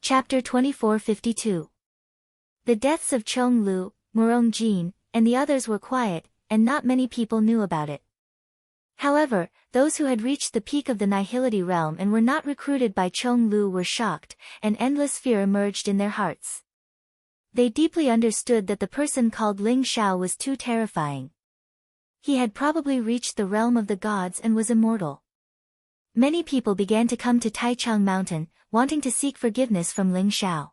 Chapter 2452. The deaths of Chong Lu, Murong Jin, and the others were quiet, and not many people knew about it. However, those who had reached the peak of the nihility realm and were not recruited by Chong Lu were shocked, and endless fear emerged in their hearts. They deeply understood that the person called Ling Xiao was too terrifying. He had probably reached the realm of the gods and was immortal. Many people began to come to Taichang Mountain, wanting to seek forgiveness from Ling Xiao.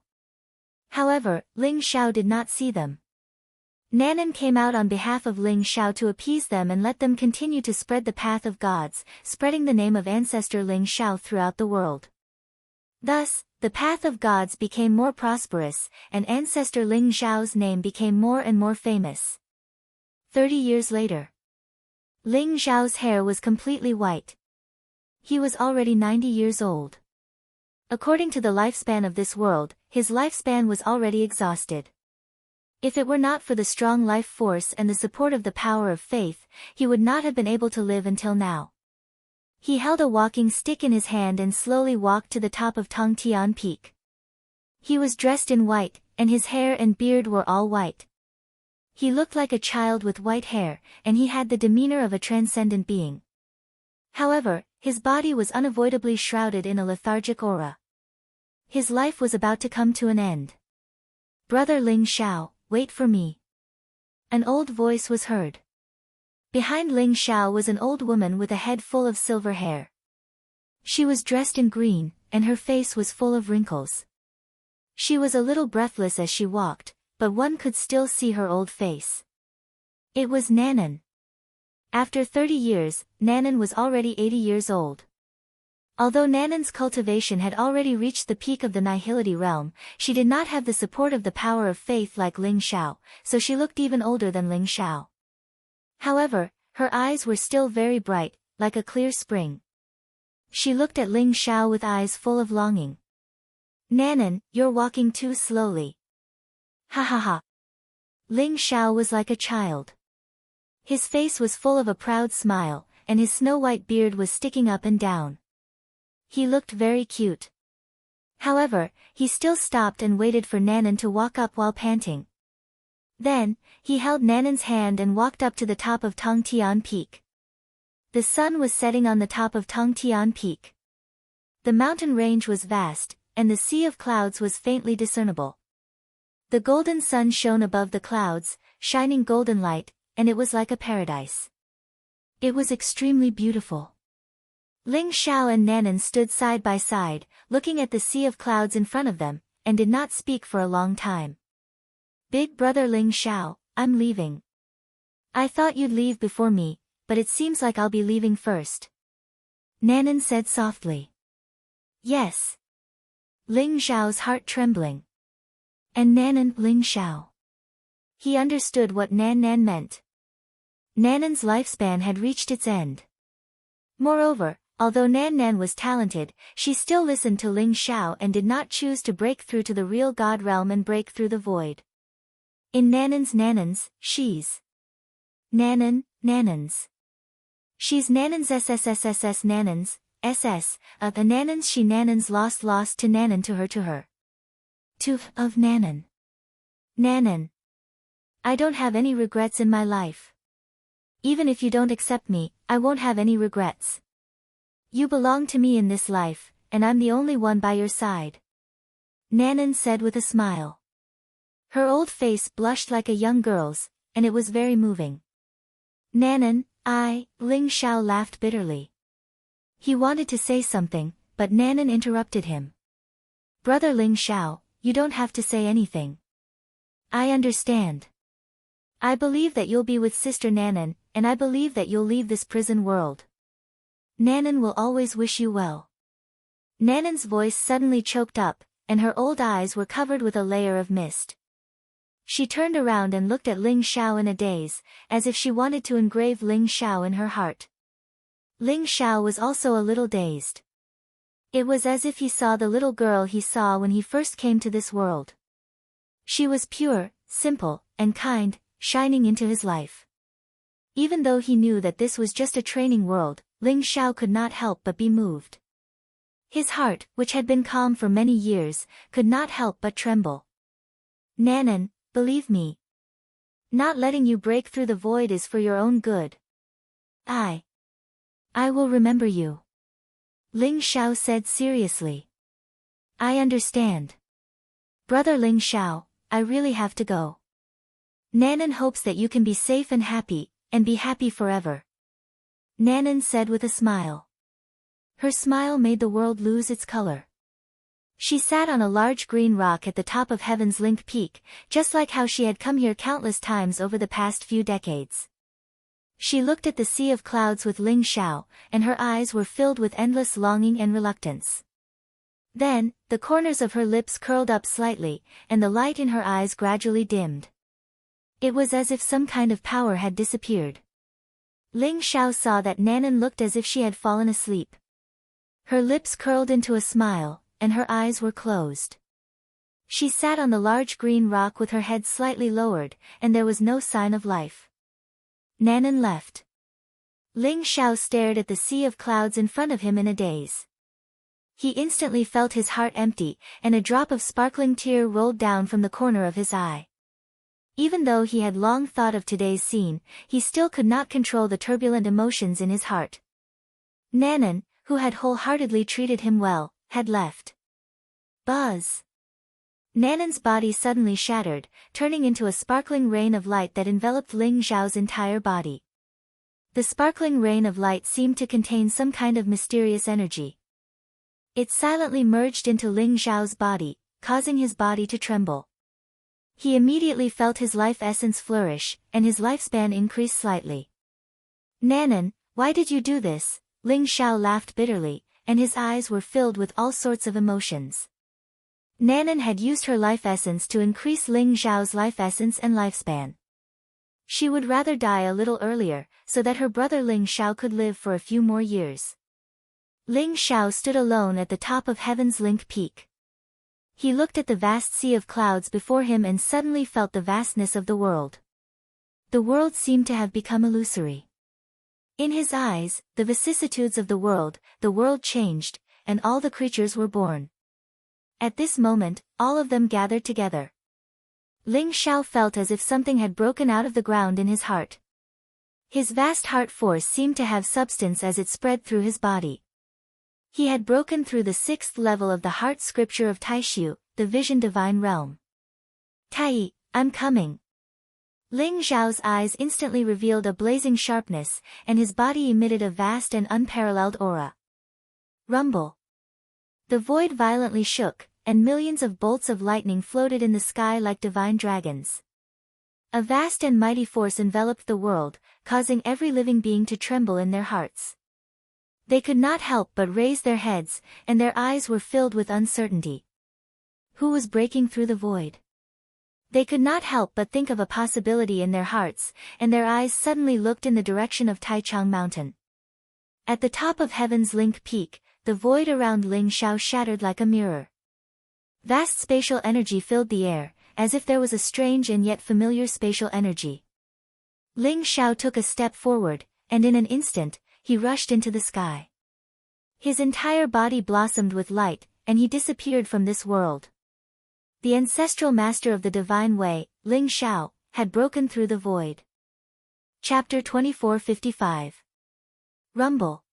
However, Ling Xiao did not see them. Nanan came out on behalf of Ling Xiao to appease them and let them continue to spread the path of gods, spreading the name of ancestor Ling Xiao throughout the world. Thus, the path of gods became more prosperous, and ancestor Ling Xiao's name became more and more famous. 30 years later. Ling Xiao's hair was completely white. He was already 90 years old. According to the lifespan of this world, his lifespan was already exhausted. If it were not for the strong life force and the support of the power of faith, he would not have been able to live until now. He held a walking stick in his hand and slowly walked to the top of Tongtian Peak. He was dressed in white, and his hair and beard were all white. He looked like a child with white hair, and he had the demeanor of a transcendent being. However, his body was unavoidably shrouded in a lethargic aura. His life was about to come to an end. "Brother Ling Xiao, wait for me." An old voice was heard. Behind Ling Xiao was an old woman with a head full of silver hair. She was dressed in green, and her face was full of wrinkles. She was a little breathless as she walked, but one could still see her old face. It was Nanan. After 30 years, Nanan was already 80 years old. Although Nanan's cultivation had already reached the peak of the nihility realm, she did not have the support of the power of faith like Ling Xiao, so she looked even older than Ling Xiao. However, her eyes were still very bright, like a clear spring. She looked at Ling Xiao with eyes full of longing. "Nanan, you're walking too slowly." "Ha ha ha." Ling Xiao was like a child. His face was full of a proud smile, and his snow-white beard was sticking up and down. He looked very cute. However, he still stopped and waited for Nanan to walk up while panting. Then, he held Nanan's hand and walked up to the top of Tongtian Peak. The sun was setting on the top of Tongtian Peak. The mountain range was vast, and the sea of clouds was faintly discernible. The golden sun shone above the clouds, shining golden light, and it was like a paradise. It was extremely beautiful. Ling Xiao and Nanan stood side by side, looking at the sea of clouds in front of them, and did not speak for a long time. "Big brother Ling Xiao, I'm leaving." "I thought you'd leave before me, but it seems like I'll be leaving first." Nanan said softly. "Yes." Ling Xiao's heart trembling. "And Nanan, Ling Xiao." He understood what Nan meant. Nanan's lifespan had reached its end. Moreover, although Nan was talented, she still listened to Ling Xiao and did not choose to break through to the real God realm and break through the void. In Nanan's, she's. Nanan's. She's Nanan's SSSSS Nanan's, SS, the Nanan's she Nanan's lost to Nanan to her. Of Nanan. Nanan. I don't have any regrets in my life. Even if you don't accept me, I won't have any regrets. You belong to me in this life, and I'm the only one by your side. Nanan said with a smile. Her old face blushed like a young girl's, and it was very moving. Nanan, Ling Xiao laughed bitterly. He wanted to say something, but Nanan interrupted him. "Brother Ling Xiao, you don't have to say anything. I understand. I believe that you'll be with Sister Nanan, and I believe that you'll leave this prison world. Nanan will always wish you well." Nanan's voice suddenly choked up, and her old eyes were covered with a layer of mist. She turned around and looked at Ling Xiao in a daze, as if she wanted to engrave Ling Xiao in her heart. Ling Xiao was also a little dazed. It was as if he saw the little girl he saw when he first came to this world. She was pure, simple, and kind, shining into his life. Even though he knew that this was just a training world, Ling Xiao could not help but be moved. His heart, which had been calm for many years, could not help but tremble. Nanan, believe me. Not letting you break through the void is for your own good. I will remember you. Ling Xiao said seriously. I understand. Brother Ling Xiao, I really have to go. Nanan hopes that you can be safe and be happy forever. Nanan said with a smile. Her smile made the world lose its color. She sat on a large green rock at the top of Heaven's Link Peak, just like how she had come here countless times over the past few decades. She looked at the sea of clouds with Ling Xiao, and her eyes were filled with endless longing and reluctance. Then, the corners of her lips curled up slightly, and the light in her eyes gradually dimmed. It was as if some kind of power had disappeared. Ling Xiao saw that Nanan looked as if she had fallen asleep. Her lips curled into a smile, and her eyes were closed. She sat on the large green rock with her head slightly lowered, and there was no sign of life. Nanan left. Ling Xiao stared at the sea of clouds in front of him in a daze. He instantly felt his heart empty, and a drop of sparkling tear rolled down from the corner of his eye. Even though he had long thought of today's scene, he still could not control the turbulent emotions in his heart. Nanan, who had wholeheartedly treated him well, had left. Buzz! Nanan's body suddenly shattered, turning into a sparkling rain of light that enveloped Ling Xiao's entire body. The sparkling rain of light seemed to contain some kind of mysterious energy. It silently merged into Ling Xiao's body, causing his body to tremble. He immediately felt his life essence flourish, and his lifespan increase slightly. Nanan, why did you do this? Ling Xiao laughed bitterly, and his eyes were filled with all sorts of emotions. Nanan had used her life essence to increase Ling Xiao's life essence and lifespan. She would rather die a little earlier, so that her brother Ling Xiao could live for a few more years. Ling Xiao stood alone at the top of Heaven's Link Peak. He looked at the vast sea of clouds before him and suddenly felt the vastness of the world. The world seemed to have become illusory. In his eyes, the vicissitudes of the world changed, and all the creatures were born. At this moment, all of them gathered together. Ling Xiao felt as if something had broken out of the ground in his heart. His vast heart force seemed to have substance as it spread through his body. He had broken through the 6th level of the heart scripture of Taishu, the vision divine realm. Tai, I'm coming. Ling Xiao's eyes instantly revealed a blazing sharpness, and his body emitted a vast and unparalleled aura. Rumble. The void violently shook, and millions of bolts of lightning floated in the sky like divine dragons. A vast and mighty force enveloped the world, causing every living being to tremble in their hearts. They could not help but raise their heads, and their eyes were filled with uncertainty. Who was breaking through the void? They could not help but think of a possibility in their hearts, and their eyes suddenly looked in the direction of Taichang Mountain. At the top of Heaven's Link Peak, the void around Ling Xiao shattered like a mirror. Vast spatial energy filled the air, as if there was a strange and yet familiar spatial energy. Ling Xiao took a step forward, and in an instant, he rushed into the sky. His entire body blossomed with light, and he disappeared from this world. The ancestral master of the divine way, Ling Xiao, had broken through the void. Chapter 2455. Rumble.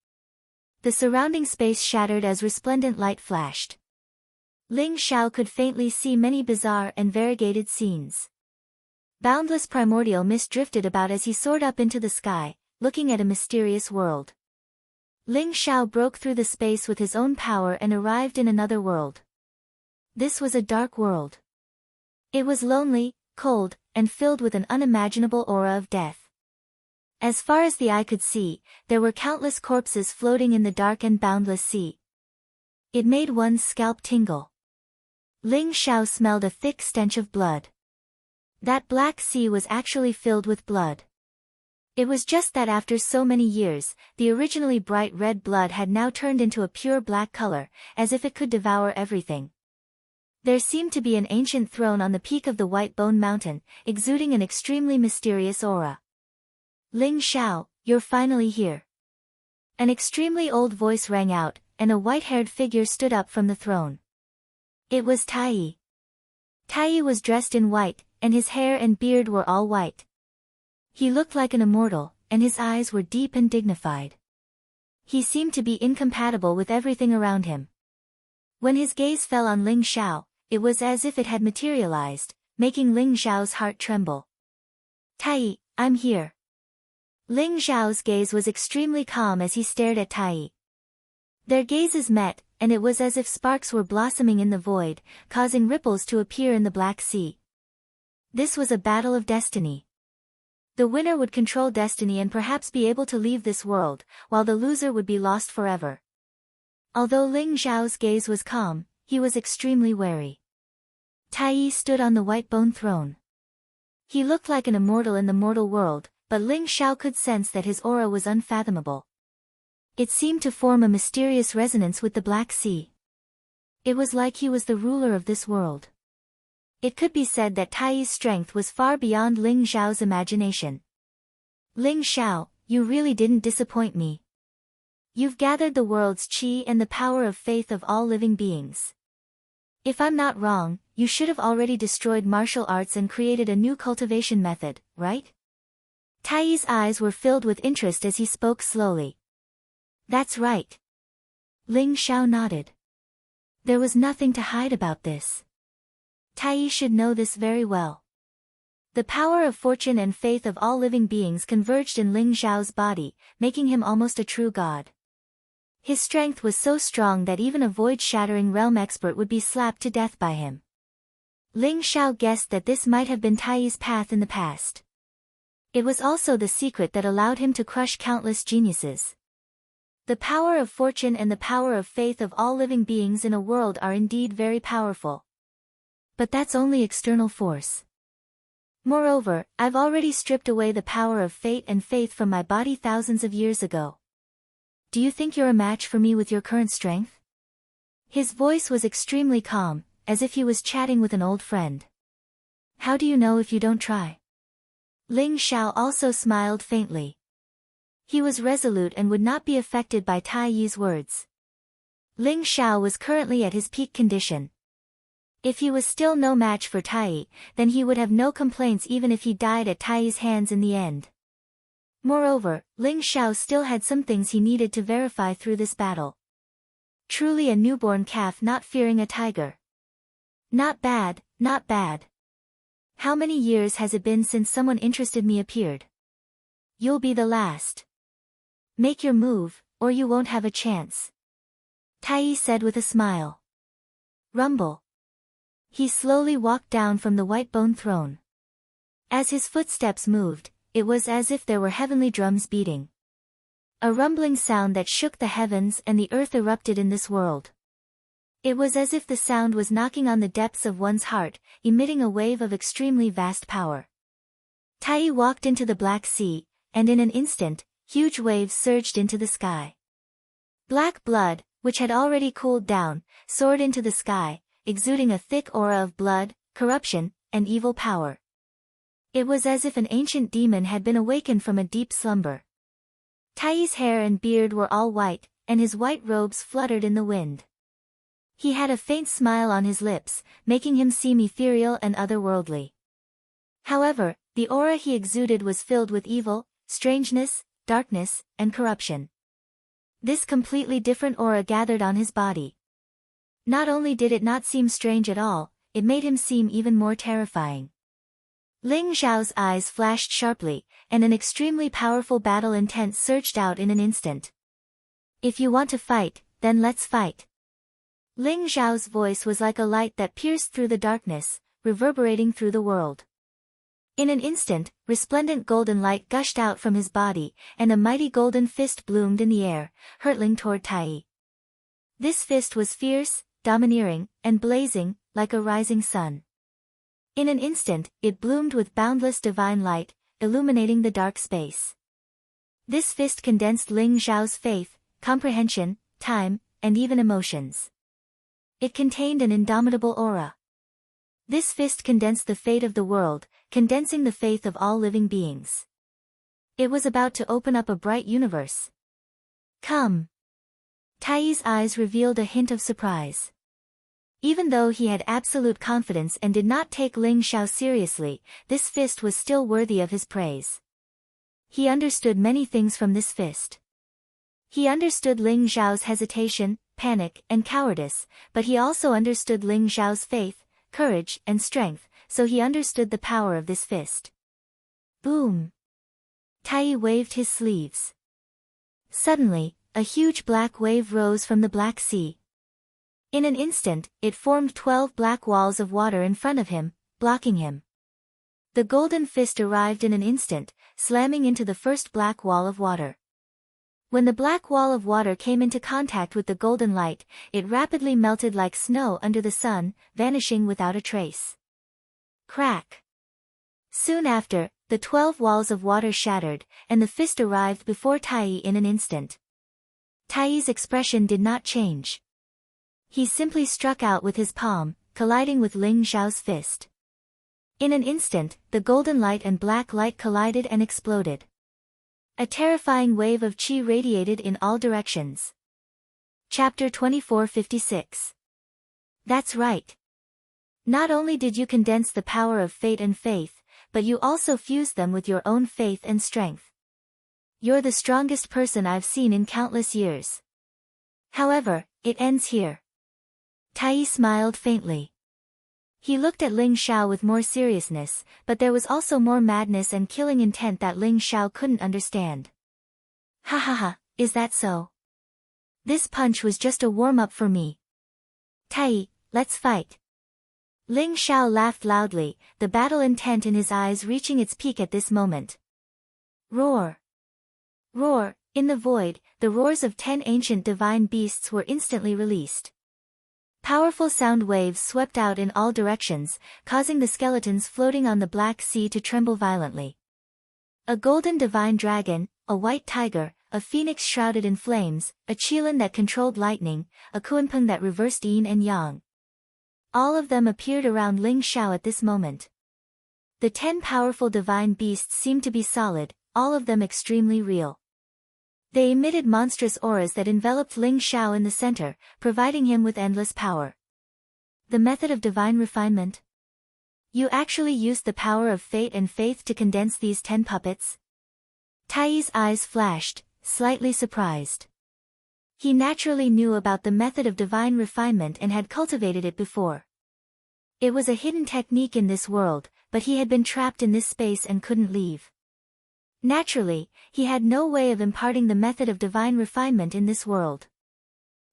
The surrounding space shattered as resplendent light flashed. Ling Xiao could faintly see many bizarre and variegated scenes. Boundless primordial mist drifted about as he soared up into the sky, looking at a mysterious world. Ling Xiao broke through the space with his own power and arrived in another world. This was a dark world. It was lonely, cold, and filled with an unimaginable aura of death. As far as the eye could see, there were countless corpses floating in the dark and boundless sea. It made one's scalp tingle. Ling Xiao smelled a thick stench of blood. That black sea was actually filled with blood. It was just that after so many years, the originally bright red blood had now turned into a pure black color, as if it could devour everything. There seemed to be an ancient throne on the peak of the White Bone Mountain, exuding an extremely mysterious aura. Ling Xiao, you're finally here. An extremely old voice rang out, and a white-haired figure stood up from the throne. It was Tai. Tai was dressed in white, and his hair and beard were all white. He looked like an immortal, and his eyes were deep and dignified. He seemed to be incompatible with everything around him. When his gaze fell on Ling Xiao, it was as if it had materialized, making Ling Xiao's heart tremble. Tai, I'm here. Ling Xiao's gaze was extremely calm as he stared at Tai. Their gazes met, and it was as if sparks were blossoming in the void, causing ripples to appear in the Black Sea. This was a battle of destiny. The winner would control destiny and perhaps be able to leave this world, while the loser would be lost forever. Although Ling Xiao's gaze was calm, he was extremely wary. Tai stood on the white bone throne. He looked like an immortal in the mortal world, but Ling Xiao could sense that his aura was unfathomable. It seemed to form a mysterious resonance with the Black Sea. It was like he was the ruler of this world. It could be said that Tai's strength was far beyond Ling Xiao's imagination. Ling Xiao, you really didn't disappoint me. You've gathered the world's qi and the power of faith of all living beings. If I'm not wrong, you should have already destroyed martial arts and created a new cultivation method, right? Tai's eyes were filled with interest as he spoke slowly. That's right. Ling Xiao nodded. There was nothing to hide about this. Tai should know this very well. The power of fortune and faith of all living beings converged in Ling Xiao's body, making him almost a true god. His strength was so strong that even a void-shattering realm expert would be slapped to death by him. Ling Xiao guessed that this might have been Tai's path in the past. It was also the secret that allowed him to crush countless geniuses. The power of fortune and the power of faith of all living beings in a world are indeed very powerful. But that's only external force. Moreover, I've already stripped away the power of fate and faith from my body thousands of years ago. Do you think you're a match for me with your current strength? His voice was extremely calm, as if he was chatting with an old friend. How do you know if you don't try? Ling Xiao also smiled faintly. He was resolute and would not be affected by Tai Yi's words. Ling Xiao was currently at his peak condition. If he was still no match for Tai, then he would have no complaints even if he died at Tai's hands in the end. Moreover, Ling Xiao still had some things he needed to verify through this battle. Truly a newborn calf not fearing a tiger. Not bad, not bad. How many years has it been since someone interested me appeared? You'll be the last. Make your move, or you won't have a chance. Tai said with a smile. Rumble. He slowly walked down from the white bone throne. As his footsteps moved, it was as if there were heavenly drums beating. A rumbling sound that shook the heavens and the earth erupted in this world. It was as if the sound was knocking on the depths of one's heart, emitting a wave of extremely vast power. Tai walked into the Black Sea, and in an instant, huge waves surged into the sky. Black blood, which had already cooled down, soared into the sky, exuding a thick aura of blood, corruption, and evil power. It was as if an ancient demon had been awakened from a deep slumber. Tai's hair and beard were all white, and his white robes fluttered in the wind. He had a faint smile on his lips, making him seem ethereal and otherworldly. However, the aura he exuded was filled with evil, strangeness, darkness, and corruption. This completely different aura gathered on his body. Not only did it not seem strange at all, it made him seem even more terrifying. Ling Xiao's eyes flashed sharply, and an extremely powerful battle intent surged out in an instant. If you want to fight, then let's fight. Ling Xiao's voice was like a light that pierced through the darkness, reverberating through the world. In an instant, resplendent golden light gushed out from his body, and a mighty golden fist bloomed in the air, hurtling toward Tai. This fist was fierce, domineering, and blazing, like a rising sun. In an instant, it bloomed with boundless divine light, illuminating the dark space. This fist condensed Ling Xiao's faith, comprehension, time, and even emotions. It contained an indomitable aura. This fist condensed the fate of the world, condensing the faith of all living beings. It was about to open up a bright universe. Come! Taiyi's eyes revealed a hint of surprise. Even though he had absolute confidence and did not take Ling Xiao seriously, this fist was still worthy of his praise. He understood many things from this fist. He understood Ling Xiao's hesitation, panic, and cowardice, but he also understood Ling Xiao's faith, courage, and strength, so he understood the power of this fist. Boom! Taiyi waved his sleeves. Suddenly, a huge black wave rose from the Black Sea. In an instant, it formed 12 black walls of water in front of him, blocking him. The golden fist arrived in an instant, slamming into the first black wall of water. When the black wall of water came into contact with the golden light, it rapidly melted like snow under the sun, vanishing without a trace. Crack! Soon after, the 12 walls of water shattered, and the fist arrived before Taiyi in an instant. Taiyi's expression did not change. He simply struck out with his palm, colliding with Ling Xiao's fist. In an instant, the golden light and black light collided and exploded. A terrifying wave of qi radiated in all directions. Chapter 2456. That's right. Not only did you condense the power of fate and faith, but you also fused them with your own faith and strength. You're the strongest person I've seen in countless years. However, it ends here. Taiyi smiled faintly. He looked at Ling Xiao with more seriousness, but there was also more madness and killing intent that Ling Xiao couldn't understand. Ha ha ha, is that so? This punch was just a warm-up for me. Taiyi, let's fight. Ling Xiao laughed loudly, the battle intent in his eyes reaching its peak at this moment. Roar! Roar! In the void, the roars of 10 ancient divine beasts were instantly released. Powerful sound waves swept out in all directions, causing the skeletons floating on the Black Sea to tremble violently. A golden divine dragon, a white tiger, a phoenix shrouded in flames, a qilin that controlled lightning, a kuanpeng that reversed yin and yang. All of them appeared around Ling Xiao at this moment. The 10 powerful divine beasts seemed to be solid, all of them extremely real. They emitted monstrous auras that enveloped Ling Xiao in the center, providing him with endless power. The method of divine refinement? You actually used the power of fate and faith to condense these 10 puppets? Taiyi's eyes flashed, slightly surprised. He naturally knew about the method of divine refinement and had cultivated it before. It was a hidden technique in this world, but he had been trapped in this space and couldn't leave. Naturally, he had no way of imparting the method of divine refinement in this world.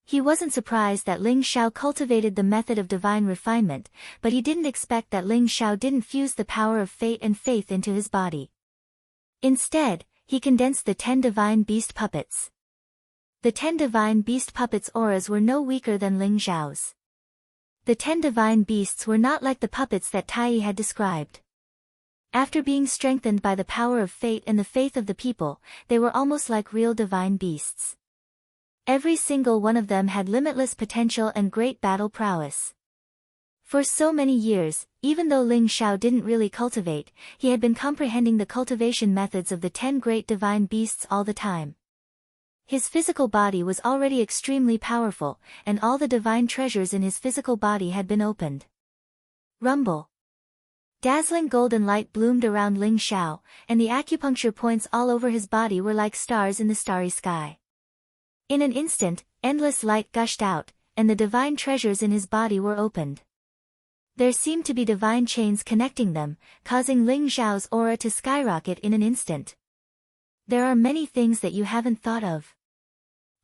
He wasn't surprised that Ling Xiao cultivated the method of divine refinement, but he didn't expect that Ling Xiao didn't fuse the power of fate and faith into his body. Instead, he condensed the 10 divine beast puppets. The 10 divine beast puppets' auras were no weaker than Ling Xiao's. The 10 divine beasts were not like the puppets that Taiyi had described. After being strengthened by the power of fate and the faith of the people, they were almost like real divine beasts. Every single one of them had limitless potential and great battle prowess. For so many years, even though Ling Xiao didn't really cultivate, he had been comprehending the cultivation methods of the 10 great divine beasts all the time. His physical body was already extremely powerful, and all the divine treasures in his physical body had been opened. Rumble. Dazzling golden light bloomed around Ling Xiao, and the acupuncture points all over his body were like stars in the starry sky. In an instant, endless light gushed out, and the divine treasures in his body were opened. There seemed to be divine chains connecting them, causing Ling Xiao's aura to skyrocket in an instant. There are many things that you haven't thought of.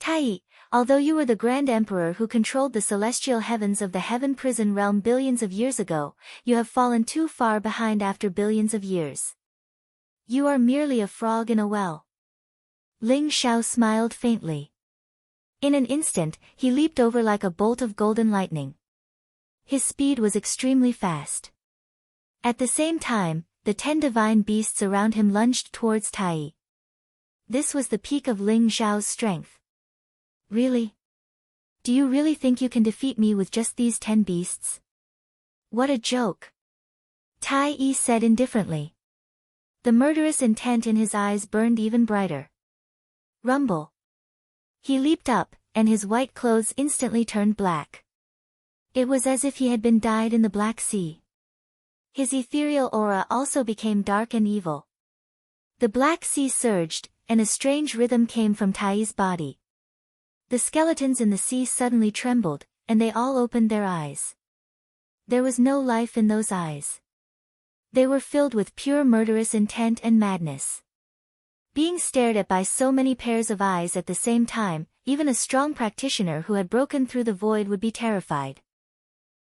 Taiyi, although you were the Grand Emperor who controlled the celestial heavens of the Heaven Prison Realm billions of years ago, you have fallen too far behind after billions of years. You are merely a frog in a well. Ling Xiao smiled faintly. In an instant, he leaped over like a bolt of golden lightning. His speed was extremely fast. At the same time, the 10 divine beasts around him lunged towards Taiyi. This was the peak of Ling Xiao's strength. Really? Do you really think you can defeat me with just these 10 beasts? What a joke! Taiyi said indifferently. The murderous intent in his eyes burned even brighter. Rumble. He leaped up, and his white clothes instantly turned black. It was as if he had been dyed in the Black Sea. His ethereal aura also became dark and evil. The Black Sea surged, and a strange rhythm came from Tai's body. The skeletons in the sea suddenly trembled, and they all opened their eyes. There was no life in those eyes. They were filled with pure murderous intent and madness. Being stared at by so many pairs of eyes at the same time, even a strong practitioner who had broken through the void would be terrified.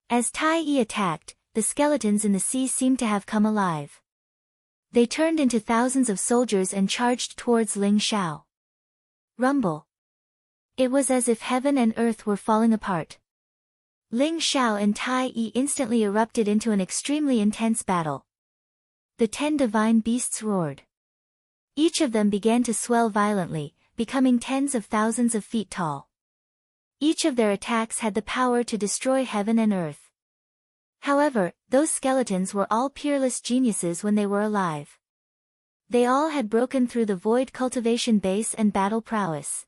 As Tai attacked, the skeletons in the sea seemed to have come alive. They turned into thousands of soldiers and charged towards Ling Xiao. Rumble. It was as if heaven and earth were falling apart. Ling Xiao and Tai instantly erupted into an extremely intense battle. The 10 divine beasts roared. Each of them began to swell violently, becoming tens of thousands of feet tall. Each of their attacks had the power to destroy heaven and earth. However, those skeletons were all peerless geniuses when they were alive. They all had broken through the void cultivation base and battle prowess.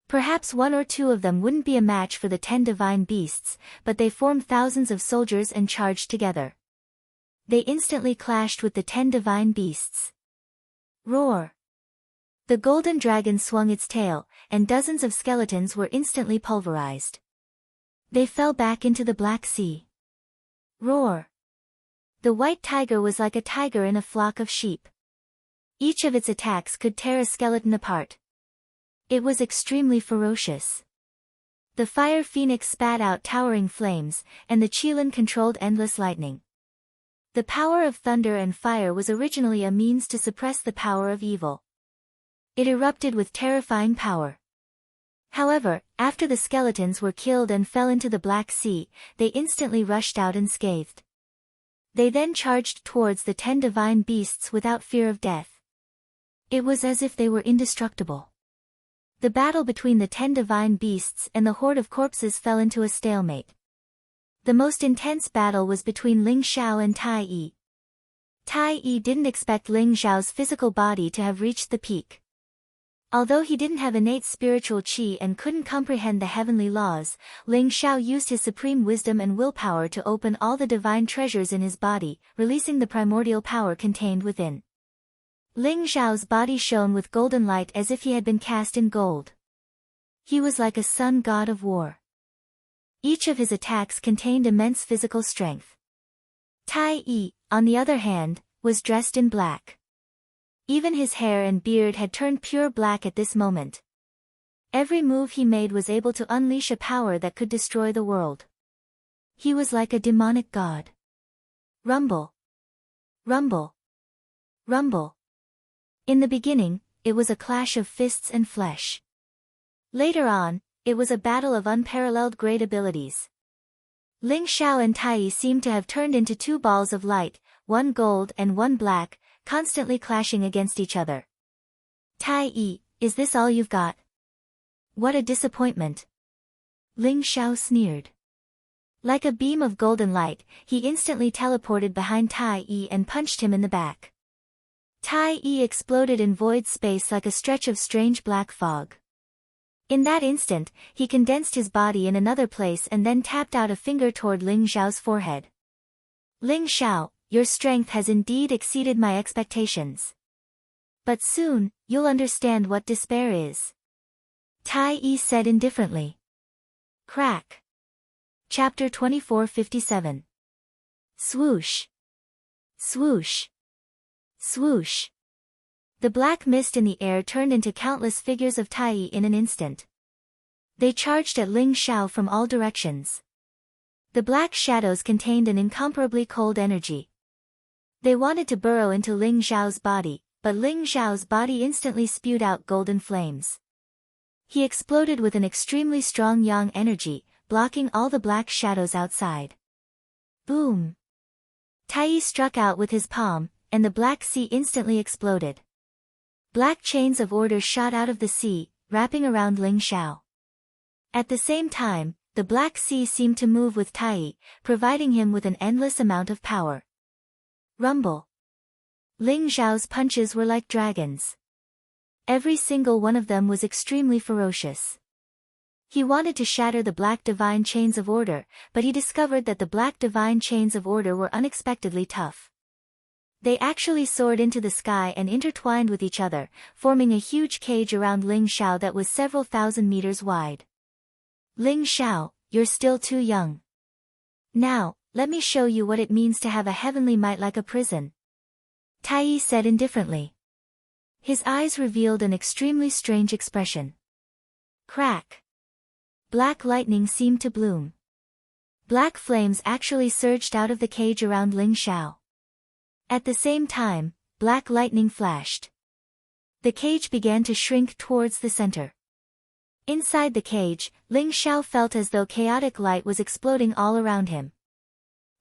Perhaps one or two of them wouldn't be a match for the 10 divine beasts, but they formed thousands of soldiers and charged together. They instantly clashed with the 10 divine beasts. Roar! The golden dragon swung its tail, and dozens of skeletons were instantly pulverized. They fell back into the Black Sea. Roar! The white tiger was like a tiger in a flock of sheep. Each of its attacks could tear a skeleton apart. It was extremely ferocious. The fire phoenix spat out towering flames, and the Qilin controlled endless lightning. The power of thunder and fire was originally a means to suppress the power of evil. It erupted with terrifying power. However, after the skeletons were killed and fell into the Black Sea, they instantly rushed out unscathed. They then charged towards the 10 divine beasts without fear of death. It was as if they were indestructible. The battle between the 10 divine beasts and the horde of corpses fell into a stalemate. The most intense battle was between Ling Xiao and Tai Yi. Tai Yi didn't expect Ling Xiao's physical body to have reached the peak. Although he didn't have innate spiritual qi and couldn't comprehend the heavenly laws, Ling Xiao used his supreme wisdom and willpower to open all the divine treasures in his body, releasing the primordial power contained within. Ling Xiao's body shone with golden light as if he had been cast in gold. He was like a sun god of war. Each of his attacks contained immense physical strength. Tai Yi, on the other hand, was dressed in black. Even his hair and beard had turned pure black at this moment. Every move he made was able to unleash a power that could destroy the world. He was like a demonic god. Rumble! Rumble! Rumble! In the beginning, it was a clash of fists and flesh. Later on, it was a battle of unparalleled great abilities. Ling Xiao and Tai Yi seemed to have turned into 2 balls of light, one gold and one black, constantly clashing against each other. Tai Yi, is this all you've got? What a disappointment! Ling Xiao sneered. Like a beam of golden light, he instantly teleported behind Tai Yi and punched him in the back. Tai Yi exploded in void space like a stretch of strange black fog. In that instant, he condensed his body in another place and then tapped out a finger toward Ling Xiao's forehead. Ling Xiao, your strength has indeed exceeded my expectations. But soon, you'll understand what despair is. Tai Yi said indifferently. Crack. Chapter 2457. Swoosh. Swoosh. Swoosh. The black mist in the air turned into countless figures of Tai Yi in an instant. They charged at Ling Xiao from all directions. The black shadows contained an incomparably cold energy. They wanted to burrow into Ling Xiao's body, but Ling Xiao's body instantly spewed out golden flames. He exploded with an extremely strong yang energy, blocking all the black shadows outside. Boom! Tai Yi struck out with his palm, and the Black Sea instantly exploded. Black chains of order shot out of the sea, wrapping around Ling Xiao. At the same time, the Black Sea seemed to move with Tai Yi, providing him with an endless amount of power. Rumble. Ling Xiao's punches were like dragons. Every single one of them was extremely ferocious. He wanted to shatter the black divine chains of order, but he discovered that the black divine chains of order were unexpectedly tough. They actually soared into the sky and intertwined with each other, forming a huge cage around Ling Xiao that was several thousand meters wide. Ling Xiao, you're still too young. Now, let me show you what it means to have a heavenly might like a prison. Tai Yi said indifferently. His eyes revealed an extremely strange expression. Crack. Black lightning seemed to bloom. Black flames actually surged out of the cage around Ling Xiao. At the same time, black lightning flashed. The cage began to shrink towards the center. Inside the cage, Ling Xiao felt as though chaotic light was exploding all around him.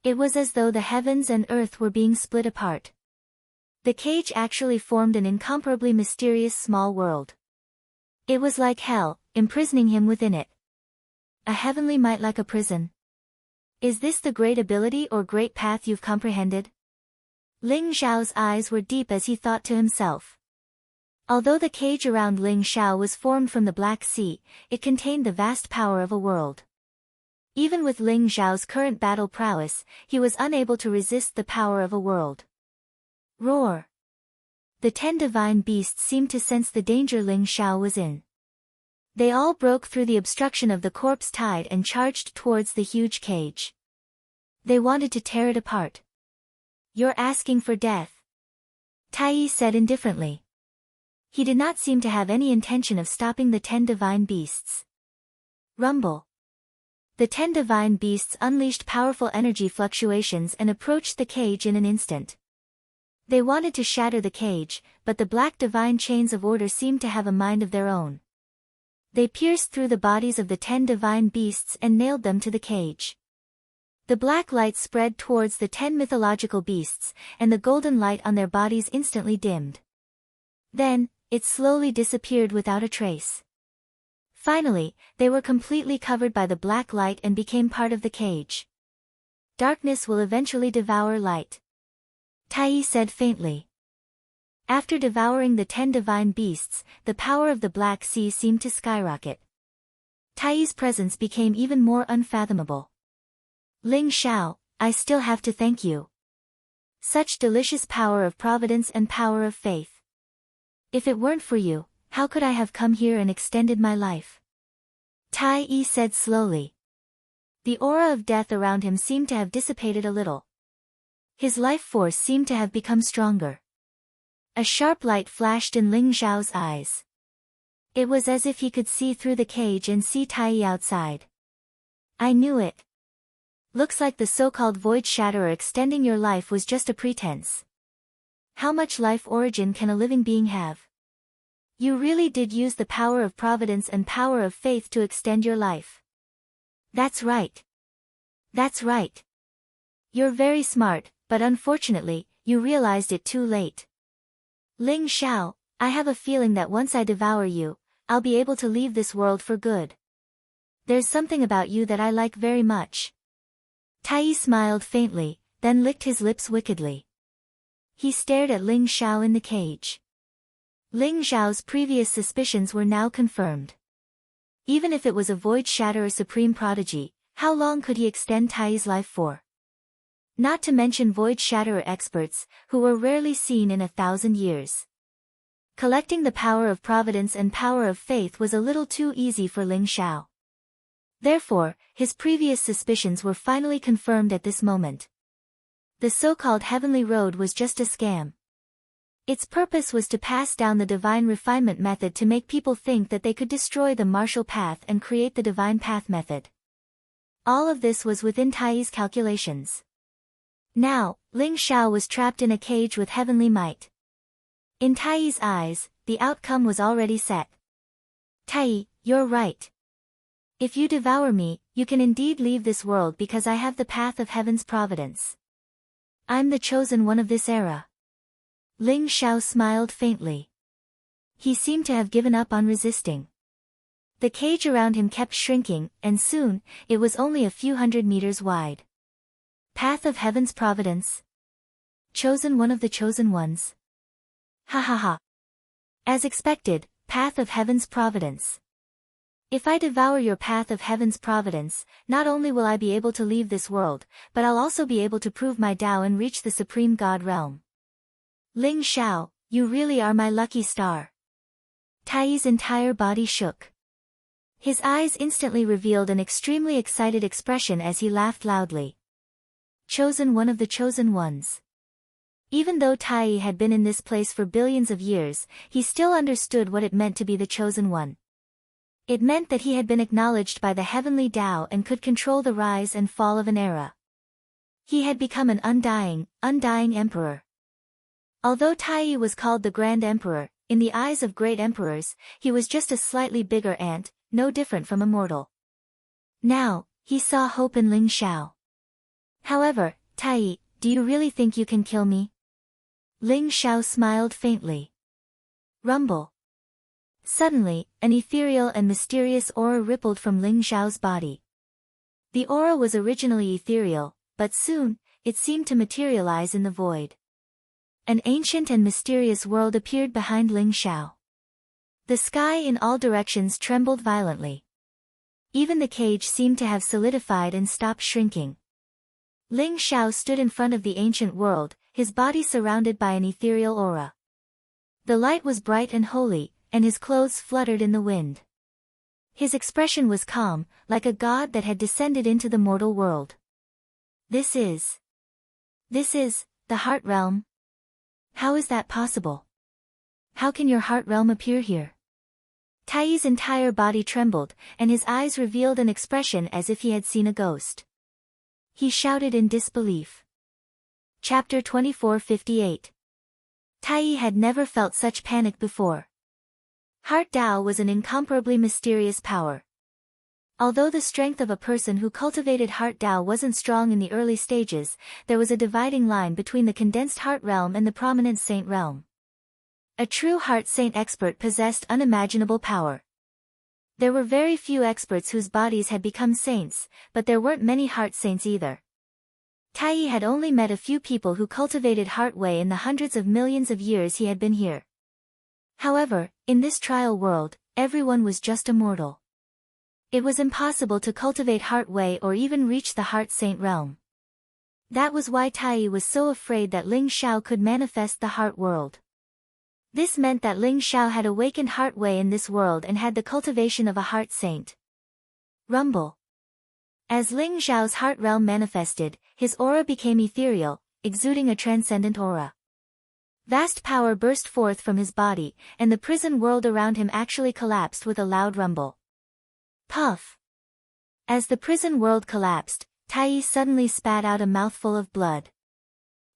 It was as though the heavens and earth were being split apart. The cage actually formed an incomparably mysterious small world. It was like hell, imprisoning him within it. A heavenly might like a prison. Is this the great ability or great path you've comprehended? Ling Xiao's eyes were deep as he thought to himself. Although the cage around Ling Xiao was formed from the Black Sea, it contained the vast power of a world. Even with Ling Xiao's current battle prowess, he was unable to resist the power of a world. Roar! The 10 divine beasts seemed to sense the danger Ling Xiao was in. They all broke through the obstruction of the corpse tide and charged towards the huge cage. They wanted to tear it apart. You're asking for death. Tai Yi said indifferently. He did not seem to have any intention of stopping the 10 divine beasts. Rumble. The 10 divine beasts unleashed powerful energy fluctuations and approached the cage in an instant. They wanted to shatter the cage, but the black divine chains of order seemed to have a mind of their own. They pierced through the bodies of the 10 divine beasts and nailed them to the cage. The black light spread towards the 10 mythological beasts, and the golden light on their bodies instantly dimmed. Then, it slowly disappeared without a trace. Finally, they were completely covered by the black light and became part of the cage. Darkness will eventually devour light. Tai Yi said faintly. After devouring the 10 divine beasts, the power of the Black Sea seemed to skyrocket. Tai Yi's presence became even more unfathomable. Ling Xiao, I still have to thank you. Such delicious power of providence and power of faith. If it weren't for you, how could I have come here and extended my life? Tai Yi said slowly. The aura of death around him seemed to have dissipated a little. His life force seemed to have become stronger. A sharp light flashed in Ling Xiao's eyes. It was as if he could see through the cage and see Tai Yi outside. I knew it. Looks like the so-called Void Shatterer extending your life was just a pretense. How much life origin can a living being have? You really did use the power of providence and power of faith to extend your life. That's right. That's right. You're very smart, but unfortunately, you realized it too late. Ling Xiao, I have a feeling that once I devour you, I'll be able to leave this world for good. There's something about you that I like very much. Tai Yi smiled faintly, then licked his lips wickedly. He stared at Ling Xiao in the cage. Ling Xiao's previous suspicions were now confirmed. Even if it was a Void Shatterer supreme prodigy, how long could he extend Tai Yi's life for? Not to mention Void Shatterer experts, who were rarely seen in 1,000 years. Collecting the power of providence and power of faith was a little too easy for Ling Xiao. Therefore, his previous suspicions were finally confirmed at this moment. The so-called Heavenly Road was just a scam. Its purpose was to pass down the divine refinement method to make people think that they could destroy the martial path and create the divine path method. All of this was within Tai Yi's calculations. Now, Ling Xiao was trapped in a cage with heavenly might. In Tai Yi's eyes, the outcome was already set. Tai Yi, you're right. If you devour me, you can indeed leave this world because I have the path of heaven's providence. I'm the chosen one of this era. Ling Xiao smiled faintly. He seemed to have given up on resisting. The cage around him kept shrinking, and soon, it was only a few hundred meters wide. Path of Heaven's Providence. Chosen one of the chosen ones. Ha ha ha. As expected, Path of Heaven's Providence. If I devour your path of heaven's providence, not only will I be able to leave this world, but I'll also be able to prove my Tao and reach the supreme God realm. Ling Xiao, you really are my lucky star. Taiyi's entire body shook. His eyes instantly revealed an extremely excited expression as he laughed loudly. Chosen one of the chosen ones. Even though Taiyi had been in this place for billions of years, he still understood what it meant to be the chosen one. It meant that he had been acknowledged by the heavenly Tao and could control the rise and fall of an era. He had become an undying emperor. Although Taiyi was called the Grand Emperor, in the eyes of great emperors, he was just a slightly bigger ant, no different from a mortal. Now, he saw hope in Ling Xiao. However, Taiyi, do you really think you can kill me? Ling Xiao smiled faintly. Rumble. Suddenly, an ethereal and mysterious aura rippled from Ling Xiao's body. The aura was originally ethereal, but soon, it seemed to materialize in the void. An ancient and mysterious world appeared behind Ling Xiao. The sky in all directions trembled violently. Even the cage seemed to have solidified and stopped shrinking. Ling Xiao stood in front of the ancient world, his body surrounded by an ethereal aura. The light was bright and holy, and his clothes fluttered in the wind. His expression was calm, like a god that had descended into the mortal world. This is the heart realm. How is that possible? How can your heart realm appear here? Taiyi's entire body trembled, and his eyes revealed an expression as if he had seen a ghost. He shouted in disbelief. Chapter 2458. Taiyi had never felt such panic before. Heart Tao was an incomparably mysterious power. Although the strength of a person who cultivated Heart Tao wasn't strong in the early stages, there was a dividing line between the condensed Heart realm and the prominent Saint realm. A true Heart Saint expert possessed unimaginable power. There were very few experts whose bodies had become saints, but there weren't many Heart Saints either. Taiyi had only met a few people who cultivated Heart Way in the hundreds of millions of years he had been here. However, in this trial world, everyone was just a mortal. It was impossible to cultivate Heart Way or even reach the Heart Saint realm. That was why Taiyi was so afraid that Ling Xiao could manifest the Heart world. This meant that Ling Xiao had awakened Heart Way in this world and had the cultivation of a Heart Saint. Rumble. As Ling Xiao's Heart realm manifested, his aura became ethereal, exuding a transcendent aura. Vast power burst forth from his body, and the prison world around him actually collapsed with a loud rumble. Puff! As the prison world collapsed, Taiyi suddenly spat out a mouthful of blood.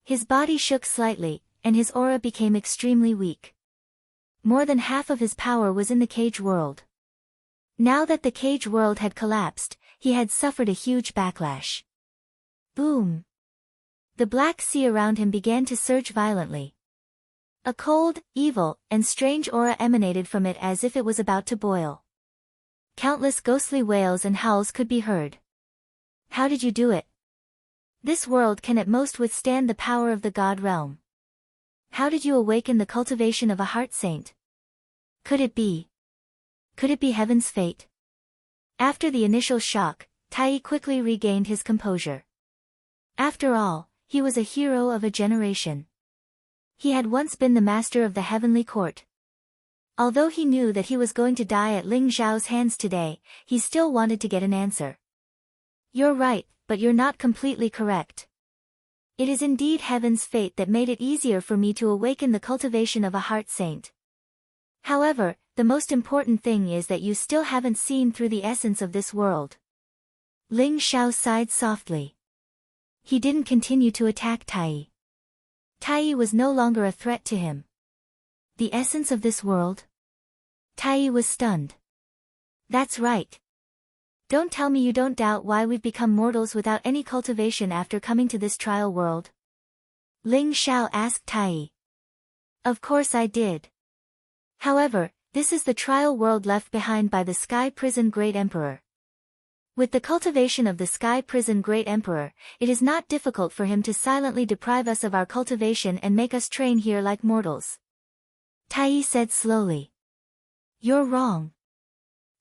His body shook slightly, and his aura became extremely weak. More than half of his power was in the cage world. Now that the cage world had collapsed, he had suffered a huge backlash. Boom! The black sea around him began to surge violently. A cold, evil, and strange aura emanated from it as if it was about to boil. Countless ghostly wails and howls could be heard. How did you do it? This world can at most withstand the power of the God realm. How did you awaken the cultivation of a Heart Saint? Could it be heaven's fate? After the initial shock, Taiyi quickly regained his composure. After all, he was a hero of a generation. He had once been the master of the heavenly court. Although he knew that he was going to die at Ling Xiao's hands today, he still wanted to get an answer. You're right, but you're not completely correct. It is indeed heaven's fate that made it easier for me to awaken the cultivation of a Heart Saint. However, the most important thing is that you still haven't seen through the essence of this world. Ling Xiao sighed softly. He didn't continue to attack Taiyi. Taiyi was no longer a threat to him. The essence of this world? Taiyi was stunned. That's right. Don't tell me you don't doubt why we've become mortals without any cultivation after coming to this trial world. Ling Xiao asked Taiyi. Of course I did. However, this is the trial world left behind by the Sky Prison Great Emperor. With the cultivation of the Sky Prison Great Emperor, it is not difficult for him to silently deprive us of our cultivation and make us train here like mortals. Taiyi said slowly. You're wrong.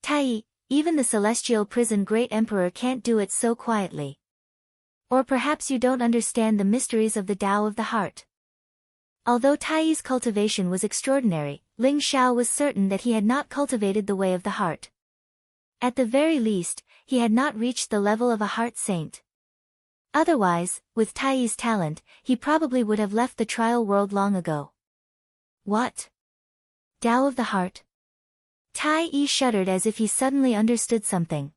Taiyi, Even the celestial prison great emperor can't do it so quietly. Or perhaps you don't understand the mysteries of the Tao of the heart. Although Taiyi's cultivation was extraordinary, Ling Xiao was certain that he had not cultivated the way of the heart. At the very least, he had not reached the level of a heart saint. Otherwise, with Taiyi's talent, he probably would have left the trial world long ago. What? Tao of the heart? Tai-yi shuddered as if he suddenly understood something.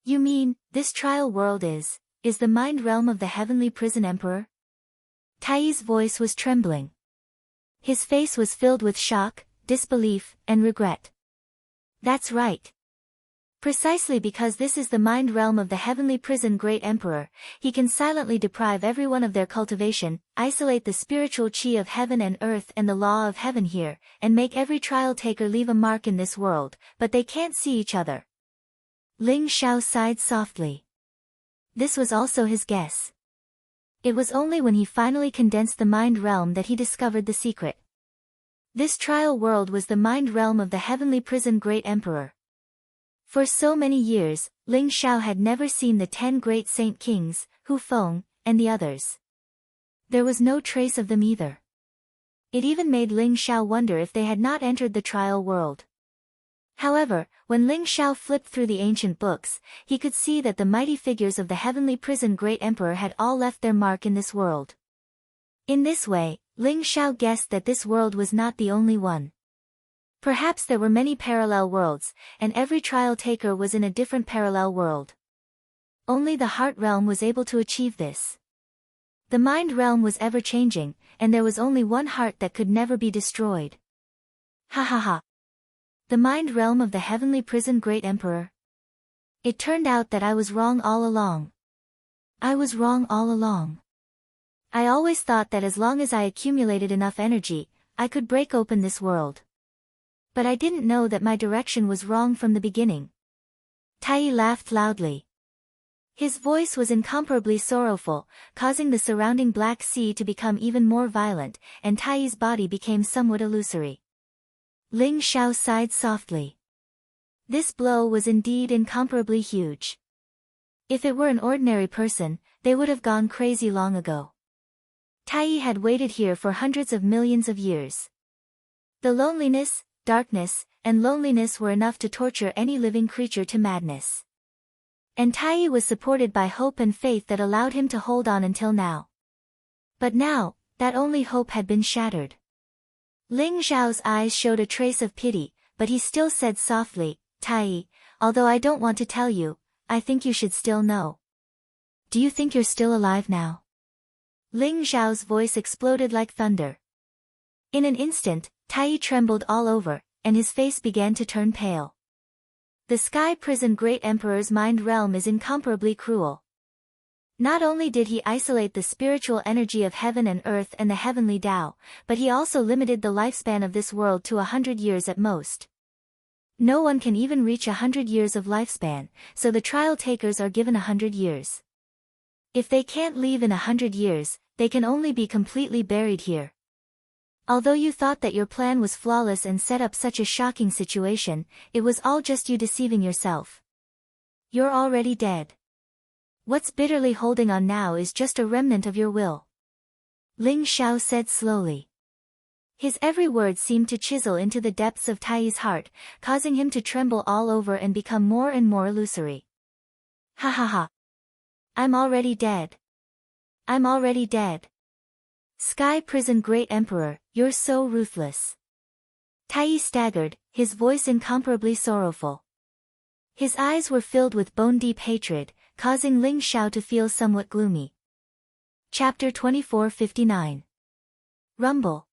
You mean, this trial world is the mind realm of the heavenly prison emperor? Taiyi's voice was trembling. His face was filled with shock, disbelief, and regret. That's right. Precisely because this is the mind realm of the heavenly prison great emperor, he can silently deprive everyone of their cultivation, isolate the spiritual chi of heaven and earth and the law of heaven here, and make every trial taker leave a mark in this world, but they can't see each other. Ling Xiao sighed softly. This was also his guess. It was only when he finally condensed the mind realm that he discovered the secret. This trial world was the mind realm of the heavenly prison great emperor. For so many years, Ling Xiao had never seen the 10 great saint kings, Hu Feng, and the others. There was no trace of them either. It even made Ling Xiao wonder if they had not entered the trial world. However, when Ling Xiao flipped through the ancient books, he could see that the mighty figures of the heavenly prison great emperor had all left their mark in this world. In this way, Ling Xiao guessed that this world was not the only one. Perhaps there were many parallel worlds, and every trial taker was in a different parallel world. Only the heart realm was able to achieve this. The mind realm was ever-changing, and there was only one heart that could never be destroyed. Ha ha ha. The mind realm of the heavenly prison great emperor. It turned out that I was wrong all along. I was wrong all along. I always thought that as long as I accumulated enough energy, I could break open this world. But I didn't know that my direction was wrong from the beginning. Taiyi laughed loudly. His voice was incomparably sorrowful, causing the surrounding black sea to become even more violent, and Taiyi's body became somewhat illusory. Ling Xiao sighed softly. This blow was indeed incomparably huge. If it were an ordinary person, they would have gone crazy long ago. Taiyi had waited here for hundreds of millions of years. The loneliness, darkness, and loneliness were enough to torture any living creature to madness. And Taiyi was supported by hope and faith that allowed him to hold on until now. But now, that only hope had been shattered. Ling Xiao's eyes showed a trace of pity, but he still said softly, Taiyi, although I don't want to tell you, I think you should still know. Do you think you're still alive now? Ling Xiao's voice exploded like thunder. In an instant, Taiyi trembled all over, and his face began to turn pale. The sky prison great emperor's mind realm is incomparably cruel. Not only did he isolate the spiritual energy of heaven and earth and the heavenly Tao, but he also limited the lifespan of this world to 100 years at most. No one can even reach 100 years of lifespan, so the trial takers are given 100 years. If they can't leave in 100 years, they can only be completely buried here. Although you thought that your plan was flawless and set up such a shocking situation, it was all just you deceiving yourself. You're already dead. What's bitterly holding on now is just a remnant of your will. Ling Xiao said slowly. His every word seemed to chisel into the depths of Taiyi's heart, causing him to tremble all over and become more and more illusory. Ha ha ha. I'm already dead. I'm already dead. Sky prison great emperor, you're so ruthless. Taiyi staggered, his voice incomparably sorrowful. His eyes were filled with bone-deep hatred, causing Ling Xiao to feel somewhat gloomy. Chapter 24:59. Rumble.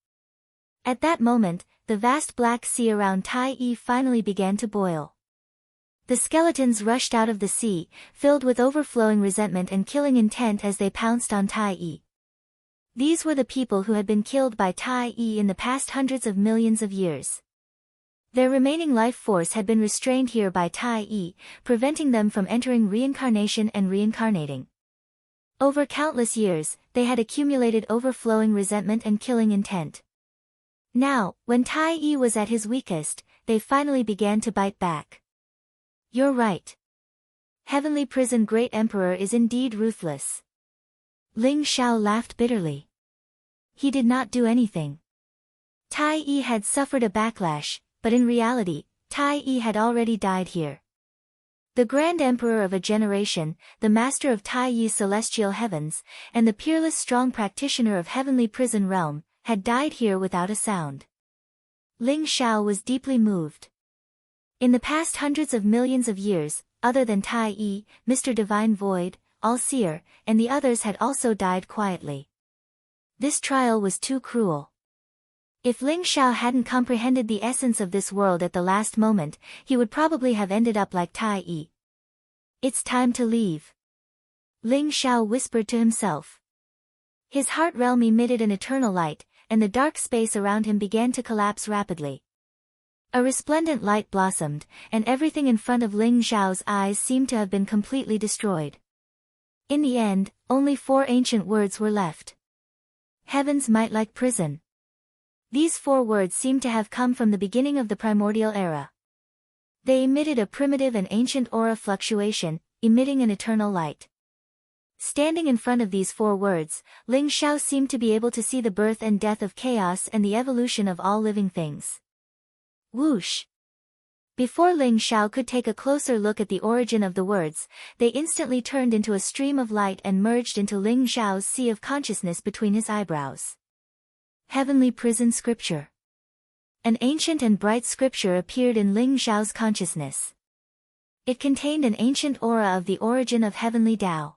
At that moment, the vast black sea around Taiyi finally began to boil. The skeletons rushed out of the sea, filled with overflowing resentment and killing intent as they pounced on Taiyi. These were the people who had been killed by Taiyi in the past hundreds of millions of years. Their remaining life force had been restrained here by Taiyi, preventing them from entering reincarnation and reincarnating. Over countless years, they had accumulated overflowing resentment and killing intent. Now, when Taiyi was at his weakest, they finally began to bite back. You're right. Heavenly Prison Great Emperor is indeed ruthless. Ling Xiao laughed bitterly. He did not do anything. Tai Yi had suffered a backlash, but in reality, Tai Yi had already died here. The Grand Emperor of a generation, the master of Tai Yi's celestial heavens, and the peerless strong practitioner of Heavenly Prison Realm, had died here without a sound. Ling Xiao was deeply moved. In the past hundreds of millions of years, other than Tai Yi, Mr. Divine Void, All-Seer, and the others had also died quietly. This trial was too cruel. If Ling Xiao hadn't comprehended the essence of this world at the last moment, he would probably have ended up like Tai Yi. It's time to leave. Ling Xiao whispered to himself. His heart realm emitted an eternal light, and the dark space around him began to collapse rapidly. A resplendent light blossomed, and everything in front of Ling Xiao's eyes seemed to have been completely destroyed. In the end, only 4 ancient words were left. Heaven's might like prison. These 4 words seemed to have come from the beginning of the primordial era. They emitted a primitive and ancient aura fluctuation, emitting an eternal light. Standing in front of these 4 words, Ling Xiao seemed to be able to see the birth and death of chaos and the evolution of all living things. Whoosh! Before Ling Xiao could take a closer look at the origin of the words, they instantly turned into a stream of light and merged into Ling Xiao's sea of consciousness between his eyebrows. Heavenly Prison Scripture. An ancient and bright scripture appeared in Ling Xiao's consciousness. It contained an ancient aura of the origin of heavenly Tao.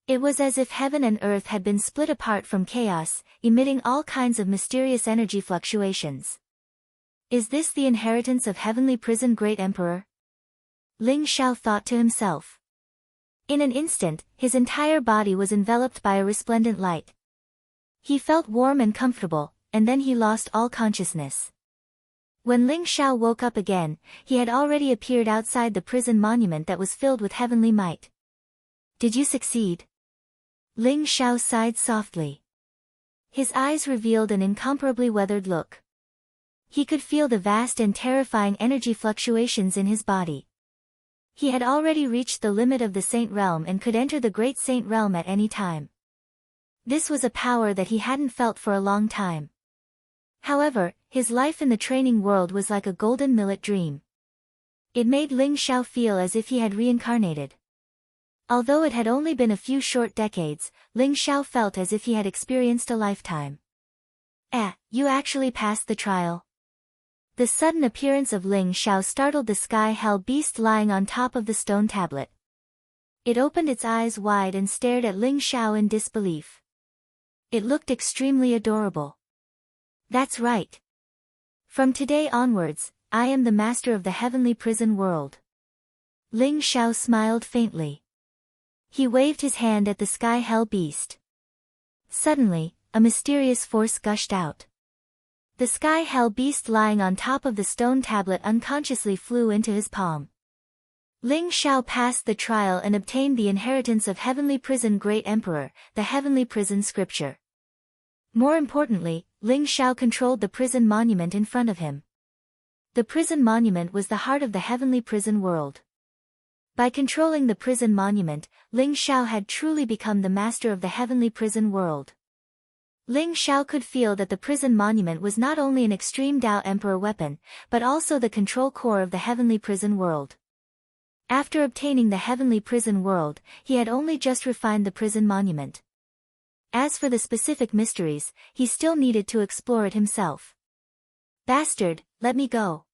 It was as if heaven and earth had been split apart from chaos, emitting all kinds of mysterious energy fluctuations. Is this the inheritance of Heavenly Prison Great Emperor? Ling Xiao thought to himself. In an instant, his entire body was enveloped by a resplendent light. He felt warm and comfortable, and then he lost all consciousness. When Ling Xiao woke up again, he had already appeared outside the prison monument that was filled with heavenly might. Did you succeed? Ling Xiao sighed softly. His eyes revealed an incomparably weathered look. He could feel the vast and terrifying energy fluctuations in his body. He had already reached the limit of the Saint Realm and could enter the Great Saint Realm at any time. This was a power that he hadn't felt for a long time. However, his life in the training world was like a golden millet dream. It made Ling Xiao feel as if he had reincarnated. Although it had only been a few short decades, Ling Xiao felt as if he had experienced a lifetime. You actually passed the trial. The sudden appearance of Ling Xiao startled the sky hell beast lying on top of the stone tablet. It opened its eyes wide and stared at Ling Xiao in disbelief. It looked extremely adorable. That's right. From today onwards, I am the master of the heavenly prison world. Ling Xiao smiled faintly. He waved his hand at the sky hell beast. Suddenly, a mysterious force gushed out. The sky hell beast lying on top of the stone tablet unconsciously flew into his palm. Ling Xiao passed the trial and obtained the inheritance of Heavenly Prison Great Emperor, the Heavenly Prison Scripture. More importantly, Ling Xiao controlled the prison monument in front of him. The prison monument was the heart of the heavenly prison world. By controlling the prison monument, Ling Xiao had truly become the master of the heavenly prison world. Ling Xiao could feel that the prison monument was not only an extreme Tao Emperor weapon, but also the control core of the heavenly prison world. After obtaining the heavenly prison world, he had only just refined the prison monument. As for the specific mysteries, he still needed to explore it himself. Bastard, let me go.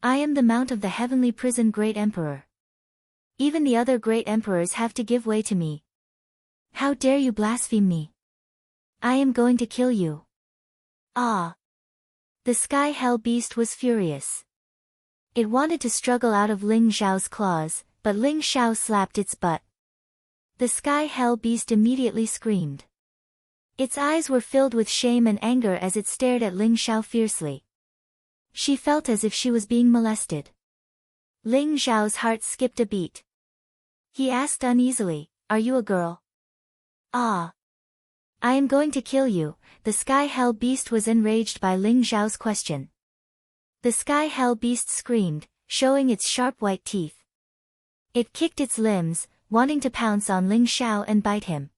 I am the mount of the heavenly prison Great Emperor. Even the other great emperors have to give way to me. How dare you blaspheme me? I am going to kill you. Ah! The sky hell beast was furious. It wanted to struggle out of Ling Xiao's claws, but Ling Xiao slapped its butt. The sky hell beast immediately screamed. Its eyes were filled with shame and anger as it stared at Ling Xiao fiercely. She felt as if she was being molested. Ling Xiao's heart skipped a beat. He asked uneasily, "Are you a girl?" "Ah. I am going to kill you." The sky hell beast was enraged by Ling Xiao's question. The sky hell beast screamed, showing its sharp white teeth. It kicked its limbs, wanting to pounce on Ling Xiao and bite him.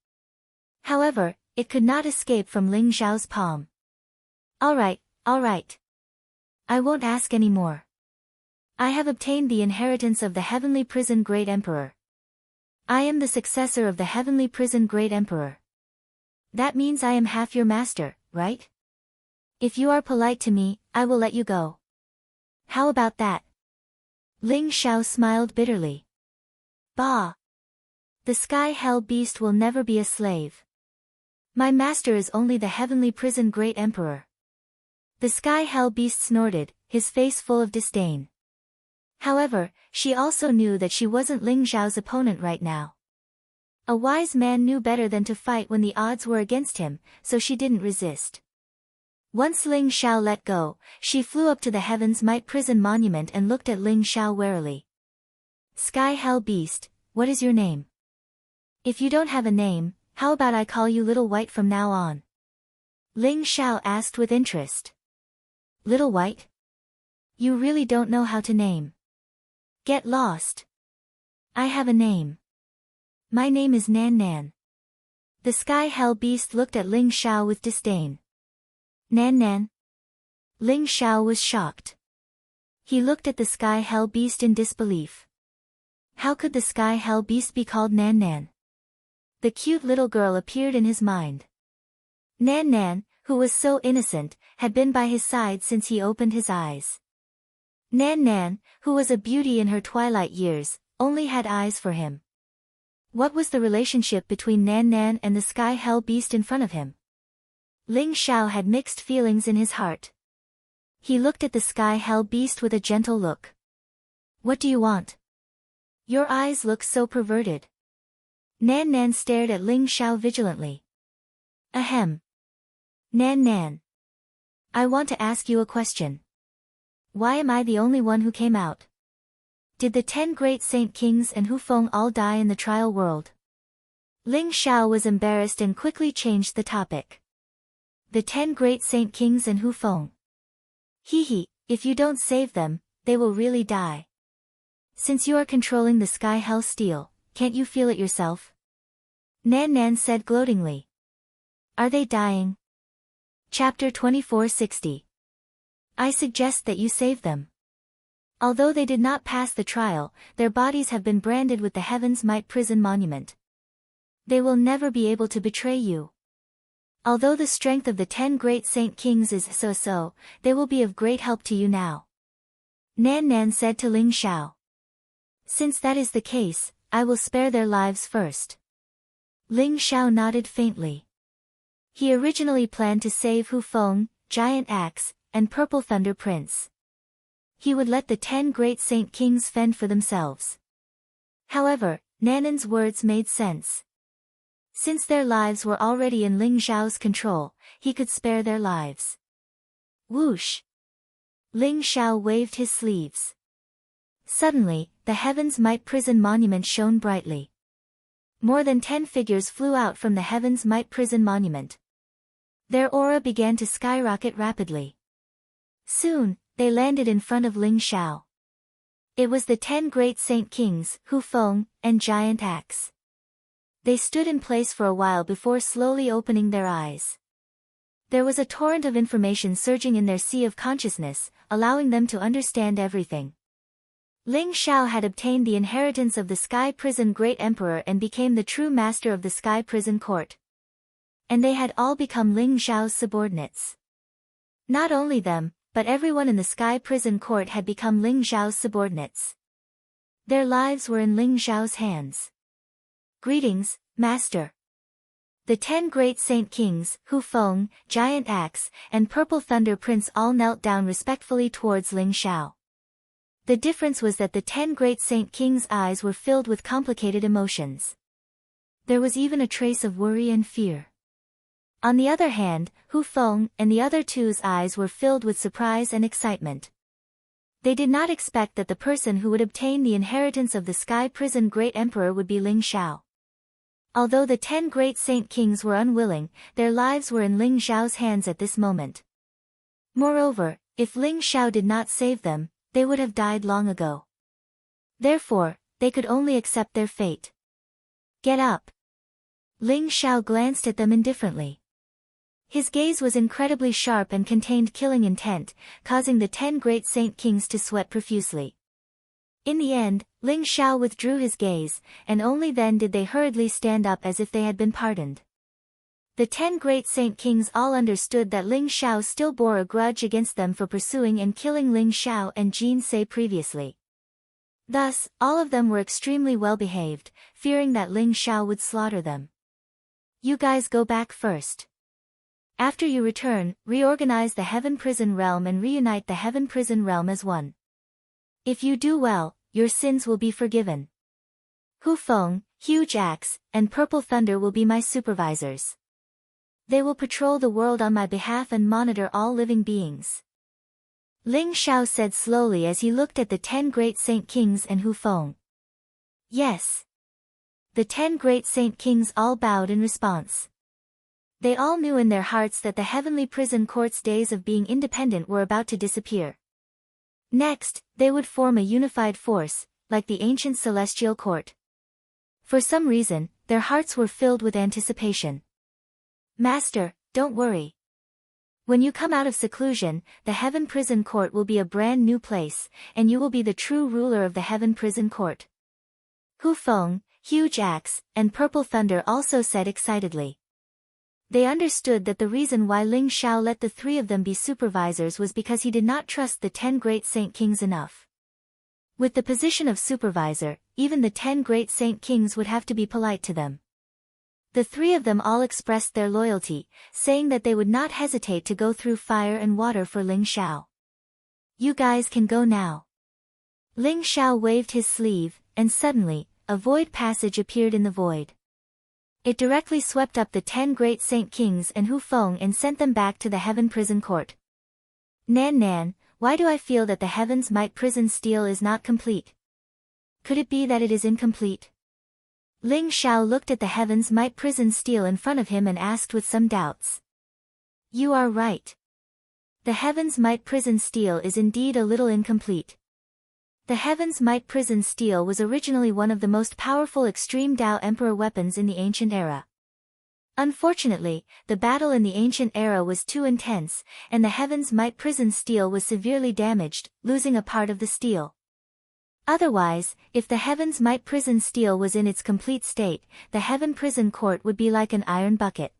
However, it could not escape from Ling Xiao's palm. All right. I won't ask any more. I have obtained the inheritance of the heavenly prison Great Emperor. I am the successor of the heavenly prison Great Emperor. That means I am half your master, right? If you are polite to me, I will let you go. How about that? Ling Xiao smiled bitterly. Bah! The sky hell beast will never be a slave. My master is only the heavenly prison Great Emperor. The sky hell beast snorted, his face full of disdain. However, she also knew that she wasn't Ling Xiao's opponent right now. A wise man knew better than to fight when the odds were against him, so she didn't resist. Once Ling Xiao let go, she flew up to the Heaven's Might prison monument and looked at Ling Xiao warily. Sky hell beast, what is your name? If you don't have a name, how about I call you Little White from now on? Ling Xiao asked with interest. Little White? You really don't know how to name. Get lost. I have a name. My name is Nan Nan. The sky hell beast looked at Ling Xiao with disdain. Nan Nan? Ling Xiao was shocked. He looked at the sky hell beast in disbelief. How could the sky hell beast be called Nan Nan? The cute little girl appeared in his mind. Nan Nan, who was so innocent, had been by his side since he opened his eyes. Nan Nan, who was a beauty in her twilight years, only had eyes for him. What was the relationship between Nan Nan and the sky hell beast in front of him? Ling Xiao had mixed feelings in his heart. He looked at the sky hell beast with a gentle look. What do you want? Your eyes look so perverted. Nan Nan stared at Ling Xiao vigilantly. Ahem. Nan Nan. I want to ask you a question. Why am I the only one who came out? Did the 10 great saint kings and Hu Feng all die in the trial world? Ling Xiao was embarrassed and quickly changed the topic. The 10 great saint kings and Hu Feng. Hee, if you don't save them, they will really die. Since you are controlling the sky hell steel, can't you feel it yourself? Nan Nan said gloatingly. Are they dying? Chapter 2460. I suggest that you save them. Although they did not pass the trial, their bodies have been branded with the Heaven's Might prison monument. They will never be able to betray you. Although the strength of the 10 great saint kings is so-so, they will be of great help to you now. Nan Nan said to Ling Xiao. Since that is the case, I will spare their lives first. Ling Xiao nodded faintly. He originally planned to save Hu Feng, Giant Axe, and Purple Thunder Prince. He would let the 10 great saint kings fend for themselves. However, Nanan's words made sense. Since their lives were already in Ling Xiao's control, he could spare their lives. Whoosh! Ling Xiao waved his sleeves. Suddenly, the Heaven's Might prison monument shone brightly. More than 10 figures flew out from the Heaven's Might prison monument. Their aura began to skyrocket rapidly. Soon, they landed in front of Ling Xiao. It was the 10 great saint kings, Hu Feng, and Giant Axe. They stood in place for a while before slowly opening their eyes. There was a torrent of information surging in their sea of consciousness, allowing them to understand everything. Ling Xiao had obtained the inheritance of the Sky Prison Great Emperor and became the true master of the Sky Prison Court. And they had all become Ling Xiao's subordinates. Not only them, but everyone in the Sky Prison Court had become Ling Xiao's subordinates. Their lives were in Ling Xiao's hands. Greetings, Master. The 10 great saint kings, Hu Feng, Giant Axe, and Purple Thunder Prince all knelt down respectfully towards Ling Xiao. The difference was that the 10 great saint kings' eyes were filled with complicated emotions. There was even a trace of worry and fear. On the other hand, Hu Feng and the other two's eyes were filled with surprise and excitement. They did not expect that the person who would obtain the inheritance of the Sky Prison Great Emperor would be Ling Xiao. Although the 10 great saint kings were unwilling, their lives were in Ling Xiao's hands at this moment. Moreover, if Ling Xiao did not save them, they would have died long ago. Therefore, they could only accept their fate. Get up. Ling Xiao glanced at them indifferently. His gaze was incredibly sharp and contained killing intent, causing the 10 great saint kings to sweat profusely. In the end, Ling Xiao withdrew his gaze, and only then did they hurriedly stand up as if they had been pardoned. The 10 great saint kings all understood that Ling Xiao still bore a grudge against them for pursuing and killing Ling Xiao and Jin Se previously. Thus, all of them were extremely well behaved, fearing that Ling Xiao would slaughter them. You guys go back first. After you return, reorganize the Heaven Prison Realm and reunite the Heaven Prison Realm as one. If you do well, your sins will be forgiven. Hu Feng, Huge Axe, and Purple Thunder will be my supervisors. They will patrol the world on my behalf and monitor all living beings. Ling Xiao said slowly as he looked at the 10 great saint kings and Hu Feng. Yes. The 10 great saint kings all bowed in response. They all knew in their hearts that the heavenly prison court's days of being independent were about to disappear. Next, they would form a unified force, like the ancient celestial court. For some reason, their hearts were filled with anticipation. Master, don't worry. When you come out of seclusion, the Heaven Prison Court will be a brand new place, and you will be the true ruler of the Heaven Prison Court. Hu Feng, Huge Axe, and Purple Thunder also said excitedly. They understood that the reason why Ling Xiao let the 3 of them be supervisors was because he did not trust the 10 great saint kings enough. With the position of supervisor, even the 10 great saint kings would have to be polite to them. The 3 of them all expressed their loyalty, saying that they would not hesitate to go through fire and water for Ling Xiao. You guys can go now. Ling Xiao waved his sleeve, and suddenly, a void passage appeared in the void. It directly swept up the 10 great saint kings and Hu Feng and sent them back to the Heaven Prison Court. Nan Nan, why do I feel that the Heaven's Might Prison Steel is not complete? Could it be that it is incomplete? Ling Xiao looked at the Heaven's Might Prison Steel in front of him and asked with some doubts. You are right. The Heaven's Might Prison Steel is indeed a little incomplete. The Heaven's Might Prison Steel was originally one of the most powerful extreme Dao Emperor weapons in the ancient era. Unfortunately, the battle in the ancient era was too intense, and the Heaven's Might Prison Steel was severely damaged, losing a part of the steel. Otherwise, if the Heaven's Might Prison Steel was in its complete state, the Heaven Prison Court would be like an iron bucket.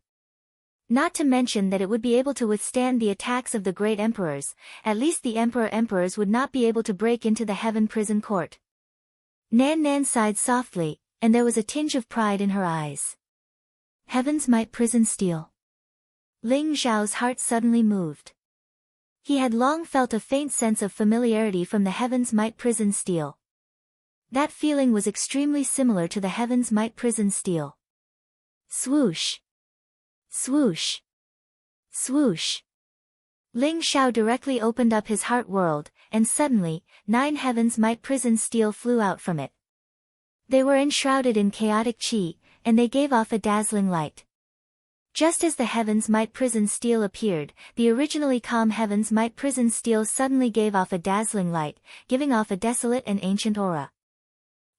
Not to mention that it would be able to withstand the attacks of the great emperors, at least the emperors would not be able to break into the Heaven Prison Court. Nan Nan sighed softly, and there was a tinge of pride in her eyes. Heaven's Might Prison Steel. Ling Xiao's heart suddenly moved. He had long felt a faint sense of familiarity from the Heaven's Might Prison Steel. That feeling was extremely similar to the Heaven's Might Prison Steel. Swoosh! Swoosh! Swoosh! Ling Xiao directly opened up his heart world, and suddenly, 9 Heaven's Might Prison Steel flew out from it. They were enshrouded in chaotic qi, and they gave off a dazzling light. Just as the Heaven's Might Prison Steel appeared, the originally calm Heaven's Might Prison Steel suddenly gave off a dazzling light, giving off a desolate and ancient aura.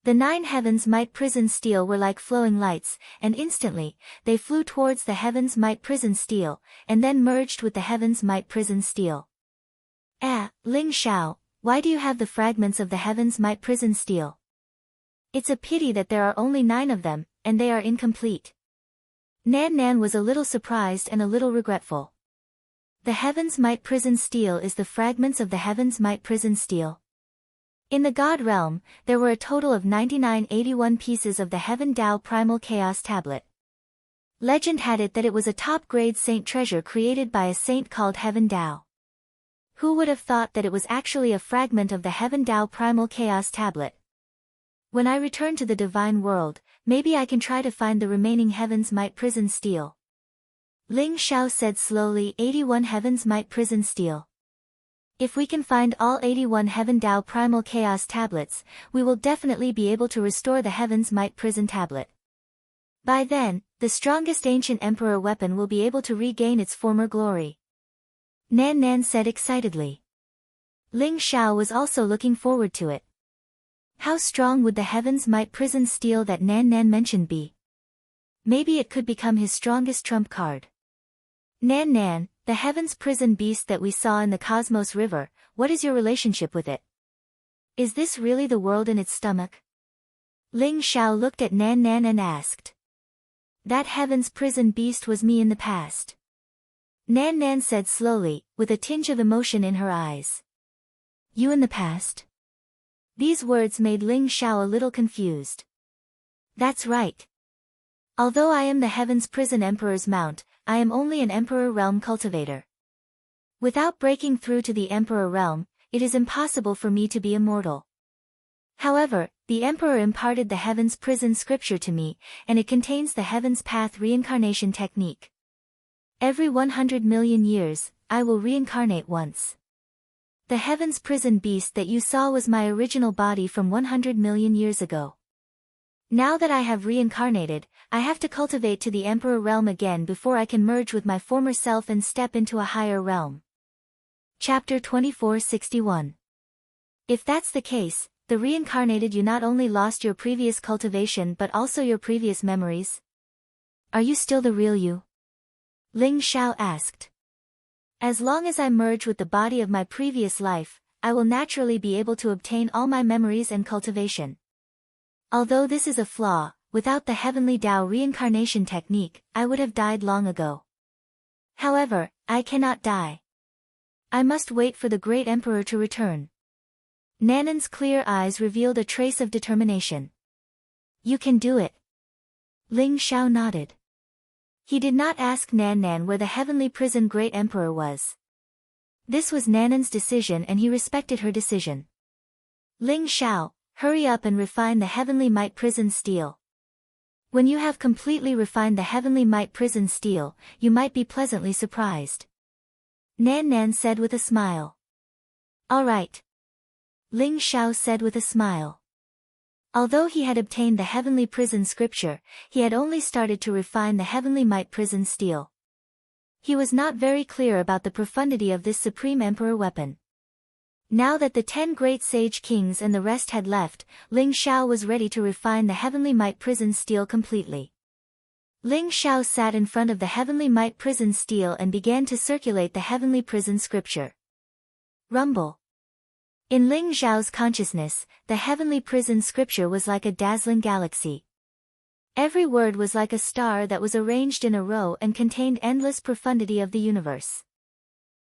The 9 Heaven's Might Prison Steel were like flowing lights, and instantly, they flew towards the Heaven's Might Prison Steel, and then merged with the Heaven's Might Prison Steel. Ling Xiao, why do you have the fragments of the Heaven's Might Prison Steel? It's a pity that there are only 9 of them, and they are incomplete. Nan Nan was a little surprised and a little regretful. The Heaven's Might Prison Steel is the fragments of the Heaven's Might Prison Steel. In the God realm, there were a total of 9981 pieces of the Heaven Dao Primal Chaos Tablet. Legend had it that it was a top-grade saint treasure created by a saint called Heaven Dao. Who would have thought that it was actually a fragment of the Heaven Dao Primal Chaos Tablet? When I return to the divine world, maybe I can try to find the remaining Heaven's Might Prison Steel. Ling Xiao said slowly. 81 Heaven's Might Prison Steel. If we can find all 81 Heaven Dao Primal Chaos Tablets, we will definitely be able to restore the Heaven's Might Prison Tablet. By then, the strongest ancient emperor weapon will be able to regain its former glory. Nan Nan said excitedly. Ling Xiao was also looking forward to it. How strong would the Heaven's Might Prison Steel that Nan Nan mentioned be? Maybe it could become his strongest trump card. Nan Nan, the Heaven's Prison Beast that we saw in the Cosmos River, what is your relationship with it? Is this really the world in its stomach? Ling Xiao looked at Nan Nan and asked. That Heaven's Prison Beast was me in the past. Nan Nan said slowly, with a tinge of emotion in her eyes. You in the past? These words made Ling Xiao a little confused. That's right. Although I am the Heaven's Prison Emperor's mount, I am only an Emperor Realm cultivator. Without breaking through to the Emperor Realm, it is impossible for me to be immortal. However, the Emperor imparted the Heaven's Prison scripture to me, and it contains the Heaven's Path reincarnation technique. Every 100 million years, I will reincarnate once. The Heaven's Prison Beast that you saw was my original body from 100 million years ago. Now that I have reincarnated, I have to cultivate to the Emperor Realm again before I can merge with my former self and step into a higher realm. Chapter 2461. If that's the case, the reincarnated you not only lost your previous cultivation but also your previous memories? Are you still the real you? Ling Xiao asked. As long as I merge with the body of my previous life, I will naturally be able to obtain all my memories and cultivation. Although this is a flaw, without the Heavenly Tao reincarnation technique, I would have died long ago. However, I cannot die. I must wait for the great emperor to return. Nanan's clear eyes revealed a trace of determination. You can do it. Ling Xiao nodded. He did not ask Nan Nan where the heavenly prison great emperor was. This was Nanan's decision and he respected her decision. Ling Xiao, hurry up and refine the heavenly might prison steel. When you have completely refined the heavenly might prison steel, you might be pleasantly surprised. Nan Nan said with a smile. All right. Ling Xiao said with a smile. Although he had obtained the heavenly prison scripture, he had only started to refine the heavenly might prison steel. He was not very clear about the profundity of this supreme emperor weapon. Now that the 10 great sage kings and the rest had left, Ling Xiao was ready to refine the heavenly might prison steel completely. Ling Xiao sat in front of the heavenly might prison steel and began to circulate the heavenly prison scripture. Rumble. In Ling Xiao's consciousness, the heavenly prison scripture was like a dazzling galaxy. Every word was like a star that was arranged in a row and contained endless profundity of the universe.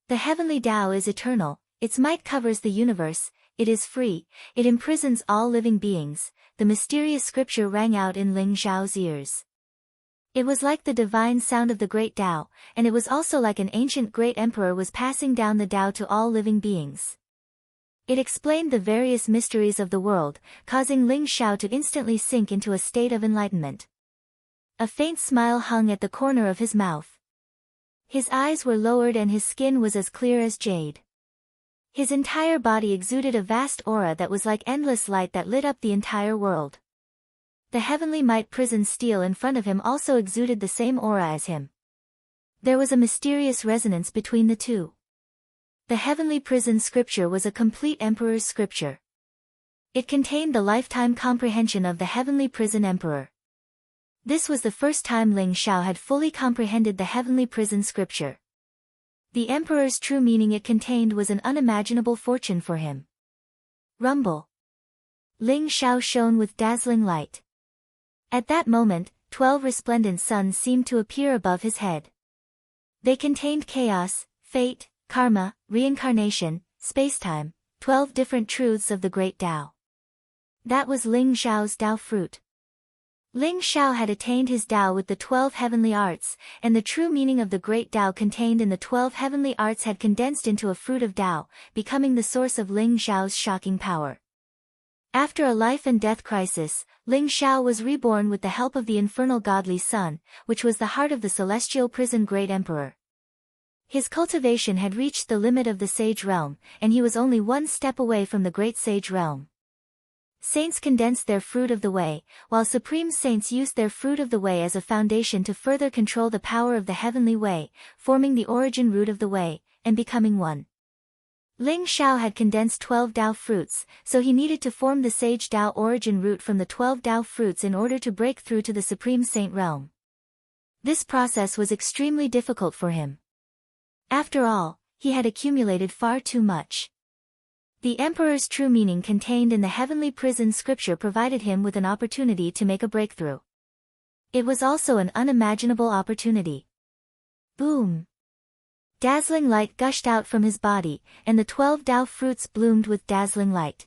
The heavenly Tao is eternal, its might covers the universe, it is free, it imprisons all living beings, the mysterious scripture rang out in Ling Xiao's ears. It was like the divine sound of the great Tao, and it was also like an ancient great emperor was passing down the Tao to all living beings. It explained the various mysteries of the world, causing Ling Xiao to instantly sink into a state of enlightenment. A faint smile hung at the corner of his mouth. His eyes were lowered and his skin was as clear as jade. His entire body exuded a vast aura that was like endless light that lit up the entire world. The heavenly might prison steel in front of him also exuded the same aura as him. There was a mysterious resonance between the two. The heavenly prison scripture was a complete emperor's scripture. It contained the lifetime comprehension of the heavenly prison emperor. This was the first time Ling Xiao had fully comprehended the heavenly prison scripture. The emperor's true meaning it contained was an unimaginable fortune for him. Rumble. Ling Xiao shone with dazzling light. At that moment, 12 resplendent suns seemed to appear above his head. They contained chaos, fate, karma, reincarnation, spacetime, 12 different truths of the great Tao. That was Ling Xiao's Tao fruit. Ling Xiao had attained his Tao with the 12 heavenly arts, and the true meaning of the great Tao contained in the 12 heavenly arts had condensed into a fruit of Tao, becoming the source of Ling Xiao's shocking power. After a life and death crisis, Ling Xiao was reborn with the help of the infernal godly sun, which was the heart of the celestial prison great emperor. His cultivation had reached the limit of the sage realm, and he was only one step away from the great sage realm. Saints condensed their fruit of the way, while supreme saints used their fruit of the way as a foundation to further control the power of the heavenly way, forming the origin root of the way, and becoming one. Ling Xiao had condensed 12 Dao fruits, so he needed to form the Sage Dao origin root from the 12 Dao fruits in order to break through to the Supreme Saint realm. This process was extremely difficult for him. After all, he had accumulated far too much. The Emperor's true meaning contained in the heavenly prison scripture provided him with an opportunity to make a breakthrough. It was also an unimaginable opportunity. Boom! Dazzling light gushed out from his body, and the 12 Dao fruits bloomed with dazzling light.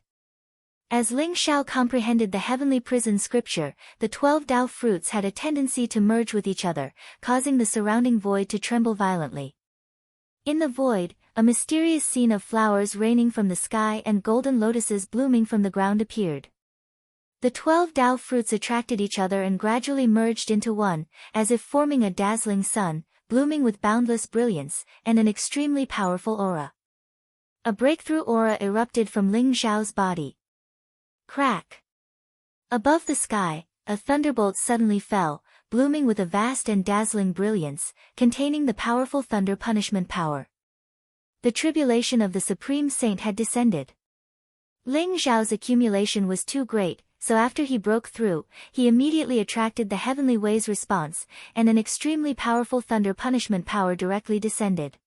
As Ling Xiao comprehended the heavenly prison scripture, the 12 Dao fruits had a tendency to merge with each other, causing the surrounding void to tremble violently. In the void, a mysterious scene of flowers raining from the sky and golden lotuses blooming from the ground appeared. The 12 Dao fruits attracted each other and gradually merged into one, as if forming a dazzling sun, blooming with boundless brilliance, and an extremely powerful aura. A breakthrough aura erupted from Ling Xiao's body. Crack! Above the sky, a thunderbolt suddenly fell, blooming with a vast and dazzling brilliance, containing the powerful thunder punishment power. The tribulation of the Supreme Saint had descended. Ling Xiao's accumulation was too great, so after he broke through, he immediately attracted the heavenly way's response, and an extremely powerful thunder punishment power directly descended.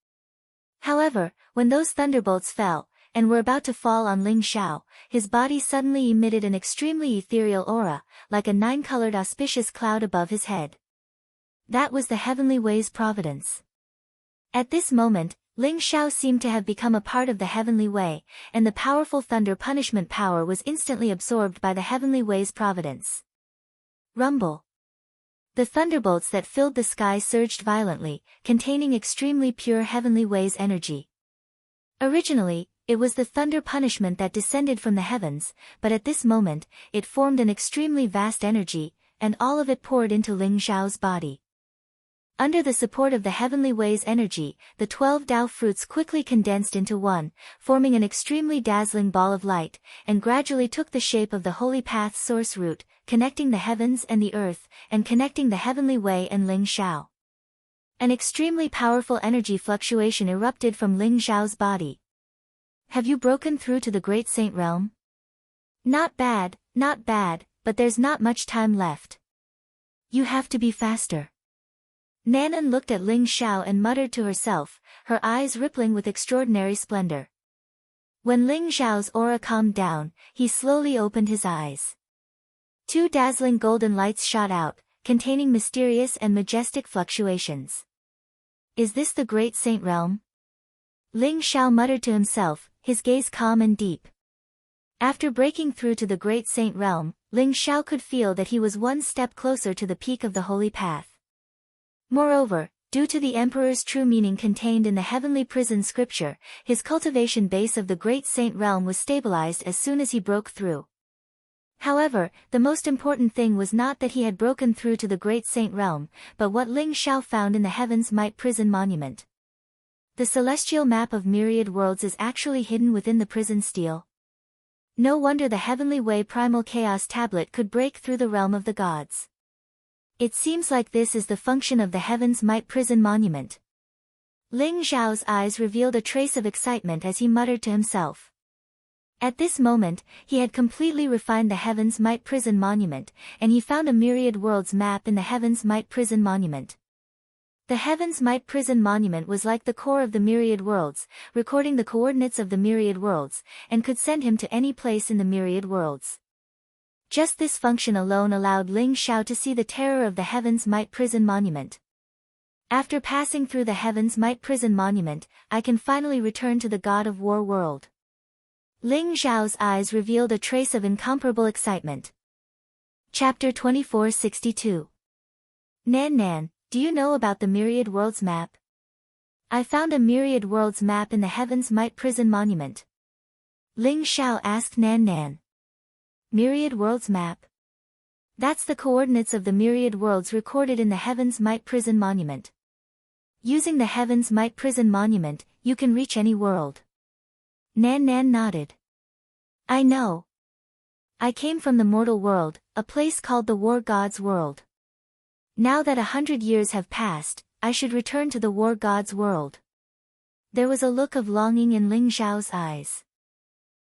However, when those thunderbolts fell, and were about to fall on Ling Xiao, his body suddenly emitted an extremely ethereal aura, like a 9-colored auspicious cloud above his head. That was the heavenly way's providence. At this moment, Ling Xiao seemed to have become a part of the heavenly way, and the powerful thunder punishment power was instantly absorbed by the heavenly way's providence. Rumble! The thunderbolts that filled the sky surged violently, containing extremely pure heavenly way's energy. Originally, it was the thunder punishment that descended from the heavens, but at this moment, it formed an extremely vast energy, and all of it poured into Ling Xiao's body. Under the support of the heavenly way's energy, the 12 Dao fruits quickly condensed into one, forming an extremely dazzling ball of light, and gradually took the shape of the holy path's source root, connecting the heavens and the earth, and connecting the heavenly way and Ling Xiao. An extremely powerful energy fluctuation erupted from Ling Xiao's body. Have you broken through to the great saint realm? Not bad, but there's not much time left. You have to be faster. Nanan looked at Ling Xiao and muttered to herself, her eyes rippling with extraordinary splendor. When Ling Xiao's aura calmed down, he slowly opened his eyes. 2 dazzling golden lights shot out, containing mysterious and majestic fluctuations. Is this the great saint realm? Ling Xiao muttered to himself, his gaze calm and deep. After breaking through to the great saint realm, Ling Xiao could feel that he was one step closer to the peak of the holy path. Moreover, due to the Emperor's true meaning contained in the heavenly prison scripture, his cultivation base of the great saint realm was stabilized as soon as he broke through. However, the most important thing was not that he had broken through to the great saint realm, but what Ling Xiao found in the Heaven's Might prison monument. The celestial map of myriad worlds is actually hidden within the prison stele. No wonder the heavenly way primal chaos tablet could break through the realm of the gods. It seems like this is the function of the Heaven's Might prison monument. Ling Xiao's eyes revealed a trace of excitement as he muttered to himself. At this moment, he had completely refined the Heaven's Might prison monument, and he found a myriad worlds map in the Heaven's Might prison monument. The Heaven's Might prison monument was like the core of the myriad worlds, recording the coordinates of the myriad worlds, and could send him to any place in the myriad worlds. Just this function alone allowed Ling Xiao to see the terror of the Heaven's Might prison monument. After passing through the Heaven's Might prison monument, I can finally return to the God of War world. Ling Xiao's eyes revealed a trace of incomparable excitement. Chapter 2462. Nan, do you know about the myriad worlds map? I found a myriad worlds map in the Heaven's Might prison monument. Ling Xiao asked Nan. Myriad worlds map? That's the coordinates of the myriad worlds recorded in the Heaven's Might prison monument. Using the Heaven's Might prison monument, you can reach any world. Nan nodded. I know. I came from the mortal world, a place called the War God's world. Now that 100 years have passed, I should return to the War God's world. There was a look of longing in Ling Xiao's eyes.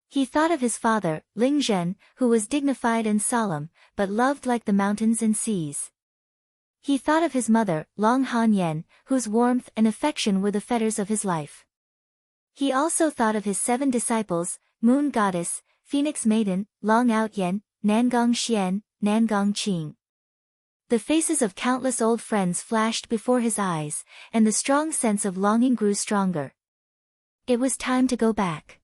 He thought of his father, Ling Zhen, who was dignified and solemn, but loved like the mountains and seas. He thought of his mother, Long Han Yen, whose warmth and affection were the fetters of his life. He also thought of his 7 disciples, Moon Goddess, Phoenix Maiden, Long Out Yen, Nangong Xian, Nangong Qing. The faces of countless old friends flashed before his eyes, and the strong sense of longing grew stronger. It was time to go back.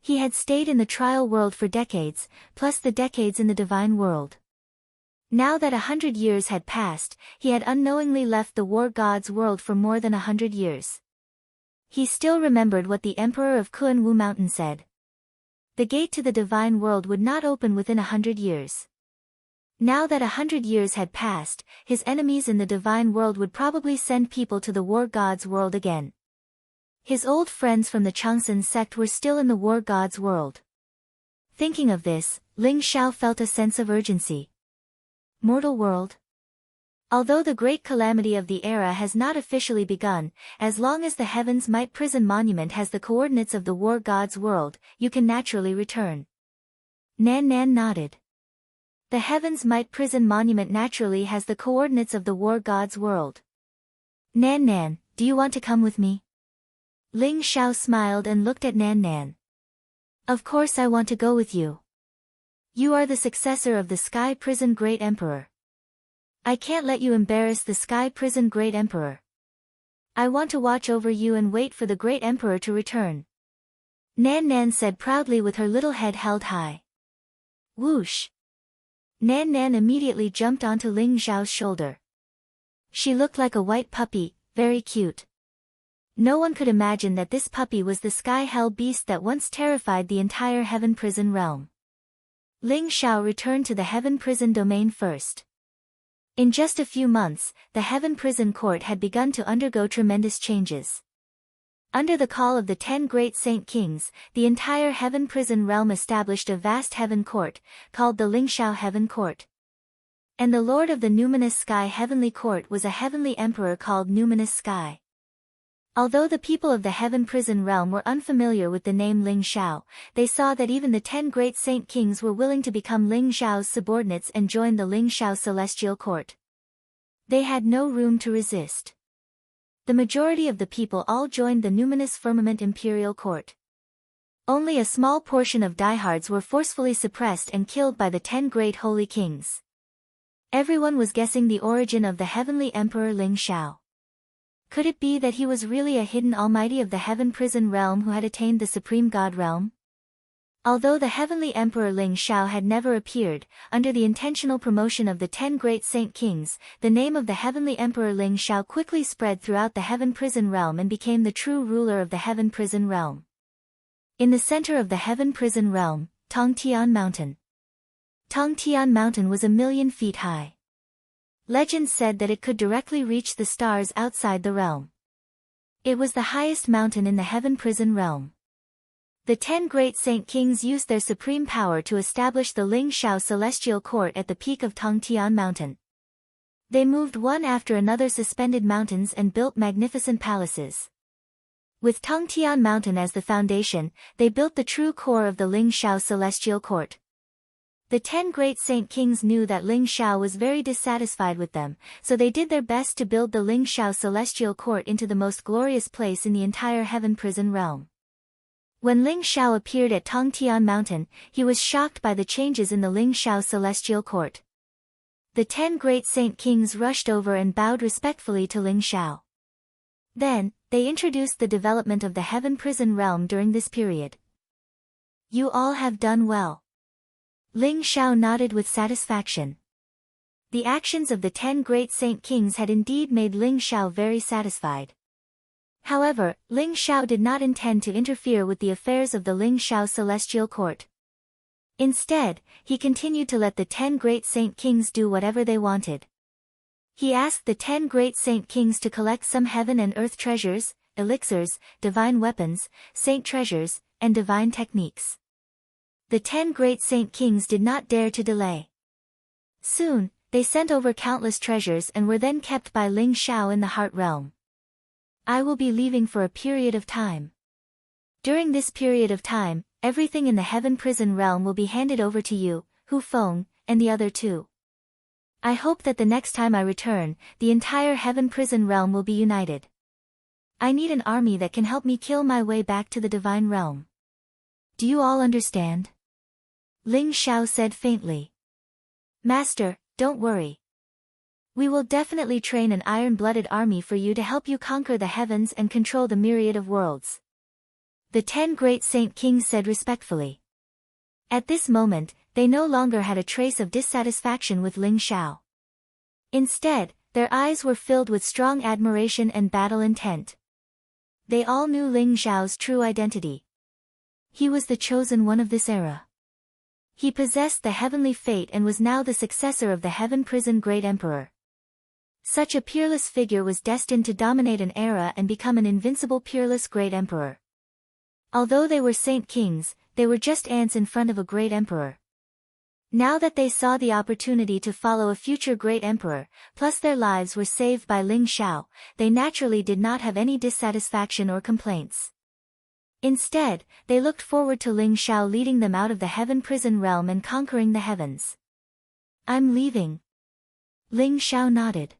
He had stayed in the trial world for decades, plus the decades in the divine world. Now that 100 years had passed, he had unknowingly left the war god's world for more than 100 years. He still remembered what the emperor of Kuan-Wu Mountain said. The gate to the divine world would not open within 100 years. Now that 100 years had passed, his enemies in the divine world would probably send people to the war god's world again. His old friends from the Changsan sect were still in the war god's world. Thinking of this, Ling Xiao felt a sense of urgency. Mortal world? Although the great calamity of the era has not officially begun, as long as the Heaven's Might Prison Monument has the coordinates of the war god's world, you can naturally return. Nan Nan nodded. The Heaven's Might Prison Monument naturally has the coordinates of the war god's world. Nan Nan, do you want to come with me? Ling Xiao smiled and looked at Nan Nan. Of course I want to go with you. You are the successor of the Sky Prison Great Emperor. I can't let you embarrass the Sky Prison Great Emperor. I want to watch over you and wait for the Great Emperor to return. Nan Nan said proudly with her little head held high. Whoosh! Nan Nan immediately jumped onto Ling Xiao's shoulder. She looked like a white puppy, very cute. No one could imagine that this puppy was the sky hell beast that once terrified the entire Heaven Prison realm. Ling Xiao returned to the Heaven Prison domain first. In just a few months, the Heaven Prison Court had begun to undergo tremendous changes. Under the call of the 10 great Saint Kings, the entire Heaven Prison realm established a vast Heaven Court, called the Lingxiao Heaven Court. And the Lord of the Numinous Sky Heavenly Court was a heavenly emperor called Numinous Sky. Although the people of the Heaven Prison realm were unfamiliar with the name Ling Xiao, they saw that even the 10 great Saint Kings were willing to become Ling Xiao's subordinates and join the Ling Xiao Celestial Court. They had no room to resist. The majority of the people all joined the numinous firmament imperial court. Only a small portion of diehards were forcefully suppressed and killed by the 10 great holy kings. Everyone was guessing the origin of the heavenly emperor Ling Xiao. Could it be that he was really a hidden almighty of the Heaven Prison realm who had attained the supreme god realm? Although the heavenly emperor Ling Xiao had never appeared, under the intentional promotion of the 10 great Saint Kings, the name of the heavenly emperor Ling Xiao quickly spread throughout the Heaven Prison realm and became the true ruler of the Heaven Prison realm. In the center of the Heaven Prison realm, Tongtian Mountain. Tongtian Mountain was 1,000,000 feet high. Legends said that it could directly reach the stars outside the realm. It was the highest mountain in the Heaven Prison realm. The 10 great Saint Kings used their supreme power to establish the Ling Xiao Celestial Court at the peak of Tongtian Mountain. They moved one after another suspended mountains and built magnificent palaces. With Tongtian Mountain as the foundation, they built the true core of the Ling Xiao Celestial Court. The 10 great Saint Kings knew that Ling Xiao was very dissatisfied with them, so they did their best to build the Ling Xiao Celestial Court into the most glorious place in the entire Heaven Prison realm. When Ling Xiao appeared at Tongtian Mountain, he was shocked by the changes in the Ling Xiao Celestial Court. The 10 great Saint Kings rushed over and bowed respectfully to Ling Xiao. Then, they introduced the development of the Heaven Prison realm during this period. You all have done well. Ling Xiao nodded with satisfaction. The actions of the 10 great Saint Kings had indeed made Ling Xiao very satisfied. However, Ling Xiao did not intend to interfere with the affairs of the Ling Xiao Celestial Court. Instead, he continued to let the 10 great Saint Kings do whatever they wanted. He asked the 10 great Saint Kings to collect some heaven and earth treasures, elixirs, divine weapons, saint treasures, and divine techniques. The 10 great Saint Kings did not dare to delay. Soon, they sent over countless treasures and were then kept by Ling Xiao in the Heart Realm. I will be leaving for a period of time. During this period of time, everything in the heaven prison realm will be handed over to you, Hu Feng, and the other two. I hope that the next time I return, the entire heaven prison realm will be united. I need an army that can help me kill my way back to the divine realm. Do you all understand? Ling Xiao said faintly. Master, don't worry. We will definitely train an iron-blooded army for you to help you conquer the heavens and control the myriad of worlds. The 10 great saint kings said respectfully. At this moment, they no longer had a trace of dissatisfaction with Ling Xiao. Instead, their eyes were filled with strong admiration and battle intent. They all knew Ling Xiao's true identity. He was the chosen one of this era. He possessed the heavenly fate and was now the successor of the heaven prison great emperor. Such a peerless figure was destined to dominate an era and become an invincible peerless great emperor. Although they were saint kings, they were just ants in front of a great emperor. Now that they saw the opportunity to follow a future great emperor, plus their lives were saved by Ling Xiao, they naturally did not have any dissatisfaction or complaints. Instead, they looked forward to Ling Xiao leading them out of the heaven prison realm and conquering the heavens. I'm leaving. Ling Xiao nodded.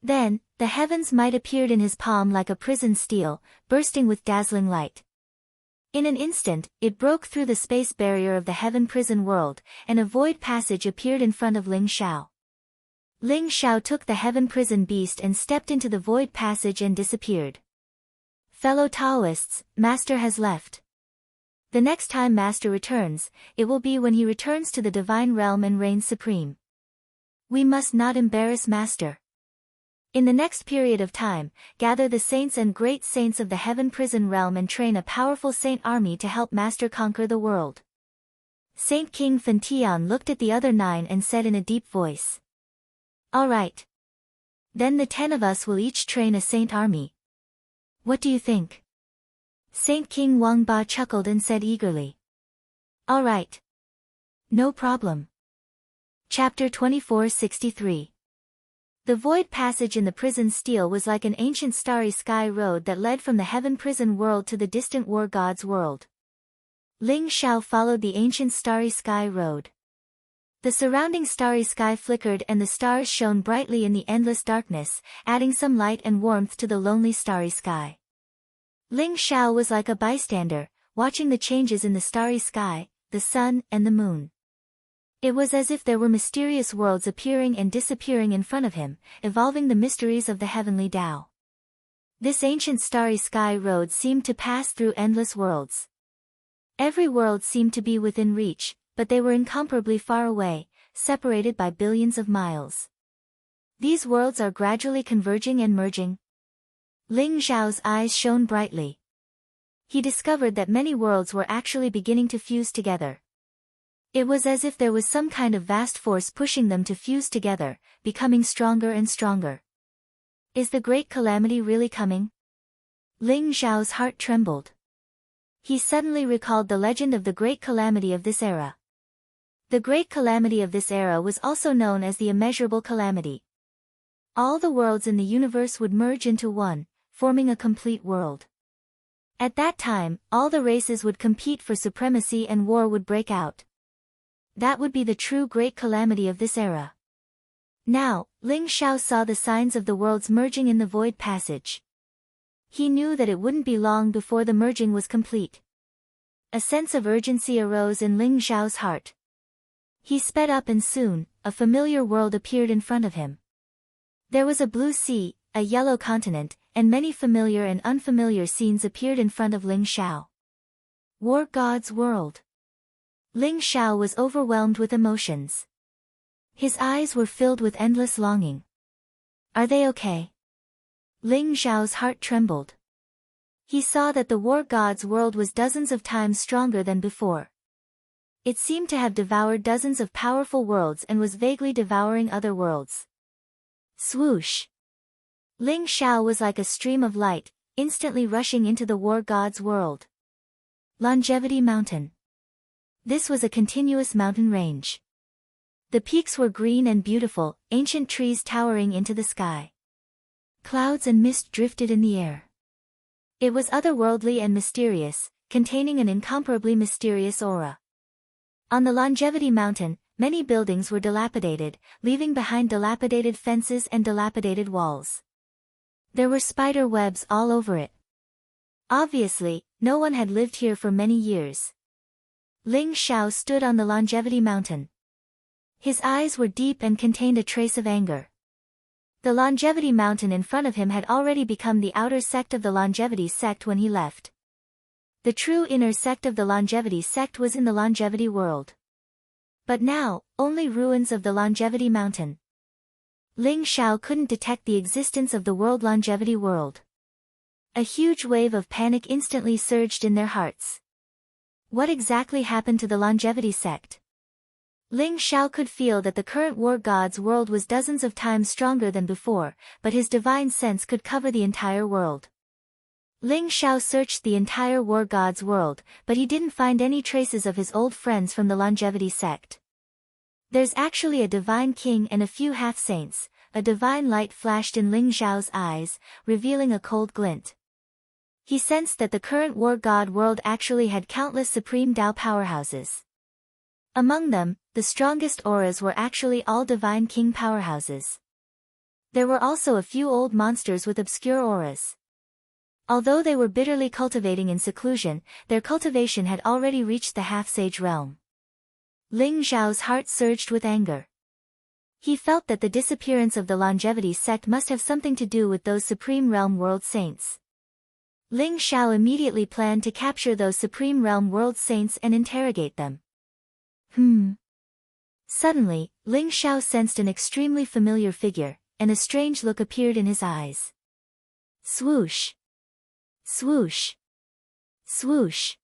Then, the heaven's might appeared in his palm like a prison steel, bursting with dazzling light. In an instant, it broke through the space barrier of the heaven prison world, and a void passage appeared in front of Ling Xiao. Ling Xiao took the heaven prison beast and stepped into the void passage and disappeared. Fellow Taoists, Master has left. The next time Master returns, it will be when he returns to the divine realm and reigns supreme. We must not embarrass Master. In the next period of time, gather the saints and great saints of the heaven prison realm and train a powerful saint army to help Master conquer the world. Saint King Fentian looked at the other 9 and said in a deep voice. All right. Then the 10 of us will each train a saint army. What do you think? Saint King Wangba chuckled and said eagerly. All right. No problem. Chapter 2463. The void passage in the prison steel was like an ancient starry sky road that led from the heaven prison world to the distant war god's world. Ling Xiao followed the ancient starry sky road. The surrounding starry sky flickered and the stars shone brightly in the endless darkness, adding some light and warmth to the lonely starry sky. Ling Xiao was like a bystander, watching the changes in the starry sky, the sun and the moon. It was as if there were mysterious worlds appearing and disappearing in front of him, evolving the mysteries of the heavenly Tao. This ancient starry sky road seemed to pass through endless worlds. Every world seemed to be within reach, but they were incomparably far away, separated by billions of miles. These worlds are gradually converging and merging. Ling Xiao's eyes shone brightly. He discovered that many worlds were actually beginning to fuse together. It was as if there was some kind of vast force pushing them to fuse together, becoming stronger and stronger. Is the great calamity really coming? Ling Xiao's heart trembled. He suddenly recalled the legend of the great calamity of this era. The great calamity of this era was also known as the immeasurable calamity. All the worlds in the universe would merge into one, forming a complete world. At that time, all the races would compete for supremacy and war would break out. That would be the true great calamity of this era. Now, Ling Xiao saw the signs of the worlds merging in the void passage. He knew that it wouldn't be long before the merging was complete. A sense of urgency arose in Ling Xiao's heart. He sped up and soon, a familiar world appeared in front of him. There was a blue sea, a yellow continent, and many familiar and unfamiliar scenes appeared in front of Ling Xiao. War God's world. Ling Xiao was overwhelmed with emotions. His eyes were filled with endless longing. Are they okay? Ling Xiao's heart trembled. He saw that the war god's world was dozens of times stronger than before. It seemed to have devoured dozens of powerful worlds and was vaguely devouring other worlds. Swoosh! Ling Xiao was like a stream of light, instantly rushing into the war god's world. Longevity Mountain. This was a continuous mountain range. The peaks were green and beautiful, ancient trees towering into the sky. Clouds and mist drifted in the air. It was otherworldly and mysterious, containing an incomparably mysterious aura. On the Longevity Mountain, many buildings were dilapidated, leaving behind dilapidated fences and dilapidated walls. There were spider webs all over it. Obviously, no one had lived here for many years. Ling Xiao stood on the Longevity Mountain. His eyes were deep and contained a trace of anger. The Longevity Mountain in front of him had already become the outer sect of the Longevity sect when he left. The true inner sect of the Longevity sect was in the Longevity world. But now, only ruins of the Longevity Mountain. Ling Xiao couldn't detect the existence of the world Longevity world. A huge wave of panic instantly surged in their hearts. What exactly happened to the Longevity sect? Ling Xiao could feel that the current war god's world was dozens of times stronger than before, but his divine sense could cover the entire world. Ling Xiao searched the entire war god's world, but he didn't find any traces of his old friends from the Longevity sect. There's actually a divine king and a few half-saints. A divine light flashed in Ling Xiao's eyes, revealing a cold glint. He sensed that the current war god world actually had countless supreme Dao powerhouses. Among them, the strongest auras were actually all divine king powerhouses. There were also a few old monsters with obscure auras. Although they were bitterly cultivating in seclusion, their cultivation had already reached the half-sage realm. Ling Xiao's heart surged with anger. He felt that the disappearance of the Longevity sect must have something to do with those Supreme Realm World Saints. Ling Xiao immediately planned to capture those Supreme Realm World Saints and interrogate them. Suddenly, Ling Xiao sensed an extremely familiar figure, and a strange look appeared in his eyes. Swoosh! Swoosh! Swoosh!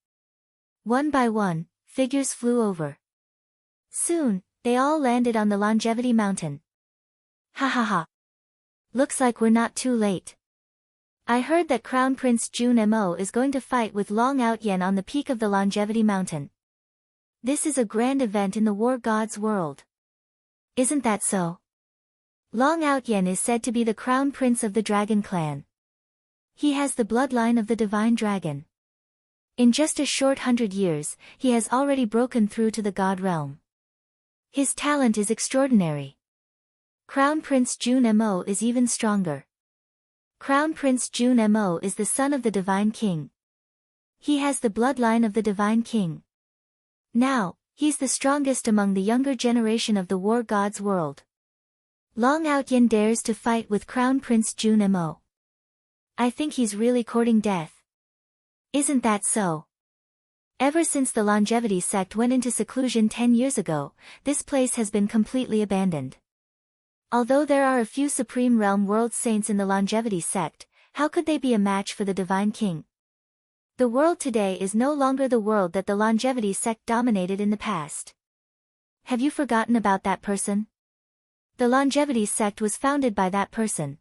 One by one, figures flew over. Soon, they all landed on the Longevity Mountain. Ha ha ha! Looks like we're not too late. I heard that Crown Prince Jun Mo is going to fight with Long Out Yen on the peak of the Longevity Mountain. This is a grand event in the war god's world. Isn't that so? Long Out Yen is said to be the crown prince of the dragon clan. He has the bloodline of the divine dragon. In just a short 100 years, he has already broken through to the god realm. His talent is extraordinary. Crown Prince Jun Mo is even stronger. Crown Prince Jun Mo is the son of the divine king. He has the bloodline of the divine king. Now, he's the strongest among the younger generation of the war god's world. Long Out Yen dares to fight with Crown Prince Jun Mo. I think he's really courting death. Isn't that so? Ever since the Longevity sect went into seclusion 10 years ago, this place has been completely abandoned. Although there are a few Supreme Realm World Saints in the Longevity sect, how could they be a match for the Divine King? The world today is no longer the world that the Longevity sect dominated in the past. Have you forgotten about that person? The Longevity sect was founded by that person.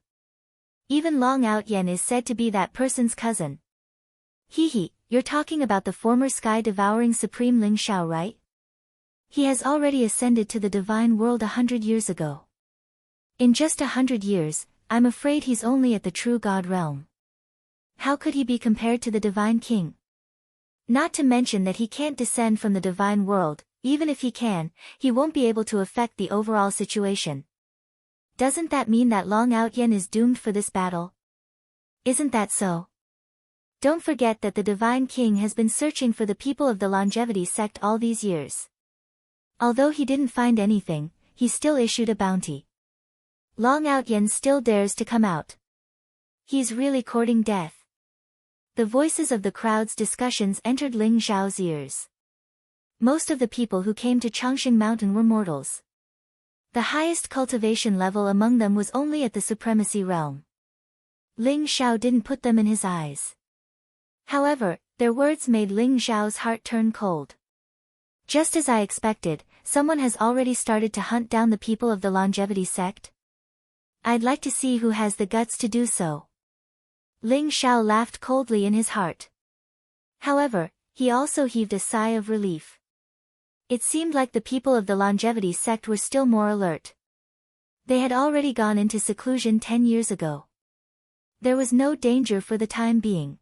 Even Long Out Yen is said to be that person's cousin. Hee, you're talking about the former sky-devouring Supreme Ling Xiao, right? He has already ascended to the divine world 100 years ago. In just 100 years, I'm afraid he's only at the true God realm. How could he be compared to the Divine King? Not to mention that he can't descend from the divine world. Even if he can, he won't be able to affect the overall situation. Doesn't that mean that Long Out Yen is doomed for this battle? Isn't that so? Don't forget that the Divine King has been searching for the people of the Longevity sect all these years. Although he didn't find anything, he still issued a bounty. Long Out Yen still dares to come out. He's really courting death. The voices of the crowd's discussions entered Ling Xiao's ears. Most of the people who came to Changxing Mountain were mortals. The highest cultivation level among them was only at the supremacy realm. Ling Xiao didn't put them in his eyes. However, their words made Ling Xiao's heart turn cold. Just as I expected, someone has already started to hunt down the people of the Longevity sect. I'd like to see who has the guts to do so. Ling Xiao laughed coldly in his heart. However, he also heaved a sigh of relief. It seemed like the people of the Longevity sect were still more alert. They had already gone into seclusion 10 years ago. There was no danger for the time being.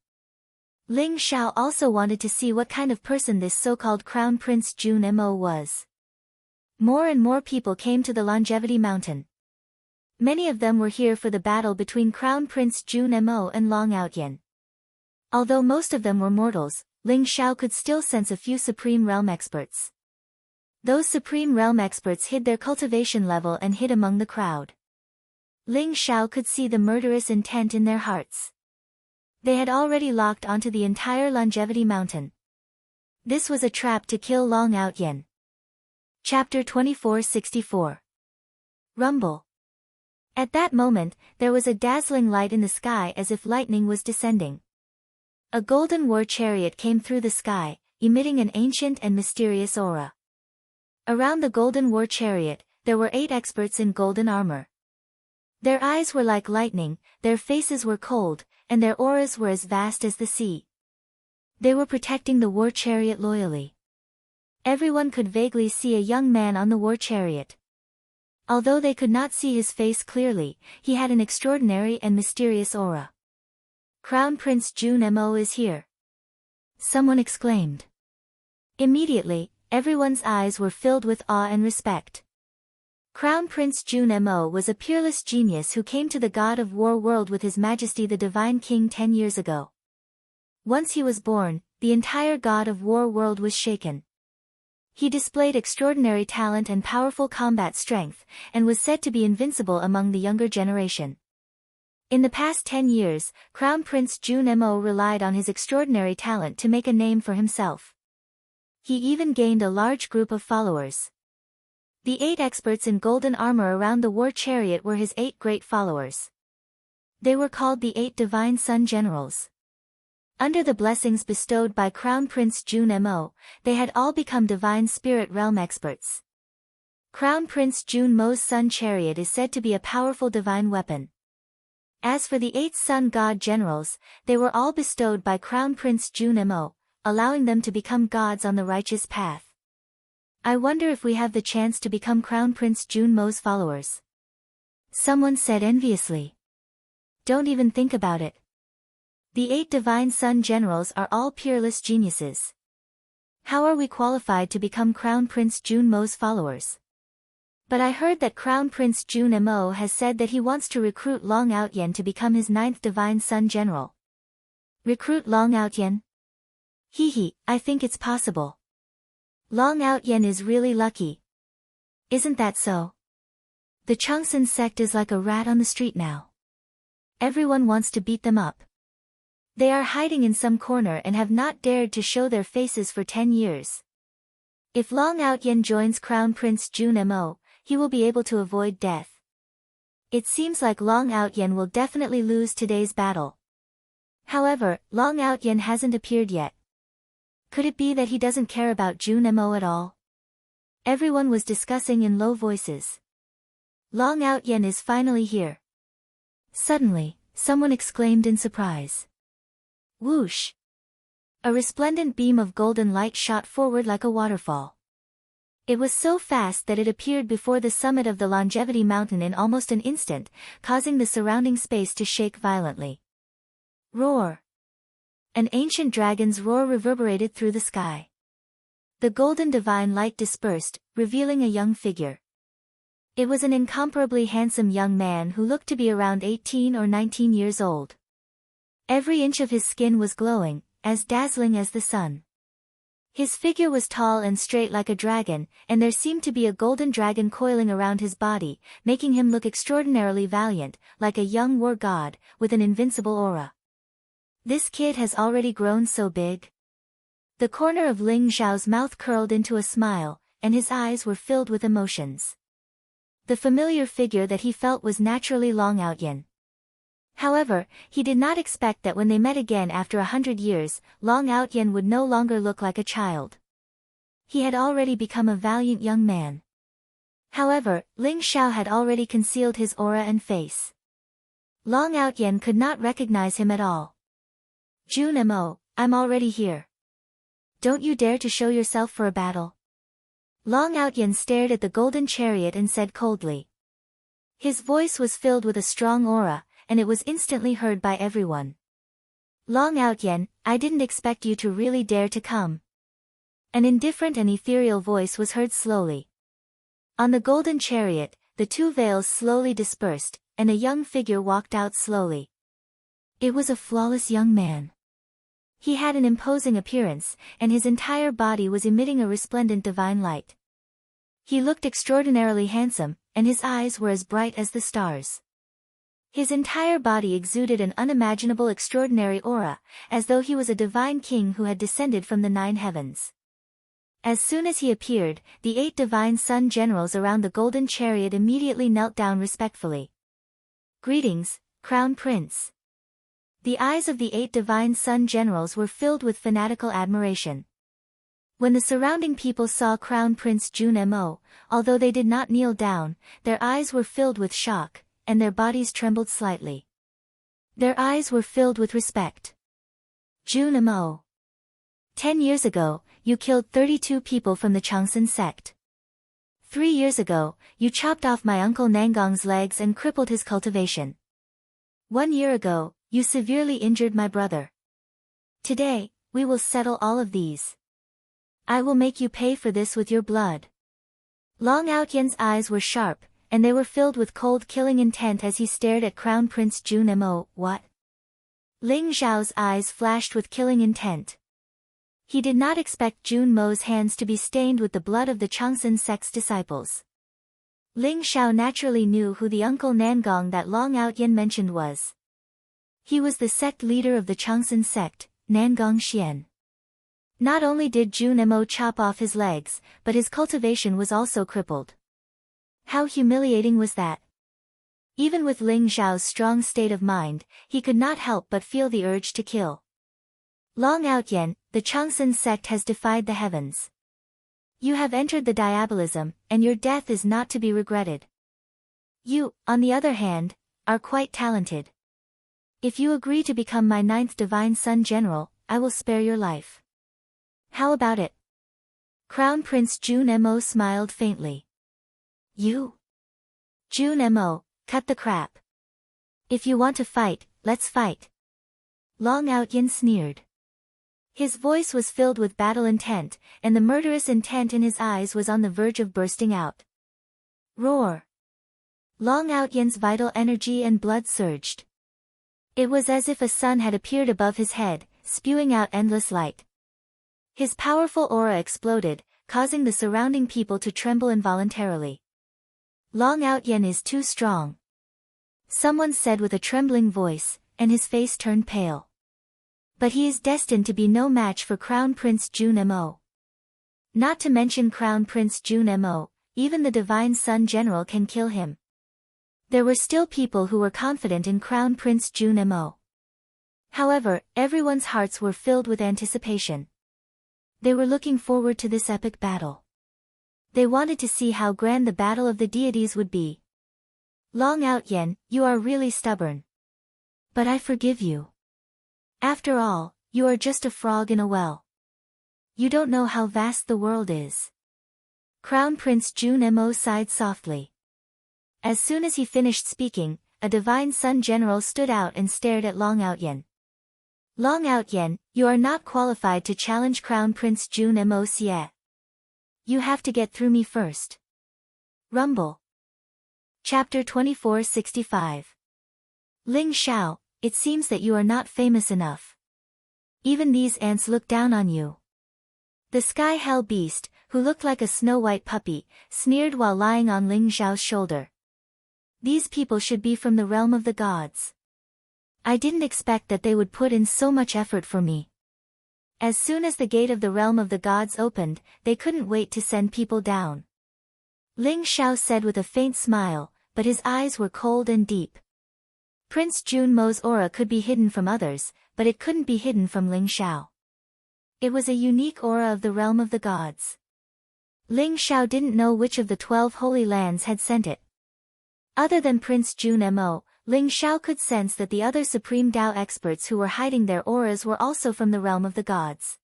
Ling Xiao also wanted to see what kind of person this so-called Crown Prince Jun Mo was. More and more people came to the Longevity Mountain. Many of them were here for the battle between Crown Prince Jun Mo and Long Outyen. Although most of them were mortals, Ling Xiao could still sense a few Supreme Realm experts. Those Supreme Realm experts hid their cultivation level and hid among the crowd. Ling Xiao could see the murderous intent in their hearts. They had already locked onto the entire Longevity Mountain. This was a trap to kill Long Outyen. Chapter 2464. Rumble. At that moment, there was a dazzling light in the sky as if lightning was descending. A golden war chariot came through the sky, emitting an ancient and mysterious aura. Around the golden war chariot, there were 8 experts in golden armor. Their eyes were like lightning, their faces were cold, and their auras were as vast as the sea. They were protecting the war chariot loyally. Everyone could vaguely see a young man on the war chariot. Although they could not see his face clearly, he had an extraordinary and mysterious aura. Crown Prince Jun Mo is here. Someone exclaimed. Immediately, everyone's eyes were filled with awe and respect. Crown Prince Jun Mo was a peerless genius who came to the God of War world with His Majesty the Divine King 10 years ago. Once he was born, the entire God of War world was shaken. He displayed extraordinary talent and powerful combat strength, and was said to be invincible among the younger generation. In the past 10 years, Crown Prince Jun Mo relied on his extraordinary talent to make a name for himself. He even gained a large group of followers. The 8 experts in golden armor around the war chariot were his 8 great followers. They were called the 8 Divine Sun Generals. Under the blessings bestowed by Crown Prince Jun Mo, they had all become Divine Spirit Realm experts. Crown Prince Jun Mo's Sun Chariot is said to be a powerful divine weapon. As for the 8 Sun God Generals, they were all bestowed by Crown Prince Jun Mo, allowing them to become gods on the righteous path. I wonder if we have the chance to become Crown Prince Jun Mo's followers. Someone said enviously. Don't even think about it. The 8 Divine Sun Generals are all peerless geniuses. How are we qualified to become Crown Prince Jun Mo's followers? But I heard that Crown Prince Jun Mo has said that he wants to recruit Long Outyen to become his 9th Divine Sun General. Recruit Long Outyen? Hee, I think it's possible. Long Outyen is really lucky. Isn't that so? The Changsun sect is like a rat on the street now. Everyone wants to beat them up. They are hiding in some corner and have not dared to show their faces for 10 years. If Long Outyen joins Crown Prince Jun Mo, he will be able to avoid death. It seems like Long Outyen will definitely lose today's battle. However, Long Outyen hasn't appeared yet. Could it be that he doesn't care about Jun Mo at all? Everyone was discussing in low voices. Long Outyen is finally here. Suddenly, someone exclaimed in surprise. Whoosh! A resplendent beam of golden light shot forward like a waterfall. It was so fast that it appeared before the summit of the Longevity Mountain in almost an instant, causing the surrounding space to shake violently. Roar! An ancient dragon's roar reverberated through the sky. The golden divine light dispersed, revealing a young figure. It was an incomparably handsome young man who looked to be around 18 or 19 years old. Every inch of his skin was glowing, as dazzling as the sun. His figure was tall and straight like a dragon, and there seemed to be a golden dragon coiling around his body, making him look extraordinarily valiant, like a young war god, with an invincible aura. This kid has already grown so big. The corner of Ling Xiao's mouth curled into a smile, and his eyes were filled with emotions. The familiar figure that he felt was naturally Long Outyen. However, he did not expect that when they met again after 100 years, Long Outyen would no longer look like a child. He had already become a valiant young man. However, Ling Xiao had already concealed his aura and face. Long Outyen could not recognize him at all. Jun Mo, I'm already here. Don't you dare to show yourself for a battle. Long Outyen stared at the golden chariot and said coldly. His voice was filled with a strong aura, and it was instantly heard by everyone. Long Outyen, I didn't expect you to really dare to come. An indifferent and ethereal voice was heard slowly. On the golden chariot, the two veils slowly dispersed, and a young figure walked out slowly. It was a flawless young man. He had an imposing appearance, and his entire body was emitting a resplendent divine light. He looked extraordinarily handsome, and his eyes were as bright as the stars. His entire body exuded an unimaginable extraordinary aura, as though he was a divine king who had descended from the 9 heavens. As soon as he appeared, the 8 divine sun generals around the golden chariot immediately knelt down respectfully. Greetings, Crown Prince. The eyes of the 8 divine sun generals were filled with fanatical admiration. When the surrounding people saw Crown Prince Junmo, although they did not kneel down, their eyes were filled with shock, and their bodies trembled slightly. Their eyes were filled with respect. Junmo. 10 years ago, you killed 32 people from the Changsan sect. 3 years ago, you chopped off my uncle Nangong's legs and crippled his cultivation. 1 year ago, you severely injured my brother. Today, we will settle all of these. I will make you pay for this with your blood. Long Outyen's eyes were sharp, and they were filled with cold killing intent as he stared at Crown Prince Junmo. What? Ling Zhao's eyes flashed with killing intent. He did not expect Junmo's hands to be stained with the blood of the Changsan sect's disciples. Ling Zhao naturally knew who the uncle Nangong that Long Outyen mentioned was. He was the sect leader of the Changsan sect, Nangong Xian. Not only did Junmo chop off his legs, but his cultivation was also crippled. How humiliating was that? Even with Ling Zhao's strong state of mind, he could not help but feel the urge to kill. Long Outyen, the Changsan sect has defied the heavens. You have entered the diabolism, and your death is not to be regretted. You, on the other hand, are quite talented. If you agree to become my 9th divine sun general, I will spare your life. How about it? Crown Prince Junmo smiled faintly. You? Junmo, cut the crap. If you want to fight, let's fight. Long Outyen sneered. His voice was filled with battle intent, and the murderous intent in his eyes was on the verge of bursting out. Roar! Long Outyen's vital energy and blood surged. It was as if a sun had appeared above his head, spewing out endless light. His powerful aura exploded, causing the surrounding people to tremble involuntarily. Long Outyen is too strong. Someone said with a trembling voice, and his face turned pale. But he is destined to be no match for Crown Prince Junmo. Not to mention Crown Prince Junmo, even the Divine Sun General can kill him. There were still people who were confident in Crown Prince Junmo. However, everyone's hearts were filled with anticipation. They were looking forward to this epic battle. They wanted to see how grand the battle of the deities would be. Long Outyen, you are really stubborn. But I forgive you. After all, you are just a frog in a well. You don't know how vast the world is. Crown Prince Junmo sighed softly. As soon as he finished speaking, a divine sun general stood out and stared at Long Outyen. Long Outyen, you are not qualified to challenge Crown Prince Junmo Xie. You have to get through me first. Rumble. Chapter 2465. Ling Zhao, it seems that you are not famous enough. Even these ants look down on you. The sky hell beast, who looked like a snow-white puppy, sneered while lying on Ling Zhao's shoulder. These people should be from the realm of the gods. I didn't expect that they would put in so much effort for me. As soon as the gate of the realm of the gods opened, they couldn't wait to send people down. Ling Zhao said with a faint smile, but his eyes were cold and deep. Prince Junmo's aura could be hidden from others, but it couldn't be hidden from Ling Zhao. It was a unique aura of the realm of the gods. Ling Zhao didn't know which of the 12 holy lands had sent it. Other than Prince Junmo, Ling Zhao could sense that the other Supreme Dao experts who were hiding their auras were also from the realm of the gods.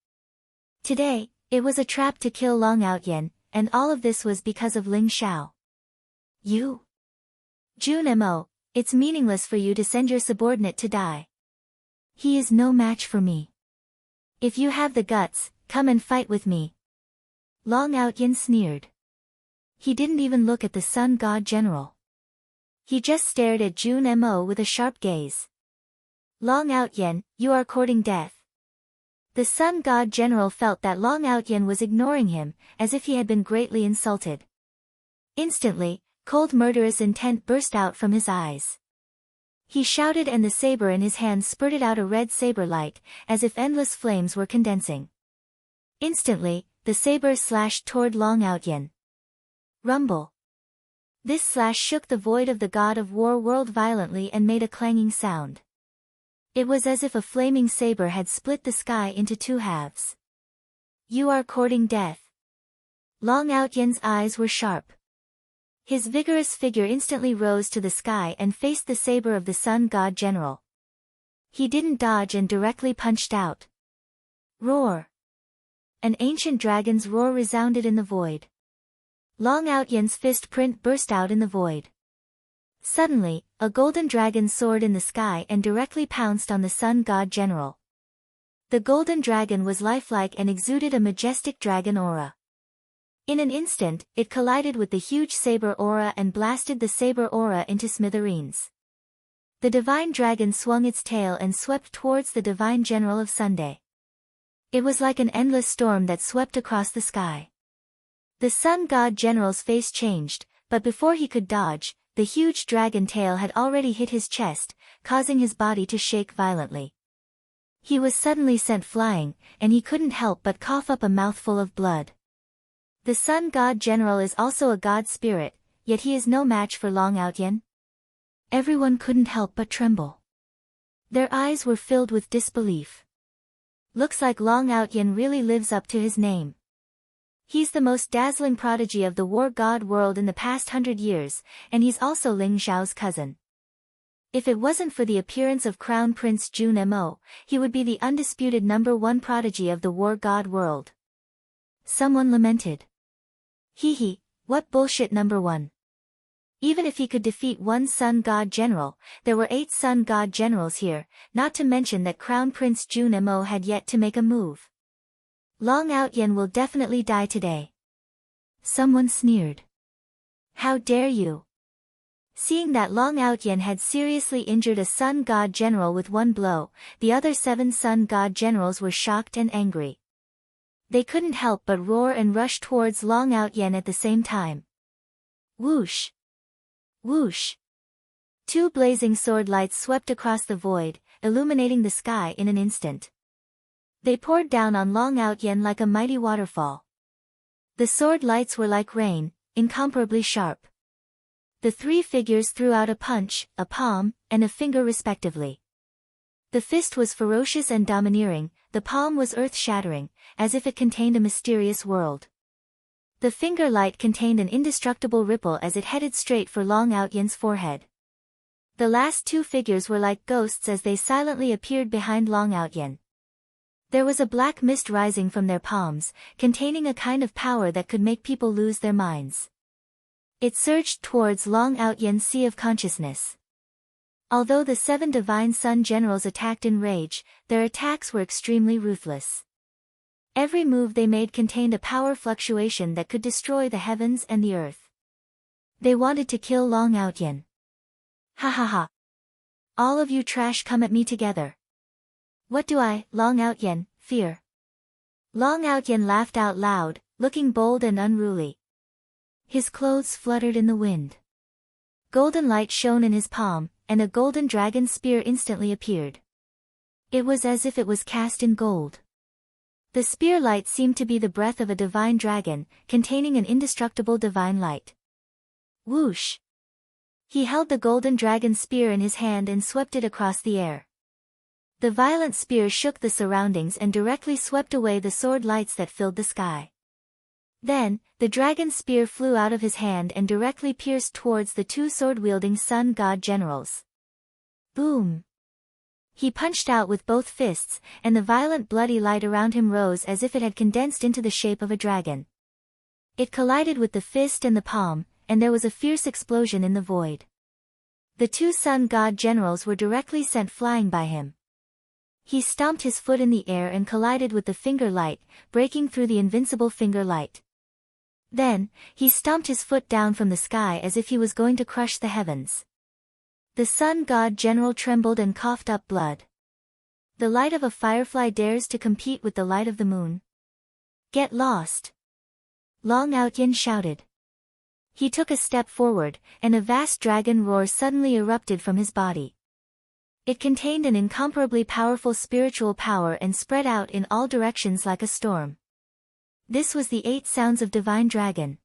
Today, it was a trap to kill Long Outyen, and all of this was because of Ling Zhao. You? Junmo, It's meaningless for you to send your subordinate to die. He is no match for me. If you have the guts, come and fight with me. Long Outyen sneered. He didn't even look at the Sun God General. He just stared at Jun Mo with a sharp gaze. Long Outyen, you are courting death. The Sun God General felt that Long Outyen was ignoring him, as if he had been greatly insulted. Instantly, cold murderous intent burst out from his eyes. He shouted and the saber in his hand spurted out a red saber light, as if endless flames were condensing. Instantly, the saber slashed toward Long Outyen. Rumble. This slash shook the void of the god of war world violently and made a clanging sound. It was as if a flaming saber had split the sky into two halves. You are courting death. Long Outyen's eyes were sharp. His vigorous figure instantly rose to the sky and faced the saber of the Sun God General. He didn't dodge and directly punched out. Roar! An ancient dragon's roar resounded in the void. Long Outyen's fist print burst out in the void. Suddenly, a golden dragon soared in the sky and directly pounced on the Sun God General. The golden dragon was lifelike and exuded a majestic dragon aura. In an instant, it collided with the huge saber aura and blasted the saber aura into smithereens. The divine dragon swung its tail and swept towards the divine general of Sunday. It was like an endless storm that swept across the sky. The Sun God General's face changed, but before he could dodge, the huge dragon tail had already hit his chest, causing his body to shake violently. He was suddenly sent flying, and he couldn't help but cough up a mouthful of blood. The Sun God General is also a god spirit, yet he is no match for Long Outyen. Everyone couldn't help but tremble. Their eyes were filled with disbelief. Looks like Long Outyen really lives up to his name. He's the most dazzling prodigy of the war god world in the past 100 years, and he's also Ling Xiao's cousin. If it wasn't for the appearance of Crown Prince Jun Mo, he would be the undisputed #1 prodigy of the war god world. Someone lamented. Hee, what bullshit #1. Even if he could defeat one Sun God General, there were 8 Sun God Generals here, not to mention that Crown Prince Jun Mo had yet to make a move. Long Outyen will definitely die today. Someone sneered. How dare you? Seeing that Long Outyen had seriously injured a Sun God General with one blow, the other 7 Sun God Generals were shocked and angry. They couldn't help but roar and rush towards Long Outyen at the same time. Whoosh! Whoosh! 2 blazing sword lights swept across the void, illuminating the sky in an instant. They poured down on Long Outyen like a mighty waterfall. The sword lights were like rain, incomparably sharp. The 3 figures threw out a punch, a palm, and a finger respectively. The fist was ferocious and domineering, the palm was earth-shattering, as if it contained a mysterious world. The finger light contained an indestructible ripple as it headed straight for Long Outyen's forehead. The last 2 figures were like ghosts as they silently appeared behind Long Outyen. There was a black mist rising from their palms, containing a kind of power that could make people lose their minds. It surged towards Long Outyen's sea of consciousness. Although the 7 Divine Sun Generals attacked in rage, their attacks were extremely ruthless. Every move they made contained a power fluctuation that could destroy the heavens and the earth. They wanted to kill Long Outyen. Ha ha ha. All of you trash come at me together. What do I, Long Outyen, fear? Long Outyen laughed out loud, looking bold and unruly. His clothes fluttered in the wind. Golden light shone in his palm, and a golden dragon spear instantly appeared. It was as if it was cast in gold. The spear light seemed to be the breath of a divine dragon, containing an indestructible divine light. Whoosh! He held the golden dragon spear in his hand and swept it across the air. The violent spear shook the surroundings and directly swept away the sword lights that filled the sky. Then, the dragon's spear flew out of his hand and directly pierced towards the 2 sword-wielding Sun God Generals. Boom! He punched out with both fists, and the violent bloody light around him rose as if it had condensed into the shape of a dragon. It collided with the fist and the palm, and there was a fierce explosion in the void. The two sun god generals were directly sent flying by him. He stomped his foot in the air and collided with the finger light, breaking through the invincible finger light. Then, he stomped his foot down from the sky as if he was going to crush the heavens. The sun god general trembled and coughed up blood. The light of a firefly dares to compete with the light of the moon. Get lost! Long Outyen shouted. He took a step forward, and a vast dragon roar suddenly erupted from his body. It contained an incomparably powerful spiritual power and spread out in all directions like a storm. This was the 8 sounds of Divine Dragon.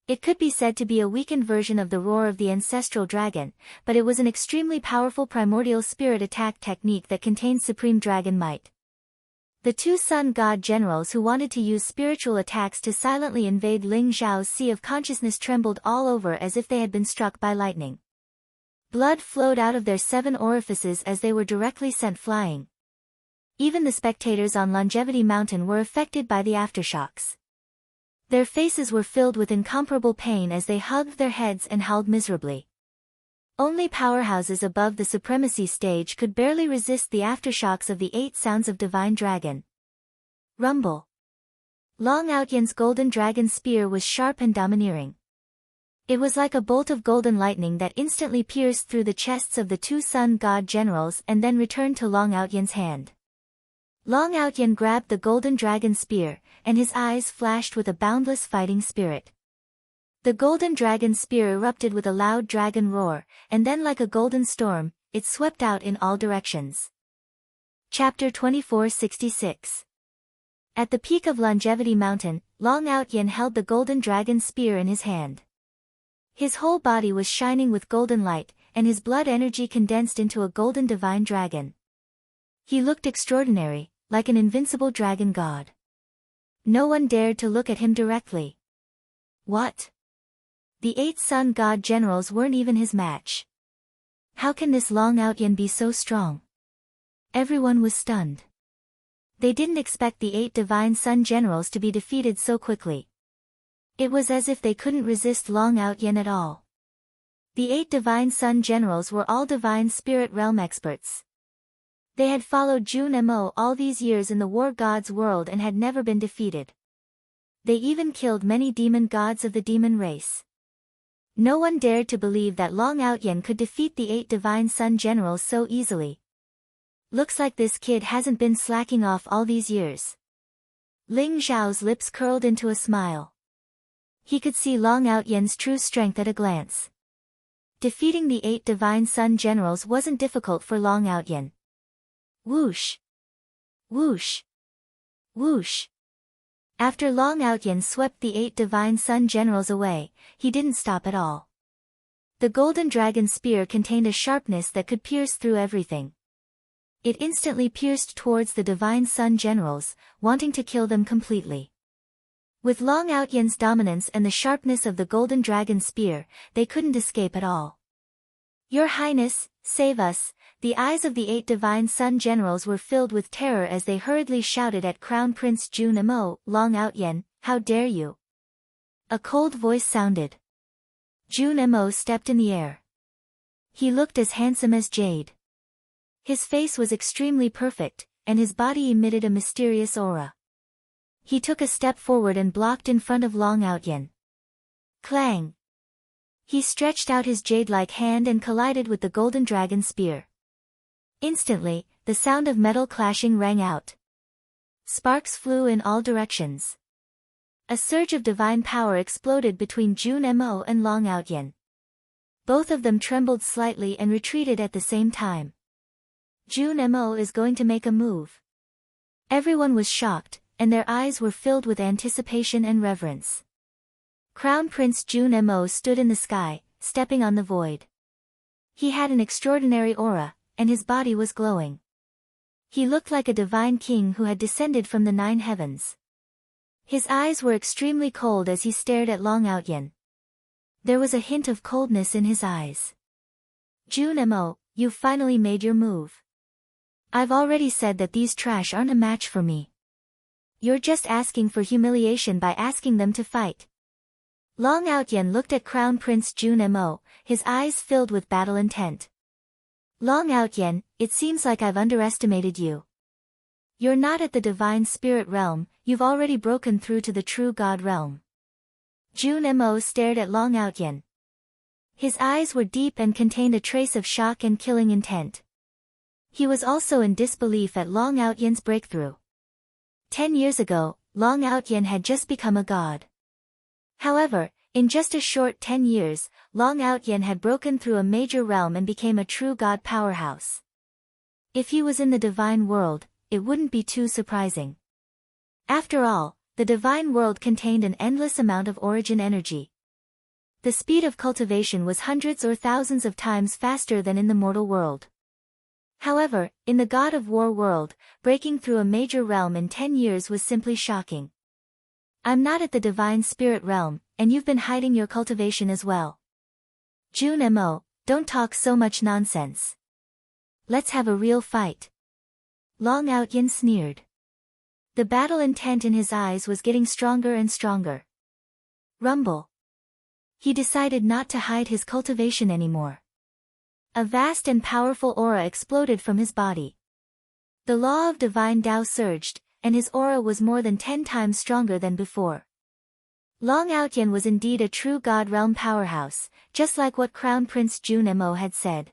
It could be said to be a weakened version of the roar of the ancestral dragon, but it was an extremely powerful primordial spirit attack technique that contained supreme dragon might. The two sun god generals who wanted to use spiritual attacks to silently invade Ling Zhao's sea of consciousness trembled all over as if they had been struck by lightning. Blood flowed out of their 7 orifices as they were directly sent flying. Even the spectators on Longevity Mountain were affected by the aftershocks. Their faces were filled with incomparable pain as they hugged their heads and howled miserably. Only powerhouses above the supremacy stage could barely resist the aftershocks of the 8 sounds of Divine Dragon. Rumble. Long Outyen's golden dragon spear was sharp and domineering. It was like a bolt of golden lightning that instantly pierced through the chests of the two sun god generals and then returned to Long Outyen's hand. Long Outyen grabbed the golden dragon spear, and his eyes flashed with a boundless fighting spirit. The golden dragon spear erupted with a loud dragon roar, and then like a golden storm, it swept out in all directions. Chapter 2466. At the peak of Longevity Mountain, Long Outyen held the golden dragon spear in his hand. His whole body was shining with golden light, and his blood energy condensed into a golden divine dragon. He looked extraordinary, like an invincible dragon god. No one dared to look at him directly. What? The 8 sun god generals weren't even his match. How can this Long Outyen be so strong? Everyone was stunned. They didn't expect the 8 divine sun generals to be defeated so quickly. It was as if they couldn't resist Long Outyen at all. The 8 divine sun generals were all divine spirit realm experts. They had followed Jun Mo all these years in the war god's world and had never been defeated. They even killed many demon gods of the demon race. No one dared to believe that Long Outyen could defeat the 8 divine sun generals so easily. Looks like this kid hasn't been slacking off all these years. Ling Zhao's lips curled into a smile. He could see Long Outyen's true strength at a glance. Defeating the 8 divine sun generals wasn't difficult for Long Outyen. Whoosh! Whoosh! Whoosh! After Long Outyen swept the 8 divine sun generals away, he didn't stop at all. The golden dragon spear contained a sharpness that could pierce through everything. It instantly pierced towards the divine sun generals, wanting to kill them completely. With Long Outyen's dominance and the sharpness of the golden dragon spear, they couldn't escape at all. Your Highness, save us! The eyes of the 8 divine sun generals were filled with terror as they hurriedly shouted at Crown Prince Jun Mo, Long Outyen, how dare you! A cold voice sounded. Jun Mo stepped in the air. He looked as handsome as jade. His face was extremely perfect, and his body emitted a mysterious aura. He took a step forward and blocked in front of Long Outyen. Clang! He stretched out his jade-like hand and collided with the golden dragon spear. Instantly, the sound of metal clashing rang out. Sparks flew in all directions. A surge of divine power exploded between Jun Mo and Long Outyen. Both of them trembled slightly and retreated at the same time. Jun Mo is going to make a move. Everyone was shocked, and their eyes were filled with anticipation and reverence. Crown Prince Jun Mo stood in the sky, stepping on the void. He had an extraordinary aura, and his body was glowing. He looked like a divine king who had descended from the 9 heavens. His eyes were extremely cold as he stared at Long Outyen. There was a hint of coldness in his eyes. Jun Mo, you've finally made your move. I've already said that these trash aren't a match for me. You're just asking for humiliation by asking them to fight. Long Outyen looked at Crown Prince Junmo, his eyes filled with battle intent. Long Outyen, it seems like I've underestimated you. You're not at the divine spirit realm, you've already broken through to the true god realm. Junmo stared at Long Outyen. His eyes were deep and contained a trace of shock and killing intent. He was also in disbelief at Long Outyen's breakthrough. 10 years ago, Long Outyen had just become a god. However, in just a short 10 years, Long Outyen had broken through a major realm and became a true god powerhouse. If he was in the divine world, it wouldn't be too surprising. After all, the divine world contained an endless amount of origin energy. The speed of cultivation was hundreds or thousands of times faster than in the mortal world. However, in the God of War world, breaking through a major realm in 10 years was simply shocking. I'm not at the divine spirit realm, and you've been hiding your cultivation as well. Junmo, don't talk so much nonsense. Let's have a real fight. Long Outyen sneered. The battle intent in his eyes was getting stronger and stronger. Rumble. He decided not to hide his cultivation anymore. A vast and powerful aura exploded from his body. The law of divine Tao surged, and his aura was more than 10 times stronger than before. Long Outyen was indeed a true God realm powerhouse, just like what Crown Prince Junmo had said.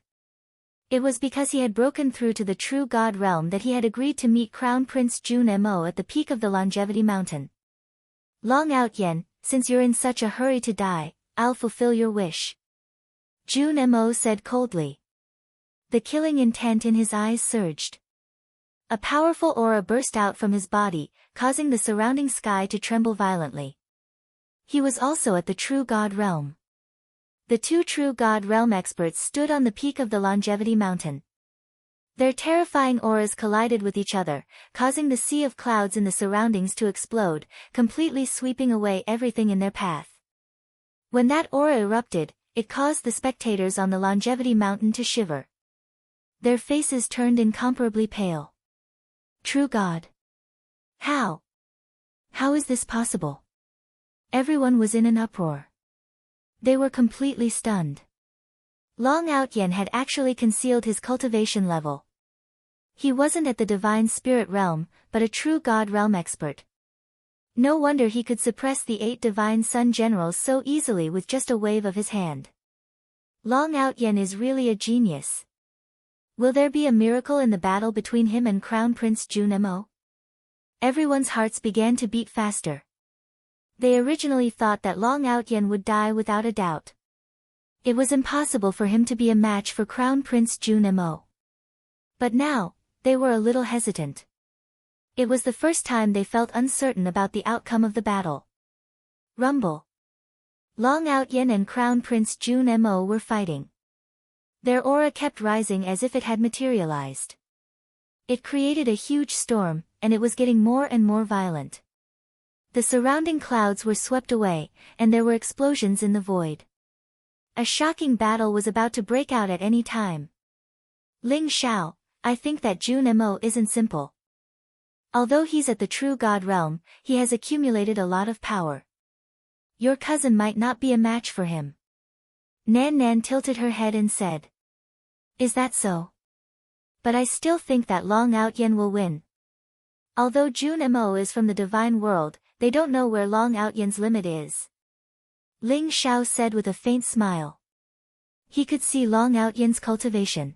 It was because he had broken through to the true God realm that he had agreed to meet Crown Prince Junmo at the peak of the Longevity Mountain. Long Outyen, since you're in such a hurry to die, I'll fulfill your wish. Junmo said coldly. The killing intent in his eyes surged. A powerful aura burst out from his body, causing the surrounding sky to tremble violently. He was also at the true God realm. The two true God realm experts stood on the peak of the Longevity Mountain. Their terrifying auras collided with each other, causing the sea of clouds in the surroundings to explode, completely sweeping away everything in their path. When that aura erupted, it caused the spectators on the Longevity Mountain to shiver. Their faces turned incomparably pale. True God. How? How is this possible? Everyone was in an uproar. They were completely stunned. Long Outyen had actually concealed his cultivation level. He wasn't at the divine spirit realm, but a true God realm expert. No wonder he could suppress the 8 divine sun generals so easily with just a wave of his hand. Long Outyen is really a genius. Will there be a miracle in the battle between him and Crown Prince Junmo? Everyone's hearts began to beat faster. They originally thought that Long Outyen would die without a doubt. It was impossible for him to be a match for Crown Prince Junmo. But now, they were a little hesitant. It was the first time they felt uncertain about the outcome of the battle. Rumble. Long Outyen and Crown Prince Junmo were fighting. Their aura kept rising as if it had materialized. It created a huge storm, and it was getting more and more violent. The surrounding clouds were swept away, and there were explosions in the void. A shocking battle was about to break out at any time. Ling Xiao, I think that Junmo isn't simple. Although he's at the true God realm, he has accumulated a lot of power. Your cousin might not be a match for him. Nan Nan tilted her head and said. Is that so? But I still think that Long Outyen will win. Although Junmo is from the divine world, they don't know where Long Outyen's limit is. Ling Xiao said with a faint smile. He could see Long Outyen's cultivation.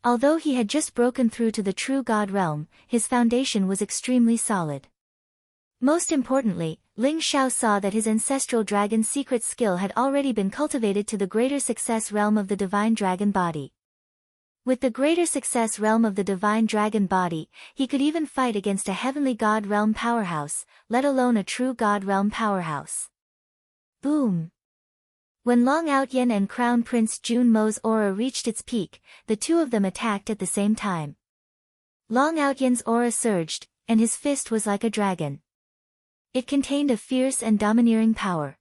Although he had just broken through to the true God realm, his foundation was extremely solid. Most importantly, Ling Xiao saw that his ancestral dragon secret skill had already been cultivated to the greater success realm of the divine dragon body. With the greater success realm of the divine dragon body, he could even fight against a heavenly God realm powerhouse, let alone a true God realm powerhouse. Boom! When Long Outyen and Crown Prince Junmo's aura reached its peak, the two of them attacked at the same time. Long Outyen's aura surged, and his fist was like a dragon. It contained a fierce and domineering power.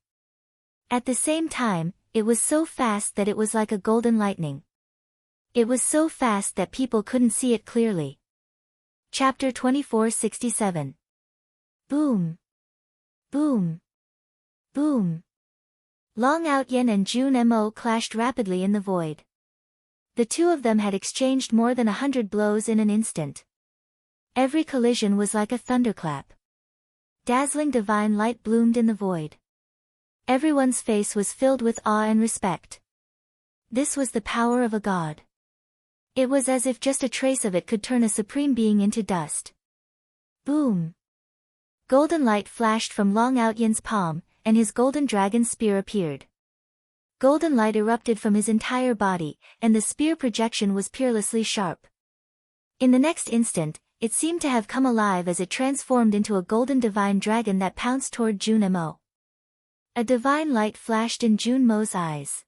At the same time, it was so fast that it was like a golden lightning. It was so fast that people couldn't see it clearly. Chapter 2467. Boom! Boom! Boom! Long Outyen and Jun Mo clashed rapidly in the void. The two of them had exchanged more than 100 blows in an instant. Every collision was like a thunderclap. Dazzling divine light bloomed in the void. Everyone's face was filled with awe and respect. This was the power of a god. It was as if just a trace of it could turn a supreme being into dust. Boom! Golden light flashed from Long Outyen's palm, and his golden dragon spear appeared. Golden light erupted from his entire body, and the spear projection was peerlessly sharp. In the next instant, it seemed to have come alive as it transformed into a golden divine dragon that pounced toward Jun Mo. A divine light flashed in Jun Mo's eyes.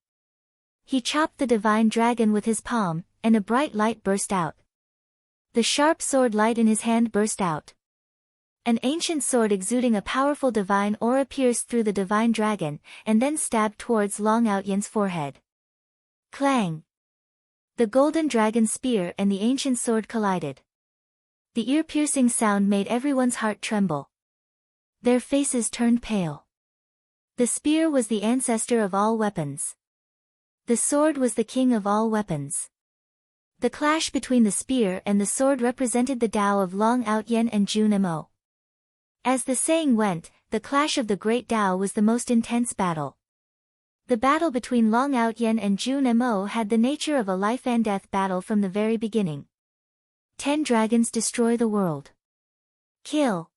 He chopped the divine dragon with his palm, and a bright light burst out. The sharp sword light in his hand burst out. An ancient sword exuding a powerful divine aura pierced through the divine dragon, and then stabbed towards Long Outyen's forehead. Clang! The golden dragon spear and the ancient sword collided. The ear-piercing sound made everyone's heart tremble. Their faces turned pale. The spear was the ancestor of all weapons. The sword was the king of all weapons. The clash between the spear and the sword represented the Tao of Long Outyen and Jun Mo. As the saying went, the clash of the great Tao was the most intense battle. The battle between Long Outyen and Jun Mo had the nature of a life-and-death battle from the very beginning. 10 dragons destroy the world. Kill!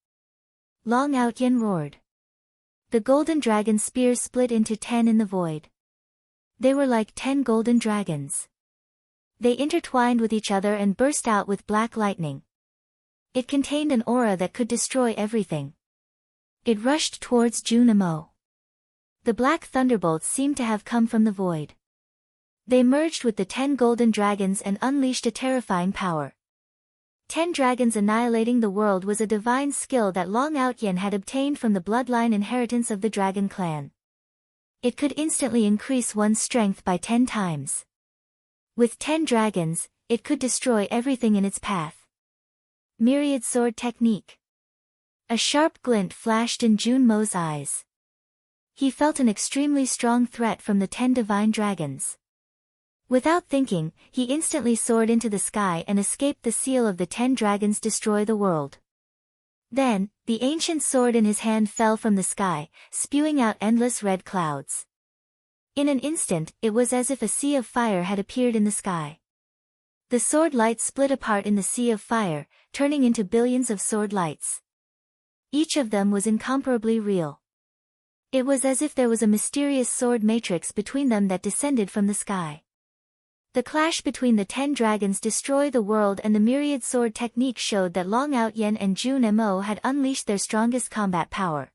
Long Outyen roared. The golden dragon spear split into 10 in the void. They were like 10 golden dragons. They intertwined with each other and burst out with black lightning. It contained an aura that could destroy everything. It rushed towards Jun Mo. The black thunderbolts seemed to have come from the void. They merged with the 10 golden dragons and unleashed a terrifying power. 10 dragons annihilating the world was a divine skill that Long Outyen had obtained from the bloodline inheritance of the dragon clan. It could instantly increase one's strength by 10 times. With 10 dragons, it could destroy everything in its path. Myriad Sword Technique. A sharp glint flashed in Jun Mo's eyes. He felt an extremely strong threat from the 10 divine dragons. Without thinking, he instantly soared into the sky and escaped the seal of the 10 dragons destroy the world. Then, the ancient sword in his hand fell from the sky, spewing out endless red clouds. In an instant, it was as if a sea of fire had appeared in the sky. The sword light split apart in the sea of fire, turning into billions of sword lights. Each of them was incomparably real. It was as if there was a mysterious sword matrix between them that descended from the sky. The clash between the 10 dragons destroy the world and the myriad sword technique showed that Long Outyen and Jun Mo had unleashed their strongest combat power.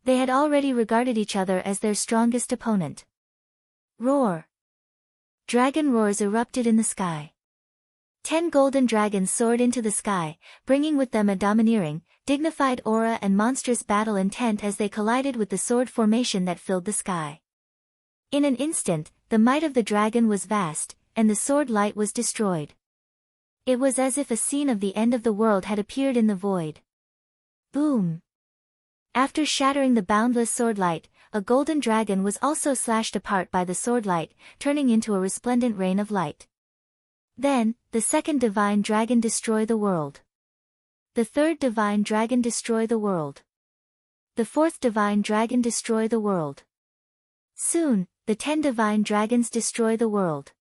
They had already regarded each other as their strongest opponent. Roar! Dragon roars erupted in the sky. 10 golden dragons soared into the sky, bringing with them a domineering, dignified aura and monstrous battle intent as they collided with the sword formation that filled the sky. In an instant, the might of the dragon was vast, and the sword light was destroyed. It was as if a scene of the end of the world had appeared in the void. Boom! After shattering the boundless sword light, a golden dragon was also slashed apart by the sword light, turning into a resplendent rain of light. Then, the second divine dragon destroy the world. The third divine dragon destroy the world. The fourth divine dragon destroy the world. Soon, the 10 divine dragons destroy the world.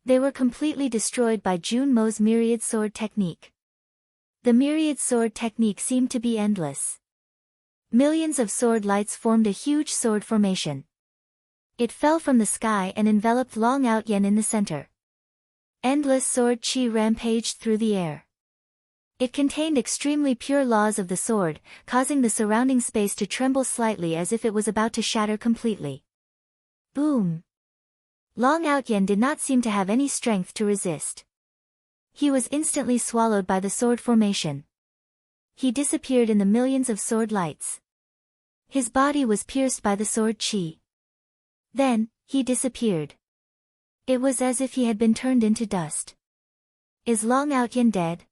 They were completely destroyed by Jun Mo's myriad sword technique. The myriad sword technique seemed to be endless. Millions of sword lights formed a huge sword formation. It fell from the sky and enveloped Long Outyen in the center. Endless sword chi rampaged through the air. It contained extremely pure laws of the sword, causing the surrounding space to tremble slightly as if it was about to shatter completely. Boom! Long Outyen did not seem to have any strength to resist. He was instantly swallowed by the sword formation. He disappeared in the millions of sword lights. His body was pierced by the sword chi. Then, he disappeared. It was as if he had been turned into dust. Is Long Outyen dead?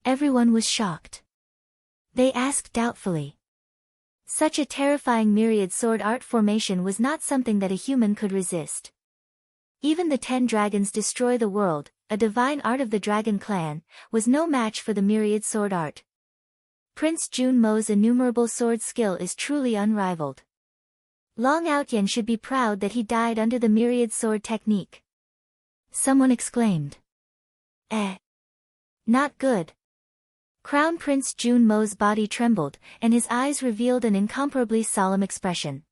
Everyone was shocked. They asked doubtfully. Such a terrifying myriad sword art formation was not something that a human could resist. Even the 10 dragons destroy the world, a divine art of the dragon clan, was no match for the myriad sword art. Prince Junmo's innumerable sword skill is truly unrivaled. Long Outyen should be proud that he died under the myriad sword technique. Someone exclaimed. Not good. Crown Prince Junmo's body trembled, and his eyes revealed an incomparably solemn expression.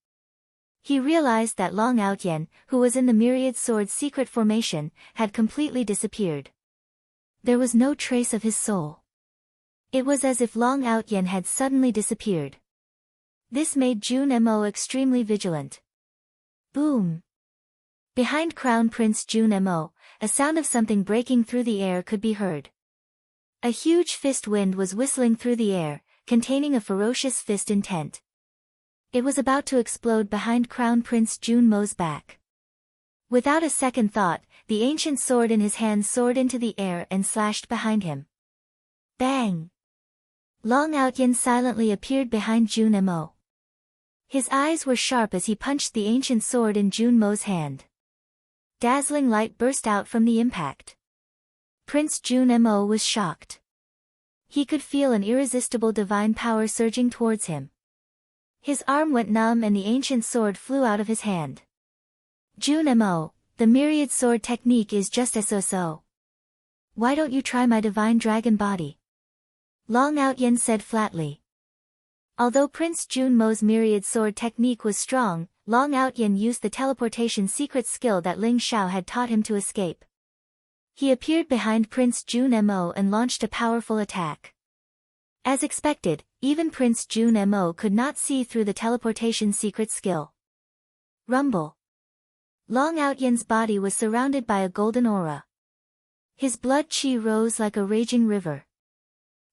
He realized that Long Outyen, who was in the myriad sword's secret formation, had completely disappeared. There was no trace of his soul. It was as if Long Outyen had suddenly disappeared. This made Junmo extremely vigilant. Boom! Behind Crown Prince Junmo, a sound of something breaking through the air could be heard. A huge fist wind was whistling through the air, containing a ferocious fist intent. It was about to explode behind Crown Prince Junmo's back. Without a second thought, the ancient sword in his hand soared into the air and slashed behind him. Bang! Long Outyen silently appeared behind Junmo. His eyes were sharp as he punched the ancient sword in Junmo's hand. Dazzling light burst out from the impact. Prince Junmo was shocked. He could feel an irresistible divine power surging towards him. His arm went numb and the ancient sword flew out of his hand. Junmo, the myriad sword technique is just so. Why don't you try my divine dragon body? Long Outyen said flatly. Although Prince Junmo's myriad sword technique was strong, Long Outyen used the teleportation secret skill that Ling Xiao had taught him to escape. He appeared behind Prince Junmo and launched a powerful attack. As expected, even Prince Junmo could not see through the teleportation secret skill. Rumble. Long Outyen's body was surrounded by a golden aura. His blood qi rose like a raging river.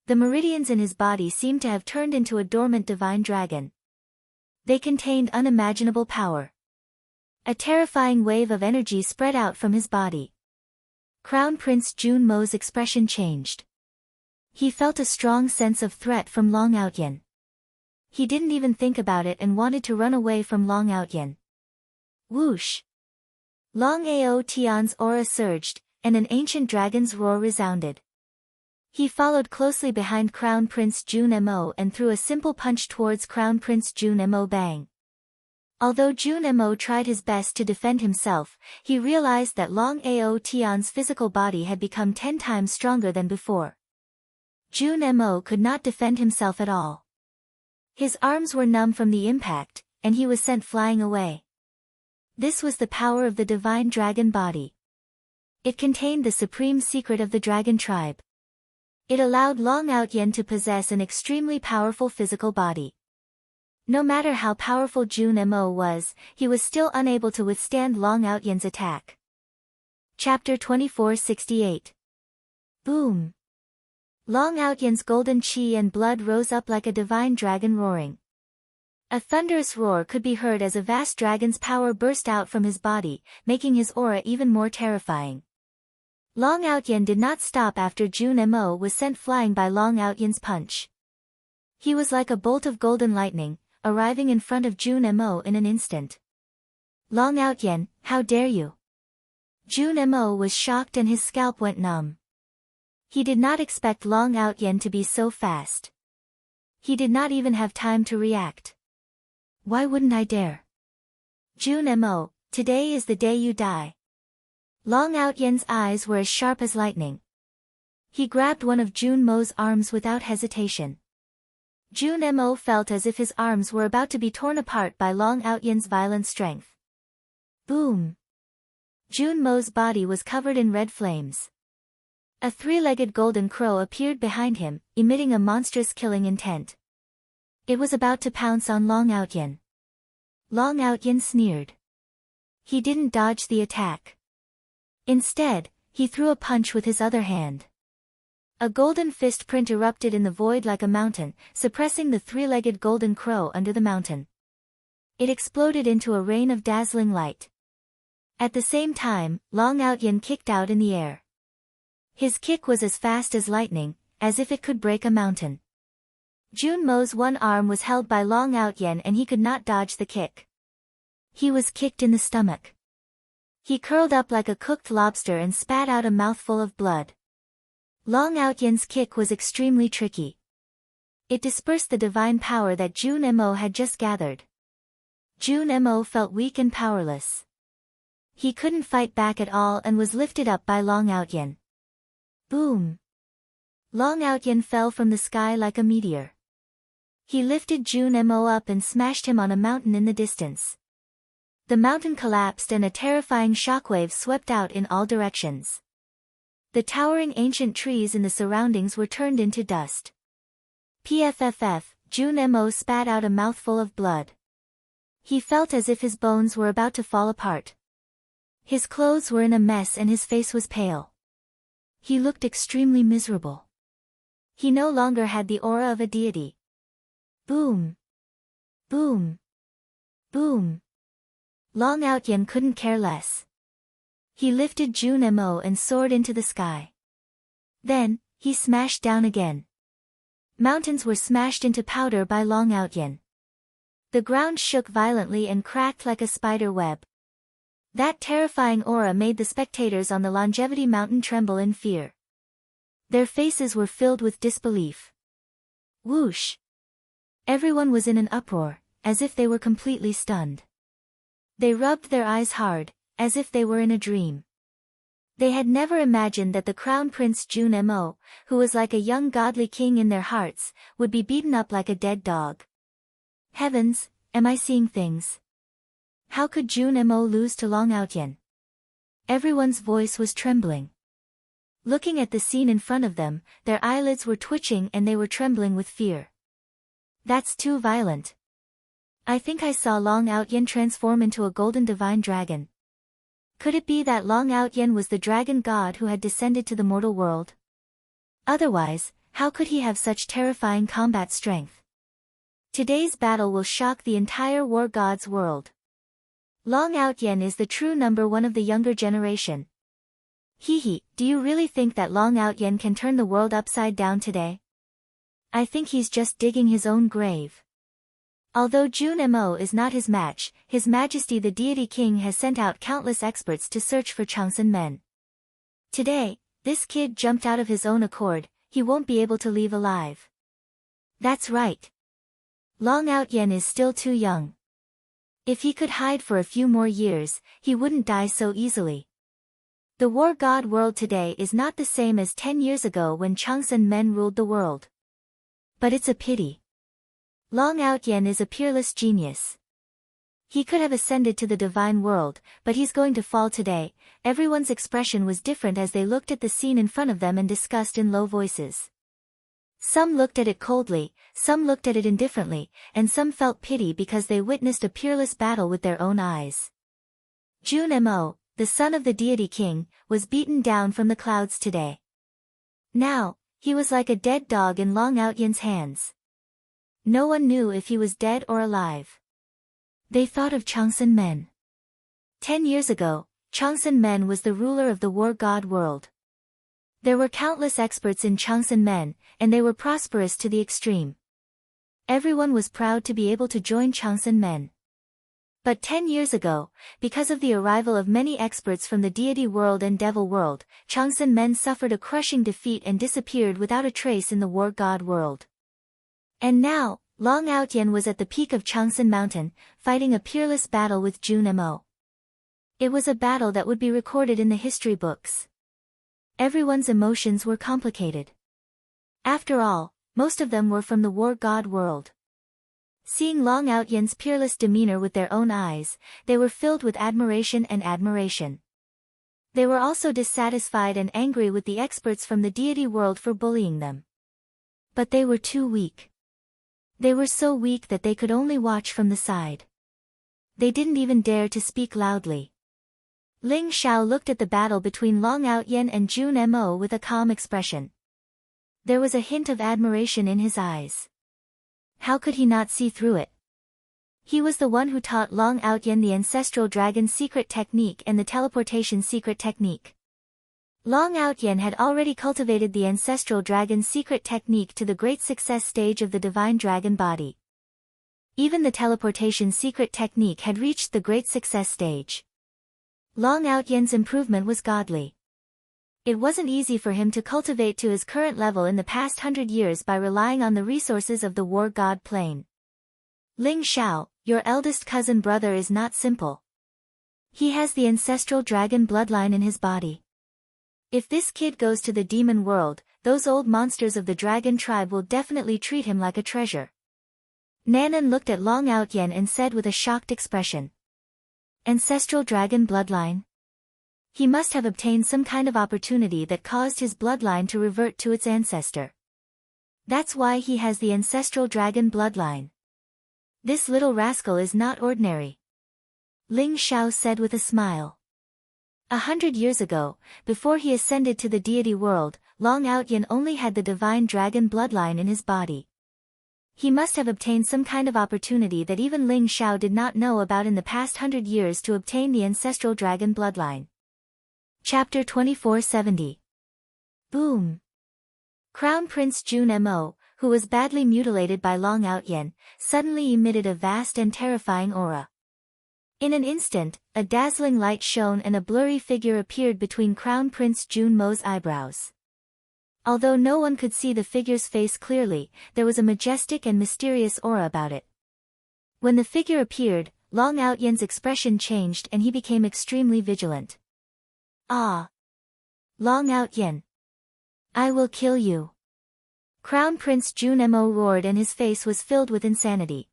The meridians in his body seemed to have turned into a dormant divine dragon. They contained unimaginable power. A terrifying wave of energy spread out from his body. Crown Prince Junmo's expression changed. He felt a strong sense of threat from Long Outyen. He didn't even think about it and wanted to run away from Long Outyen. Whoosh! Long Aotian's aura surged, and an ancient dragon's roar resounded. He followed closely behind Crown Prince Junmo and threw a simple punch towards Crown Prince Junmo. Bang! Although Junmo tried his best to defend himself, he realized that Long Aotian's physical body had become 10 times stronger than before. Junmo could not defend himself at all. His arms were numb from the impact, and he was sent flying away. This was the power of the divine dragon body. It contained the supreme secret of the dragon tribe. It allowed Long Outyen to possess an extremely powerful physical body. No matter how powerful Junmo was, he was still unable to withstand Long Outyen's attack. Chapter 2468. Boom! Long Outyen's golden qi and blood rose up like a divine dragon roaring. A thunderous roar could be heard as a vast dragon's power burst out from his body, making his aura even more terrifying. Long Outyen did not stop after Junmo was sent flying by Long Outyen's punch. He was like a bolt of golden lightning, arriving in front of Junmo in an instant. Long Outyen, how dare you? Junmo was shocked and his scalp went numb. He did not expect Long Outyen to be so fast. He did not even have time to react. Why wouldn't I dare? Junmo, today is the day you die. Long Outyen's eyes were as sharp as lightning. He grabbed one of Junmo's arms without hesitation. Junmo felt as if his arms were about to be torn apart by Long Outyen's violent strength. Boom! Junmo's body was covered in red flames. A three-legged golden crow appeared behind him, emitting a monstrous killing intent. It was about to pounce on Long Outyen. Long Outyen sneered. He didn't dodge the attack. Instead, he threw a punch with his other hand. A golden fist print erupted in the void like a mountain, suppressing the three-legged golden crow under the mountain. It exploded into a rain of dazzling light. At the same time, Long Outyen kicked out in the air. His kick was as fast as lightning, as if it could break a mountain. Jun Mo's one arm was held by Long Outyen and he could not dodge the kick. He was kicked in the stomach. He curled up like a cooked lobster and spat out a mouthful of blood. Long Outyen's kick was extremely tricky. It dispersed the divine power that Jun Mo had just gathered. Jun Mo felt weak and powerless. He couldn't fight back at all and was lifted up by Long Outyen. Boom! Long Outyen fell from the sky like a meteor. He lifted Jun Mo up and smashed him on a mountain in the distance. The mountain collapsed and a terrifying shockwave swept out in all directions. The towering ancient trees in the surroundings were turned into dust. Pfff, Jun Mo spat out a mouthful of blood. He felt as if his bones were about to fall apart. His clothes were in a mess and his face was pale. He looked extremely miserable. He no longer had the aura of a deity. Boom! Boom! Boom! Long Outyen couldn't care less. He lifted Jun Mo and soared into the sky. Then, he smashed down again. Mountains were smashed into powder by Long Outyen. The ground shook violently and cracked like a spider web. That terrifying aura made the spectators on the Longevity Mountain tremble in fear. Their faces were filled with disbelief. Whoosh! Everyone was in an uproar, as if they were completely stunned. They rubbed their eyes hard, as if they were in a dream. They had never imagined that the Crown Prince Jun Mo, who was like a young godly king in their hearts, would be beaten up like a dead dog. Heavens, am I seeing things? How could Jun Mo lose to Long Outyen? Everyone's voice was trembling. Looking at the scene in front of them, their eyelids were twitching and they were trembling with fear. That's too violent. I think I saw Long Outyen transform into a golden divine dragon. Could it be that Long Outyen was the dragon god who had descended to the mortal world? Otherwise, how could he have such terrifying combat strength? Today's battle will shock the entire war god's world. Long Outyen is the true number one of the younger generation. Hehe, do you really think that Long Outyen can turn the world upside down today? I think he's just digging his own grave. Although Jun Mo is not his match, His Majesty the Deity King has sent out countless experts to search for Changsun men. Today, this kid jumped out of his own accord, he won't be able to leave alive. That's right. Long Outyen is still too young. If he could hide for a few more years, he wouldn't die so easily. The war god world today is not the same as 10 years ago when Changsun men ruled the world. But it's a pity. Long Outyen is a peerless genius. He could have ascended to the divine world, but he's going to fall today. Everyone's expression was different as they looked at the scene in front of them and discussed in low voices. Some looked at it coldly, some looked at it indifferently, and some felt pity because they witnessed a peerless battle with their own eyes. Jun Mo, the son of the deity king, was beaten down from the clouds today. Now, he was like a dead dog in Long Outyen's hands. No one knew if he was dead or alive. They thought of Changsun men. 10 years ago, Changsun men was the ruler of the war god world. There were countless experts in Changsun men, and they were prosperous to the extreme. Everyone was proud to be able to join Changsun men. But 10 years ago, because of the arrival of many experts from the deity world and devil world, Changsun men suffered a crushing defeat and disappeared without a trace in the war god world. And now, Long Outyen was at the peak of Changsun Mountain, fighting a peerless battle with Jun Mo. It was a battle that would be recorded in the history books. Everyone's emotions were complicated. After all, most of them were from the war god world. Seeing Long Outyen's peerless demeanor with their own eyes, they were filled with admiration and admiration. They were also dissatisfied and angry with the experts from the deity world for bullying them. But they were too weak. They were so weak that they could only watch from the side. They didn't even dare to speak loudly. Ling Xiao looked at the battle between Long Outyen and Jun Mo with a calm expression. There was a hint of admiration in his eyes. How could he not see through it? He was the one who taught Long Outyen the ancestral dragon secret technique and the teleportation secret technique. Long Outyen had already cultivated the ancestral dragon's secret technique to the great success stage of the divine dragon body. Even the teleportation secret technique had reached the great success stage. Long Outyen's improvement was godly. It wasn't easy for him to cultivate to his current level in the past 100 years by relying on the resources of the war god plane. Ling Xiao, your eldest cousin brother is not simple. He has the ancestral dragon bloodline in his body. If this kid goes to the demon world, those old monsters of the dragon tribe will definitely treat him like a treasure. Nanan looked at Long Outyen and said with a shocked expression. Ancestral dragon bloodline? He must have obtained some kind of opportunity that caused his bloodline to revert to its ancestor. That's why he has the ancestral dragon bloodline. This little rascal is not ordinary. Ling Xiao said with a smile. 100 years ago, before he ascended to the deity world, Long Outyen only had the divine dragon bloodline in his body. He must have obtained some kind of opportunity that even Ling Xiao did not know about in the past 100 years to obtain the ancestral dragon bloodline. Chapter 2470. Boom! Crown Prince Jun Mo, who was badly mutilated by Long Outyen, suddenly emitted a vast and terrifying aura. In an instant, a dazzling light shone and a blurry figure appeared between Crown Prince Jun Mo's eyebrows. Although no one could see the figure's face clearly, there was a majestic and mysterious aura about it. When the figure appeared, Long Outyen's expression changed and he became extremely vigilant. Ah! Long Outyen! I will kill you! Crown Prince Jun Mo roared and his face was filled with insanity.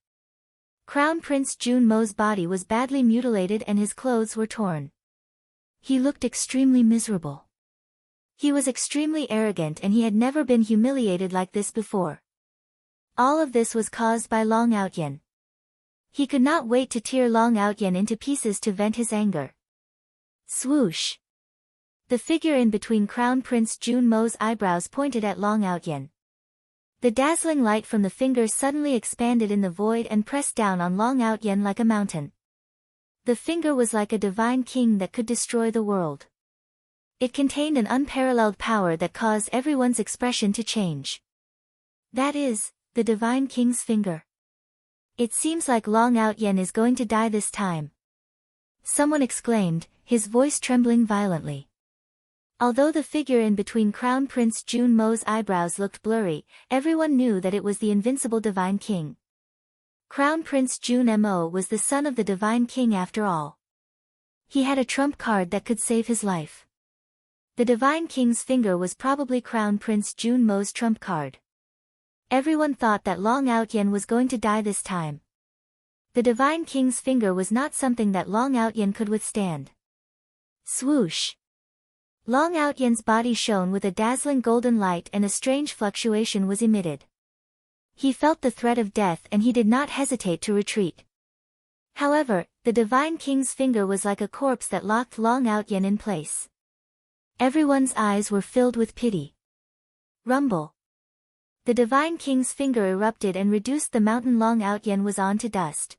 Crown Prince Jun Mo's body was badly mutilated and his clothes were torn. He looked extremely miserable. He was extremely arrogant and he had never been humiliated like this before. All of this was caused by Long Outyen. He could not wait to tear Long Outyen into pieces to vent his anger. Swoosh! The figure in between Crown Prince Jun Mo's eyebrows pointed at Long Outyen. The dazzling light from the finger suddenly expanded in the void and pressed down on Long Outyen like a mountain. The finger was like a divine king that could destroy the world. It contained an unparalleled power that caused everyone's expression to change. That is, the divine king's finger. It seems like Long Outyen is going to die this time. Someone exclaimed, his voice trembling violently. Although the figure in between Crown Prince Jun Mo's eyebrows looked blurry, everyone knew that it was the invincible Divine King. Crown Prince Jun Mo was the son of the Divine King after all. He had a trump card that could save his life. The Divine King's finger was probably Crown Prince Jun Mo's trump card. Everyone thought that Long Outyen was going to die this time. The Divine King's finger was not something that Long Outyen could withstand. Swoosh! Long Outyen's body shone with a dazzling golden light and a strange fluctuation was emitted. He felt the threat of death and he did not hesitate to retreat. However, the Divine King's finger was like a corpse that locked Long Outyen in place. Everyone's eyes were filled with pity. Rumble! The Divine King's finger erupted and reduced the mountain Long Outyen was on to dust.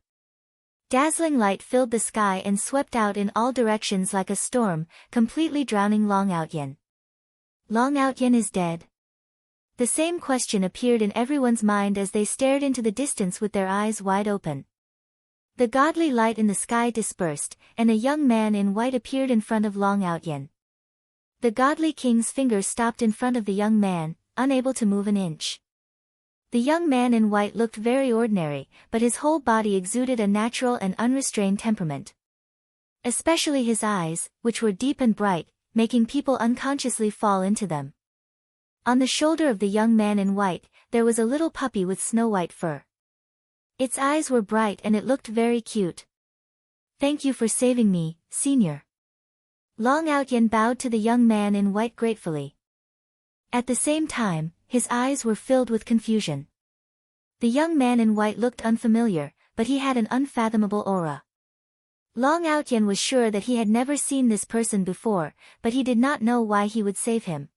Dazzling light filled the sky and swept out in all directions like a storm, completely drowning Long Outyen. Long Outyen is dead. The same question appeared in everyone's mind as they stared into the distance with their eyes wide open. The godly light in the sky dispersed, and a young man in white appeared in front of Long Outyen. The godly king's finger stopped in front of the young man, unable to move an inch. The young man in white looked very ordinary, but his whole body exuded a natural and unrestrained temperament. Especially his eyes, which were deep and bright, making people unconsciously fall into them. On the shoulder of the young man in white, there was a little puppy with snow-white fur. Its eyes were bright and it looked very cute. Thank you for saving me, senior. Long Outyen bowed to the young man in white gratefully. At the same time, his eyes were filled with confusion. The young man in white looked unfamiliar, but he had an unfathomable aura. Long Outyen was sure that he had never seen this person before, but he did not know why he would save him.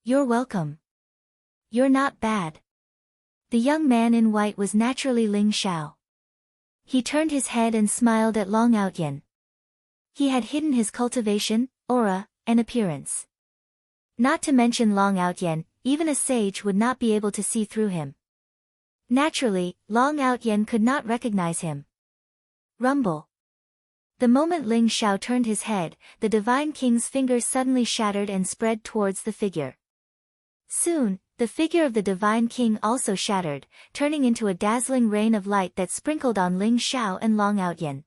You're welcome. You're not bad. The young man in white was naturally Ling Xiao. He turned his head and smiled at Long Outyen. He had hidden his cultivation, aura, and appearance. Not to mention Long Outyen, even a sage would not be able to see through him. Naturally, Long Outyen could not recognize him. Rumble. The moment Ling Xiao turned his head, the Divine King's fingers suddenly shattered and spread towards the figure. Soon, the figure of the Divine King also shattered, turning into a dazzling rain of light that sprinkled on Ling Xiao and Long Outyen.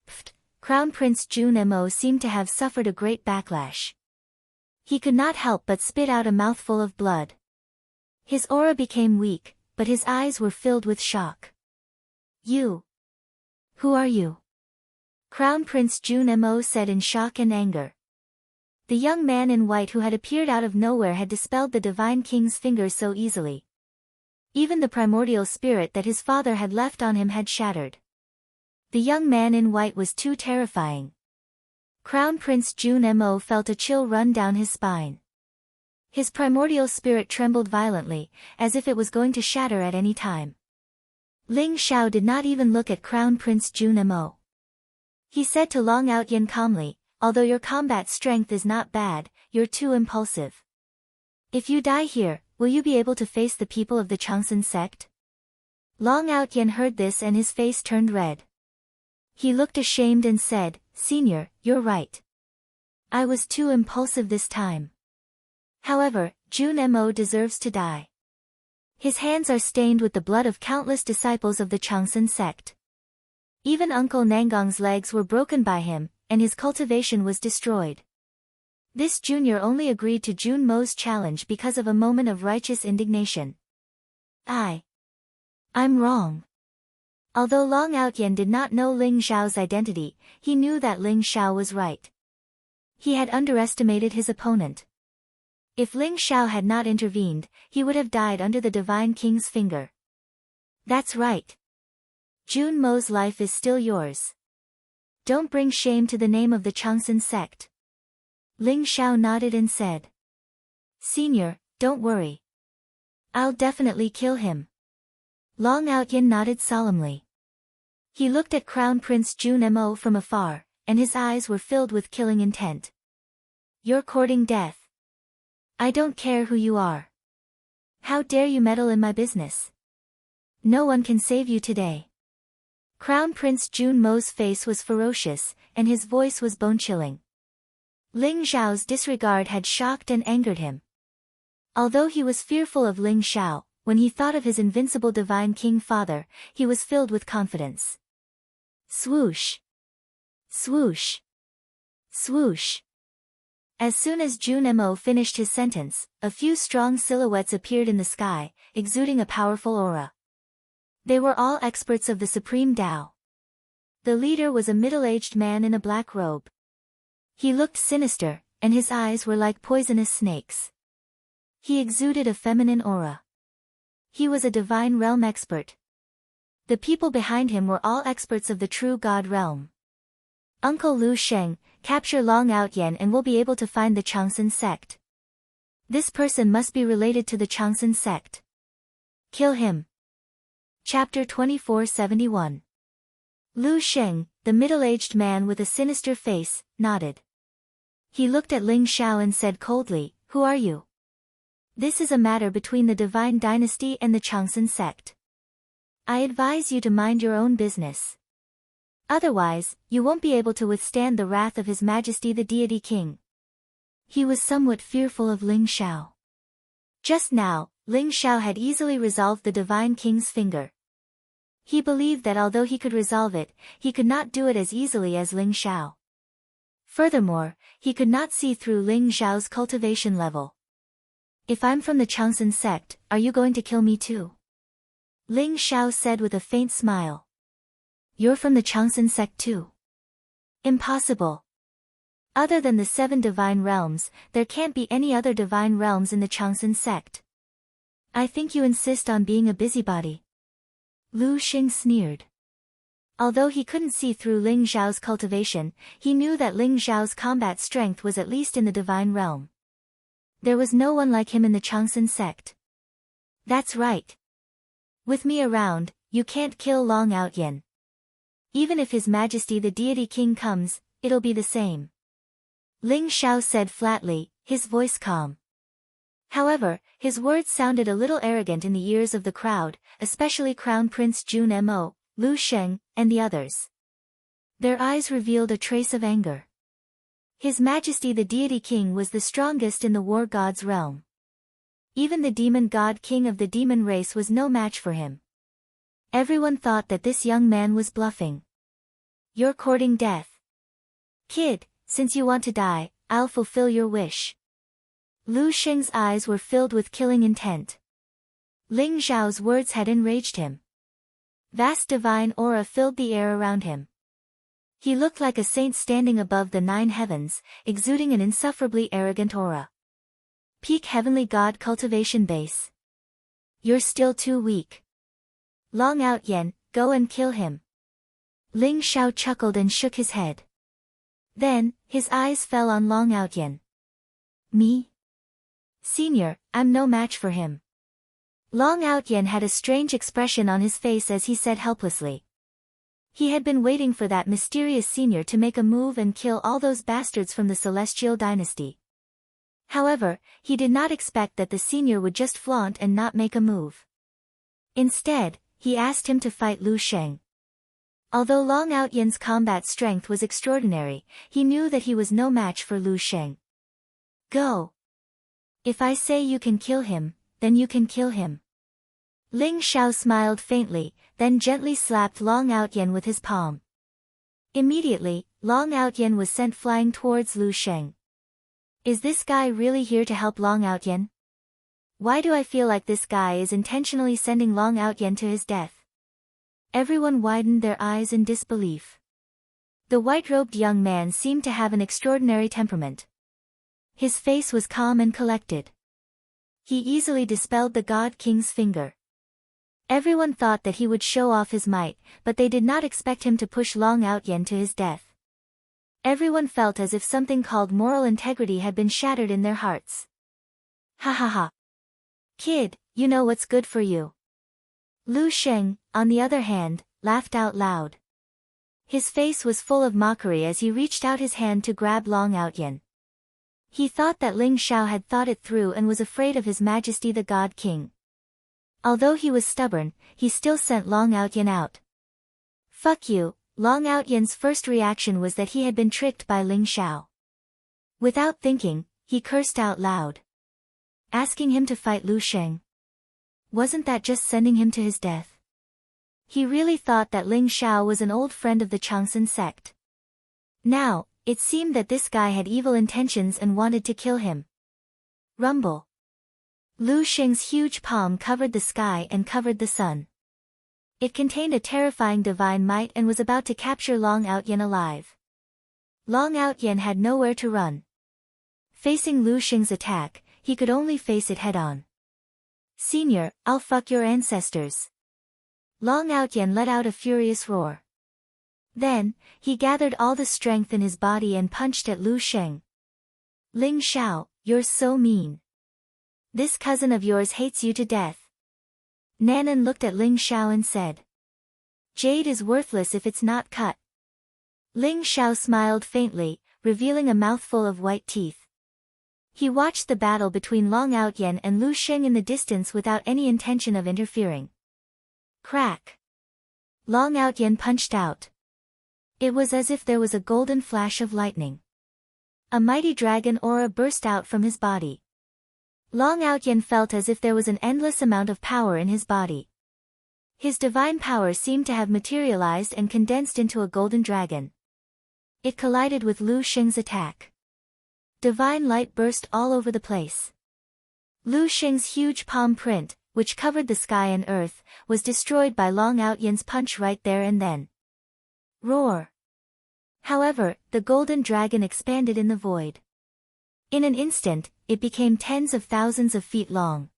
Pfft! Crown Prince Jun Mo seemed to have suffered a great backlash. He could not help but spit out a mouthful of blood. His aura became weak, but his eyes were filled with shock. You! Who are you? Crown Prince Jun Mo said in shock and anger. The young man in white who had appeared out of nowhere had dispelled the Divine King's fingers so easily. Even the primordial spirit that his father had left on him had shattered. The young man in white was too terrifying. Crown Prince Jun Mo felt a chill run down his spine. His primordial spirit trembled violently, as if it was going to shatter at any time. Ling Xiao did not even look at Crown Prince Jun Mo. He said to Long Outyen calmly, although your combat strength is not bad, you're too impulsive. If you die here, will you be able to face the people of the Changsun sect? Long Outyen heard this and his face turned red. He looked ashamed and said, Senior, you're right. I was too impulsive this time. However, Jun Mo deserves to die. His hands are stained with the blood of countless disciples of the Changsun sect. Even Uncle Nangong's legs were broken by him, and his cultivation was destroyed. This junior only agreed to Jun Mo's challenge because of a moment of righteous indignation. I'm wrong. Although Long Outyen did not know Ling Xiao's identity, he knew that Ling Xiao was right. He had underestimated his opponent. If Ling Xiao had not intervened, he would have died under the Divine King's finger. That's right. Jun Mo's life is still yours. Don't bring shame to the name of the Changsun sect. Ling Xiao nodded and said. Senior, don't worry. I'll definitely kill him. Long Outyen nodded solemnly. He looked at Crown Prince Jun Mo from afar, and his eyes were filled with killing intent. You're courting death. I don't care who you are. How dare you meddle in my business? No one can save you today. Crown Prince Jun Mo's face was ferocious, and his voice was bone-chilling. Ling Xiao's disregard had shocked and angered him. Although he was fearful of Ling Xiao, when he thought of his invincible Divine King father, he was filled with confidence. Swoosh! Swoosh! Swoosh! As soon as Jun Mo finished his sentence, a few strong silhouettes appeared in the sky, exuding a powerful aura. They were all experts of the Supreme Tao. The leader was a middle-aged man in a black robe. He looked sinister, and his eyes were like poisonous snakes. He exuded a feminine aura. He was a divine realm expert. The people behind him were all experts of the true God realm. Uncle Lu Sheng, capture Long Outyen and we'll be able to find the Changsun sect. This person must be related to the Changsun sect. Kill him. Chapter 2471. Lu Sheng, the middle-aged man with a sinister face, nodded. He looked at Ling Xiao and said coldly, Who are you? This is a matter between the Divine Dynasty and the Changsun sect. I advise you to mind your own business. Otherwise, you won't be able to withstand the wrath of His Majesty the Deity King. He was somewhat fearful of Ling Xiao. Just now, Ling Xiao had easily resolved the Divine King's finger. He believed that although he could resolve it, he could not do it as easily as Ling Xiao. Furthermore, he could not see through Ling Xiao's cultivation level. If I'm from the Changsun sect, are you going to kill me too? Ling Xiao said with a faint smile. You're from the Changsun sect too? Impossible. Other than the 7 divine realms, there can't be any other divine realms in the Changsun sect. I think you insist on being a busybody. Lu Xing sneered. Although he couldn't see through Ling Xiao's cultivation, he knew that Ling Xiao's combat strength was at least in the divine realm. There was no one like him in the Changsun sect. That's right. With me around, you can't kill Long Outyen. Even if His Majesty the Deity King comes, it'll be the same. Ling Xiao said flatly, his voice calm. However, his words sounded a little arrogant in the ears of the crowd, especially Crown Prince Jun Mo, Lu Sheng, and the others. Their eyes revealed a trace of anger. His Majesty the Deity King was the strongest in the war god's realm. Even the demon god king of the demon race was no match for him. Everyone thought that this young man was bluffing. "You're courting death. Kid, since you want to die, I'll fulfill your wish." Lu Sheng's eyes were filled with killing intent. Ling Zhao's words had enraged him. Vast divine aura filled the air around him. He looked like a saint standing above the 9 heavens, exuding an insufferably arrogant aura. Peak heavenly god cultivation base. "You're still too weak. Long Out Yen, go and kill him." Ling Zhao chuckled and shook his head. Then, his eyes fell on Long Out Yen. "Me? Senior, I'm no match for him." Long Out Yen had a strange expression on his face as he said helplessly. He had been waiting for that mysterious senior to make a move and kill all those bastards from the Celestial Dynasty. However, he did not expect that the senior would just flaunt and not make a move. Instead, he asked him to fight Lu Sheng. Although Long Out Yen's combat strength was extraordinary, he knew that he was no match for Lu Sheng. "Go. If I say you can kill him, then you can kill him." Ling Zhao smiled faintly, then gently slapped Long Out Yen with his palm. Immediately, Long Out Yen was sent flying towards Lu Sheng. Is this guy really here to help Long Out Yen? Why do I feel like this guy is intentionally sending Long Out Yen to his death? Everyone widened their eyes in disbelief. The white-robed young man seemed to have an extraordinary temperament. His face was calm and collected. He easily dispelled the God King's finger. Everyone thought that he would show off his might, but they did not expect him to push Long Out Yen to his death. Everyone felt as if something called moral integrity had been shattered in their hearts. "Ha ha ha. Kid, you know what's good for you." Lu Sheng, on the other hand, laughed out loud. His face was full of mockery as he reached out his hand to grab Long Out Yen. He thought that Ling Zhao had thought it through and was afraid of His Majesty the God King. Although he was stubborn, he still sent Long Out Yen out. "Fuck you." Long Out Yen's first reaction was that he had been tricked by Ling Zhao. Without thinking, he cursed out loud. Asking him to fight Lu Sheng. Wasn't that just sending him to his death? He really thought that Ling Zhao was an old friend of the Changsun sect. Now, it seemed that this guy had evil intentions and wanted to kill him. Rumble. Lu Sheng's huge palm covered the sky and covered the sun. It contained a terrifying divine might and was about to capture Long Out Yen alive. Long Out Yen had nowhere to run. Facing Lu Sheng's attack, he could only face it head-on. "Senior, I'll fuck your ancestors." Long Out Yen let out a furious roar. Then, he gathered all the strength in his body and punched at Lu Sheng. "Ling Zhao, you're so mean. This cousin of yours hates you to death." Nanan looked at Ling Zhao and said, "Jade is worthless if it's not cut." Ling Zhao smiled faintly, revealing a mouthful of white teeth. He watched the battle between Long Out Yen and Lu Sheng in the distance without any intention of interfering. Crack! Long Out Yen punched out. It was as if there was a golden flash of lightning. A mighty dragon aura burst out from his body. Long Out Yen felt as if there was an endless amount of power in his body. His divine power seemed to have materialized and condensed into a golden dragon. It collided with Lu Sheng's attack. Divine light burst all over the place. Lu Sheng's huge palm print, which covered the sky and earth, was destroyed by Long Out Yen's punch right there and then. Roar! However, the golden dragon expanded in the void. In an instant, it became tens of thousands of feet long.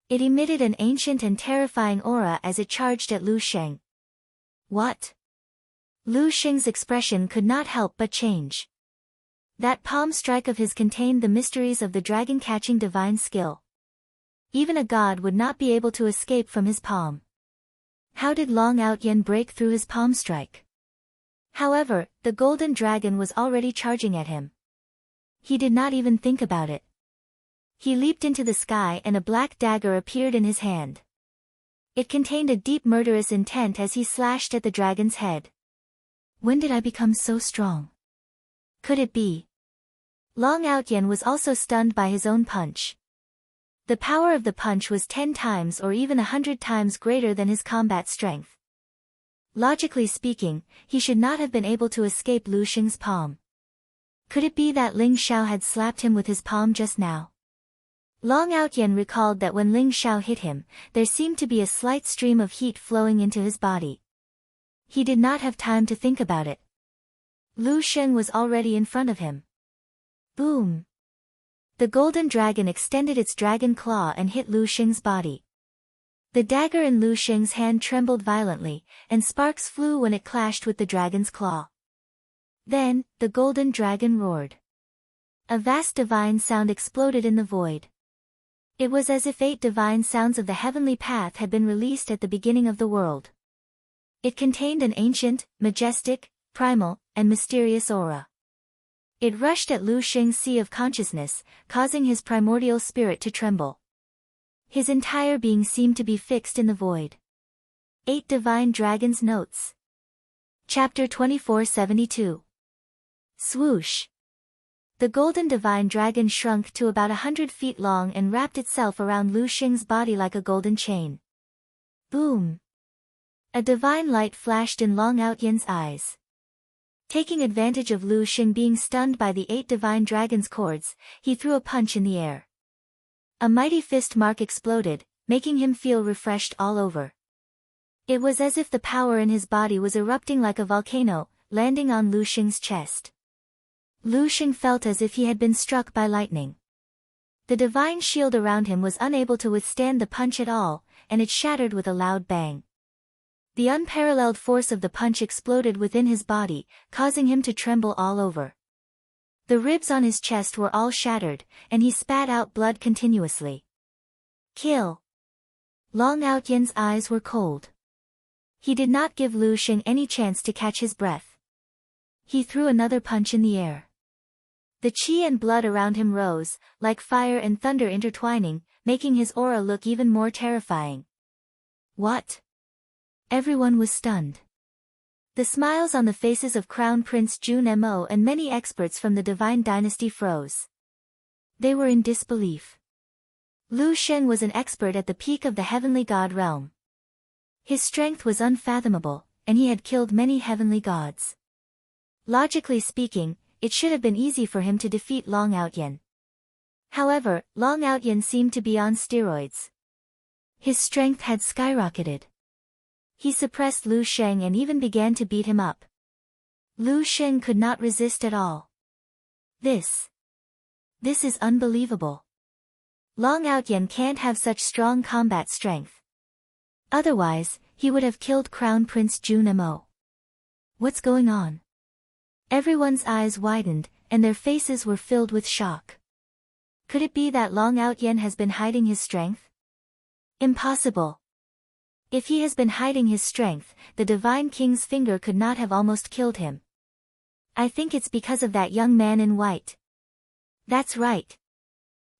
It emitted an ancient and terrifying aura as it charged at Lu Sheng. What? Lu Sheng's expression could not help but change. That palm strike of his contained the mysteries of the dragon-catching divine skill. Even a god would not be able to escape from his palm. How did Long Out Yen break through his palm strike? However, the golden dragon was already charging at him. He did not even think about it. He leaped into the sky and a black dagger appeared in his hand. It contained a deep murderous intent as he slashed at the dragon's head. When did I become so strong? Could it be? Long Outyen was also stunned by his own punch. The power of the punch was 10 times or even 100 times greater than his combat strength. Logically speaking, he should not have been able to escape Lu Xing's palm. Could it be that Ling Xiao had slapped him with his palm just now? Long Outyen recalled that when Ling Xiao hit him, there seemed to be a slight stream of heat flowing into his body. He did not have time to think about it. Lu Xing was already in front of him. Boom! The golden dragon extended its dragon claw and hit Lu Xing's body. The dagger in Lu Xing's hand trembled violently, and sparks flew when it clashed with the dragon's claw. Then, the golden dragon roared. A vast divine sound exploded in the void. It was as if 8 divine sounds of the heavenly path had been released at the beginning of the world. It contained an ancient, majestic, primal, and mysterious aura. It rushed at Lu Xing's sea of consciousness, causing his primordial spirit to tremble. His entire being seemed to be fixed in the void. 8 Divine Dragons Notes. Chapter 2472. Swoosh! The golden divine dragon shrunk to about 100 feet long and wrapped itself around Lu Xing's body like a golden chain. Boom! A divine light flashed in Long Outyen's eyes. Taking advantage of Lu Xing being stunned by the 8 divine dragon's cords, he threw a punch in the air. A mighty fist mark exploded, making him feel refreshed all over. It was as if the power in his body was erupting like a volcano, landing on Lu Xing's chest. Lu Xing felt as if he had been struck by lightning. The divine shield around him was unable to withstand the punch at all, and it shattered with a loud bang. The unparalleled force of the punch exploded within his body, causing him to tremble all over. The ribs on his chest were all shattered, and he spat out blood continuously. Kill! Long Outyen's eyes were cold. He did not give Lu Xing any chance to catch his breath. He threw another punch in the air. The qi and blood around him rose, like fire and thunder intertwining, making his aura look even more terrifying. What? Everyone was stunned. The smiles on the faces of Crown Prince Jun Mo and many experts from the Divine Dynasty froze. They were in disbelief. Lu Xing was an expert at the peak of the heavenly god realm. His strength was unfathomable, and he had killed many heavenly gods. Logically speaking, it should have been easy for him to defeat Long Outyen. However, Long Outyen seemed to be on steroids. His strength had skyrocketed. He suppressed Lu Xing and even began to beat him up. Lu Xing could not resist at all. This is unbelievable. Long Outyen can't have such strong combat strength. Otherwise, he would have killed Crown Prince Jun Mo. What's going on? Everyone's eyes widened, and their faces were filled with shock. Could it be that Long Outyen has been hiding his strength? Impossible. If he has been hiding his strength, the Divine King's finger could not have almost killed him. I think it's because of that young man in white. That's right.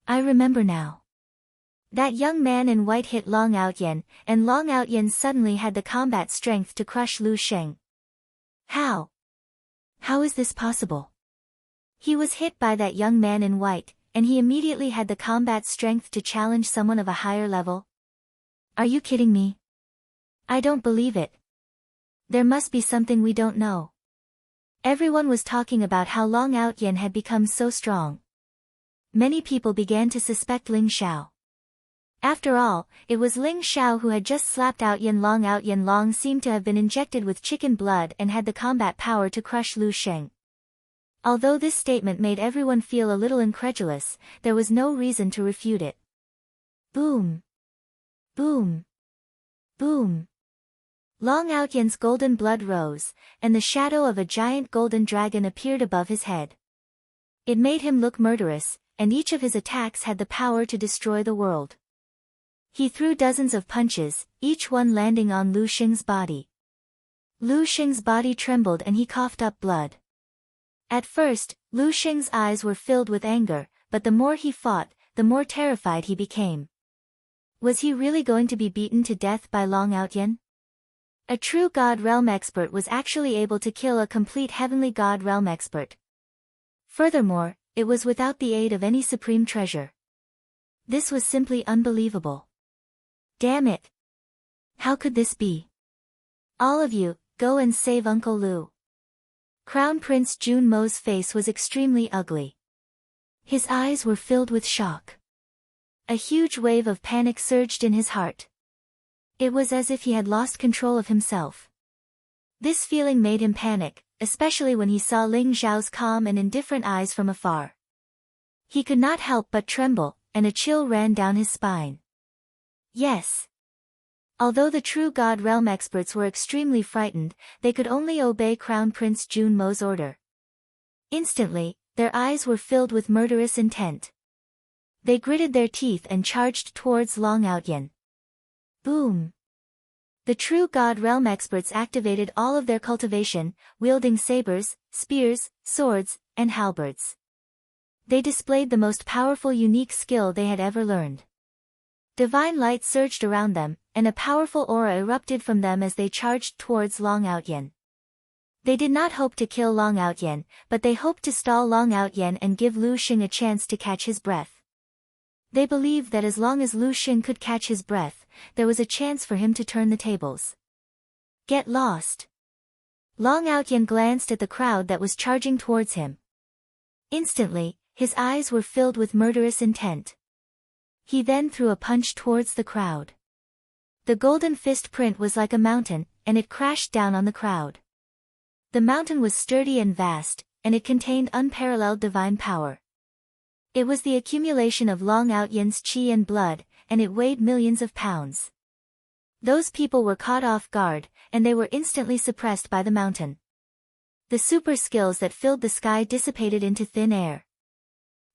I remember now. That young man in white hit Long Outyen, and Long Outyen suddenly had the combat strength to crush Lu Xing. How? How is this possible? He was hit by that young man in white, and he immediately had the combat strength to challenge someone of a higher level? Are you kidding me? I don't believe it. There must be something we don't know. Everyone was talking about how Long Outyen had become so strong. Many people began to suspect Ling Xiao. After all, it was Ling Xiao who had just slapped Outyen Long. Outyen Long seemed to have been injected with chicken blood and had the combat power to crush Lu Xing. Although this statement made everyone feel a little incredulous, there was no reason to refute it. Boom! Boom! Boom! Long Outyen's golden blood rose, and the shadow of a giant golden dragon appeared above his head. It made him look murderous, and each of his attacks had the power to destroy the world. He threw dozens of punches, each one landing on Lu Xing's body. Lu Xing's body trembled and he coughed up blood. At first, Lu Xing's eyes were filled with anger, but the more he fought, the more terrified he became. Was he really going to be beaten to death by Long Outyen? A true God Realm expert was actually able to kill a complete heavenly God Realm expert. Furthermore, it was without the aid of any supreme treasure. This was simply unbelievable. Damn it! How could this be? All of you, go and save Uncle Lu. Crown Prince Junmo's face was extremely ugly. His eyes were filled with shock. A huge wave of panic surged in his heart. It was as if he had lost control of himself. This feeling made him panic, especially when he saw Ling Zhao's calm and indifferent eyes from afar. He could not help but tremble, and a chill ran down his spine. Yes. Although the true God Realm experts were extremely frightened, they could only obey Crown Prince Junmo's order. Instantly, their eyes were filled with murderous intent. They gritted their teeth and charged towards Long Outyen. Boom! The true God Realm experts activated all of their cultivation, wielding sabers, spears, swords, and halberds. They displayed the most powerful unique skill they had ever learned. Divine light surged around them, and a powerful aura erupted from them as they charged towards Long Outyen. They did not hope to kill Long Outyen, but they hoped to stall Long Outyen and give Lu Xing a chance to catch his breath. They believed that as long as Lu Xing could catch his breath, there was a chance for him to turn the tables. Get lost! Long Outyen glanced at the crowd that was charging towards him. Instantly, his eyes were filled with murderous intent. He then threw a punch towards the crowd. The golden fist print was like a mountain, and it crashed down on the crowd. The mountain was sturdy and vast, and it contained unparalleled divine power. It was the accumulation of Long Outyen's qi and blood, and it weighed millions of pounds. Those people were caught off guard, and they were instantly suppressed by the mountain. The super skills that filled the sky dissipated into thin air.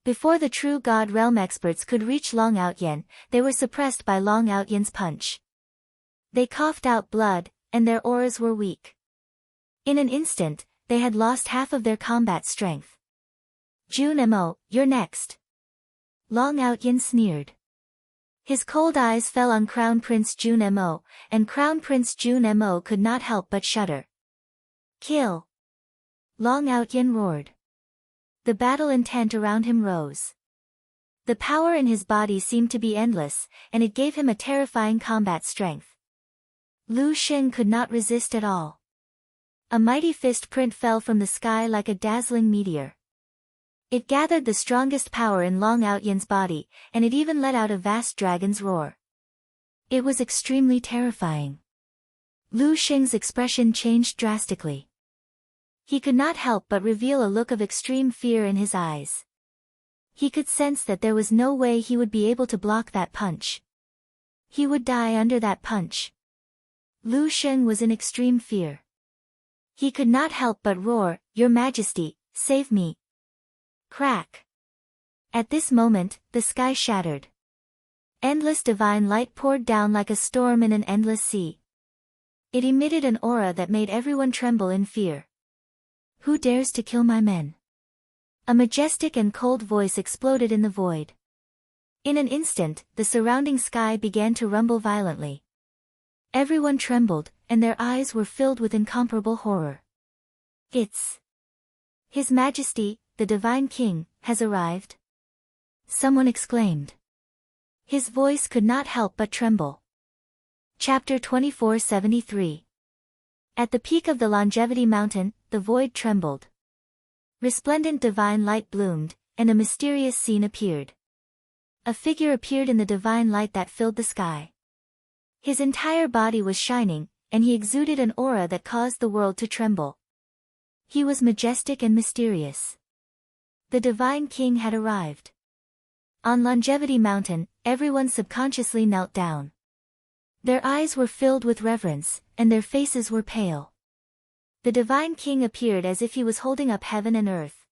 Before the true God Realm experts could reach Long Outyen, they were suppressed by Long Outyen's punch. They coughed out blood, and their auras were weak. In an instant, they had lost half of their combat strength. Junmo, you're next. Long Outyen sneered. His cold eyes fell on Crown Prince Junmo, and Crown Prince Junmo could not help but shudder. Kill! Long Outyen roared. The battle intent around him rose. The power in his body seemed to be endless, and it gave him a terrifying combat strength. Lu Xing could not resist at all. A mighty fist print fell from the sky like a dazzling meteor. It gathered the strongest power in Long Outyen's body, and it even let out a vast dragon's roar. It was extremely terrifying. Lu Xing's expression changed drastically. He could not help but reveal a look of extreme fear in his eyes. He could sense that there was no way he would be able to block that punch. He would die under that punch. Lu Xing was in extreme fear. He could not help but roar, "Your Majesty, save me!" Crack! At this moment, the sky shattered. Endless divine light poured down like a storm in an endless sea. It emitted an aura that made everyone tremble in fear. Who dares to kill my men? A majestic and cold voice exploded in the void. In an instant, the surrounding sky began to rumble violently. Everyone trembled, and their eyes were filled with incomparable horror. It's His Majesty, the Divine King, has arrived. Someone exclaimed. His voice could not help but tremble. Chapter 2473. At the peak of the Longevity Mountain, the void trembled. Resplendent divine light bloomed, and a mysterious scene appeared. A figure appeared in the divine light that filled the sky. His entire body was shining, and he exuded an aura that caused the world to tremble. He was majestic and mysterious. The Divine King had arrived. On Longevity Mountain, everyone subconsciously knelt down. Their eyes were filled with reverence, and their faces were pale. The Divine King appeared as if he was holding up heaven and earth.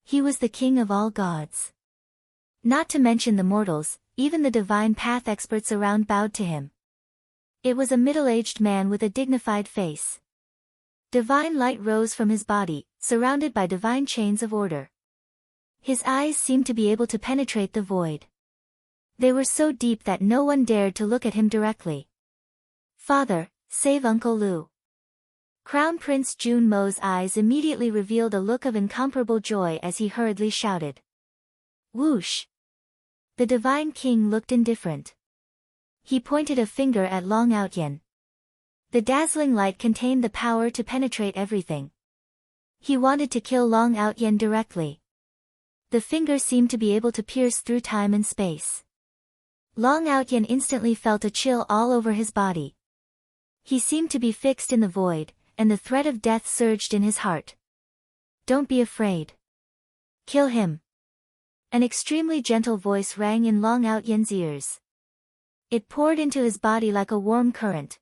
He was the king of all gods. Not to mention the mortals, even the divine path experts around bowed to him. It was a middle-aged man with a dignified face. Divine light rose from his body, surrounded by divine chains of order. His eyes seemed to be able to penetrate the void. They were so deep that no one dared to look at him directly. "Father, save Uncle Lu." Crown Prince Junmo's eyes immediately revealed a look of incomparable joy as he hurriedly shouted. Whoosh! The Divine King looked indifferent. He pointed a finger at Long Outyen. The dazzling light contained the power to penetrate everything. He wanted to kill Long Outyen directly. The finger seemed to be able to pierce through time and space. Long Outyen instantly felt a chill all over his body. He seemed to be fixed in the void, and the threat of death surged in his heart. "Don't be afraid. Kill him." An extremely gentle voice rang in Long Outyen's ears. It poured into his body like a warm current.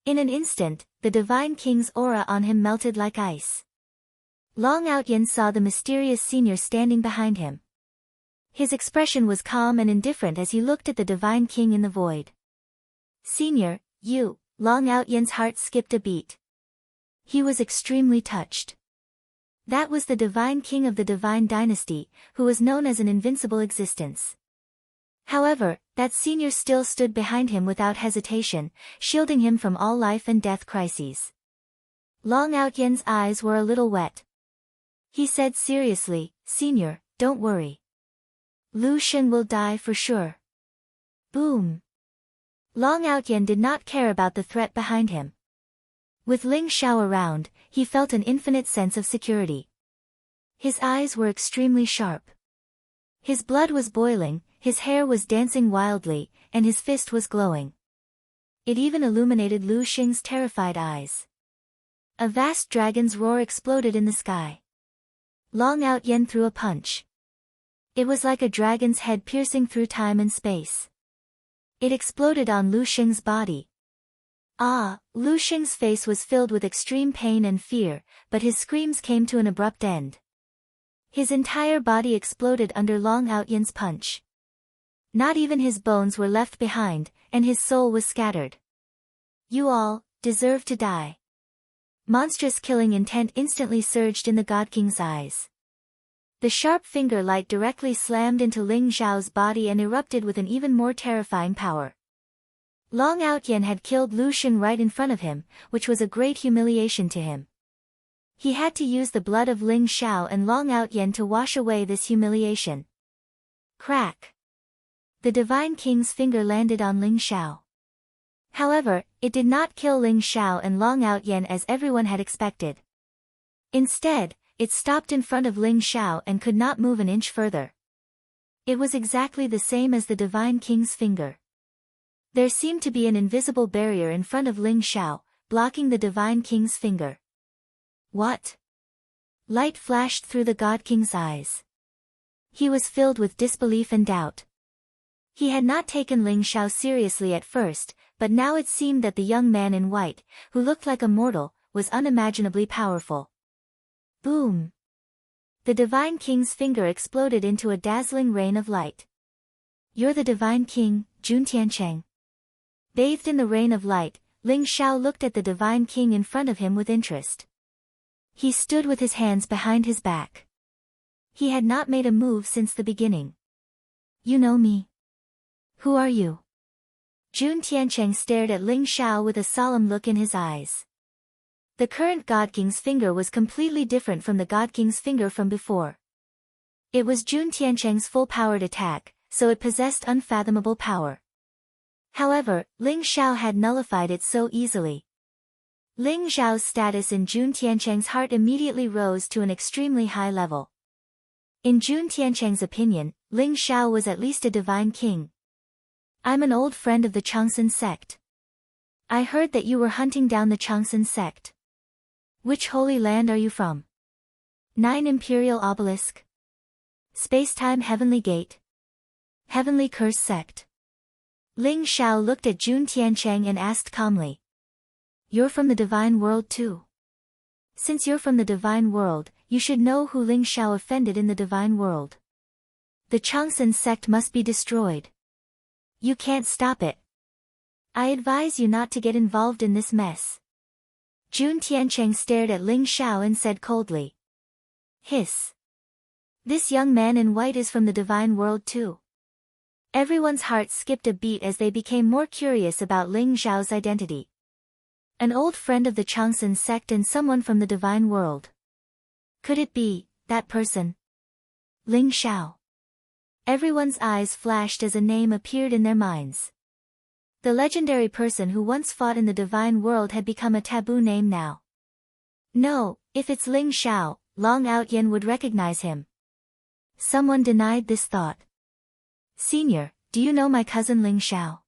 In an instant, the Divine King's aura on him melted like ice. Long Outyen saw the mysterious senior standing behind him. His expression was calm and indifferent as he looked at the Divine King in the void. "Senior, you," Long Outyen's heart skipped a beat. He was extremely touched. That was the Divine King of the Divine Dynasty, who was known as an invincible existence. However, that senior still stood behind him without hesitation, shielding him from all life and death crises. Long Outyen's eyes were a little wet. He said seriously, "Senior, don't worry. Lu Shen will die for sure." Boom! Long Outyen did not care about the threat behind him. With Ling Xiao around, he felt an infinite sense of security. His eyes were extremely sharp. His blood was boiling, his hair was dancing wildly, and his fist was glowing. It even illuminated Lu Xing's terrified eyes. A vast dragon's roar exploded in the sky. Long Outyen threw a punch. It was like a dragon's head piercing through time and space. It exploded on Lu Xing's body. Lu Xing's face was filled with extreme pain and fear, but his screams came to an abrupt end. His entire body exploded under Long Outyen's punch. Not even his bones were left behind, and his soul was scattered. "You all deserve to die." Monstrous killing intent instantly surged in the God King's eyes. The sharp finger light directly slammed into Ling Xiao's body and erupted with an even more terrifying power. Long Outyen had killed Lu Xing right in front of him, which was a great humiliation to him. He had to use the blood of Ling Xiao and Long Outyen to wash away this humiliation. Crack! The Divine King's finger landed on Ling Xiao. However, it did not kill Ling Xiao and Long Outyen as everyone had expected. Instead, it stopped in front of Ling Xiao and could not move an inch further. It was exactly the same as the Divine King's finger. There seemed to be an invisible barrier in front of Ling Xiao, blocking the Divine King's finger. What? Light flashed through the God King's eyes. He was filled with disbelief and doubt. He had not taken Ling Xiao seriously at first, but now it seemed that the young man in white, who looked like a mortal, was unimaginably powerful. Boom! The Divine King's finger exploded into a dazzling rain of light. "You're the Divine King, Jun Tiancheng." Bathed in the rain of light, Ling Xiao looked at the Divine King in front of him with interest. He stood with his hands behind his back. He had not made a move since the beginning. "You know me. Who are you?" Jun Tiancheng stared at Ling Xiao with a solemn look in his eyes. The current God King's finger was completely different from the God King's finger from before. It was Jun Tiancheng's full-powered attack, so it possessed unfathomable power. However, Ling Xiao had nullified it so easily. Ling Xiao's status in Jun Tiancheng's heart immediately rose to an extremely high level. In Jun Tiancheng's opinion, Ling Xiao was at least a divine king. "I'm an old friend of the Changsun sect. I heard that you were hunting down the Changsun sect. Which holy land are you from? 9 Imperial Obelisk? Spacetime Heavenly Gate? Heavenly Curse Sect?" Ling Xiao looked at Jun Tiancheng and asked calmly. "You're from the Divine World too? Since you're from the Divine World, you should know who Ling Xiao offended in the Divine World. The Changsun sect must be destroyed. You can't stop it. I advise you not to get involved in this mess." Jun Tiancheng stared at Ling Xiao and said coldly. Hiss. This young man in white is from the divine world too. Everyone's heart skipped a beat as they became more curious about Ling Xiao's identity. An old friend of the Changsun sect and someone from the divine world. Could it be that person? Ling Xiao. Everyone's eyes flashed as a name appeared in their minds. The legendary person who once fought in the divine world had become a taboo name now. No, if it's Ling Xiao, Long Outyen would recognize him. Someone denied this thought. Senior, do you know my cousin Ling Xiao?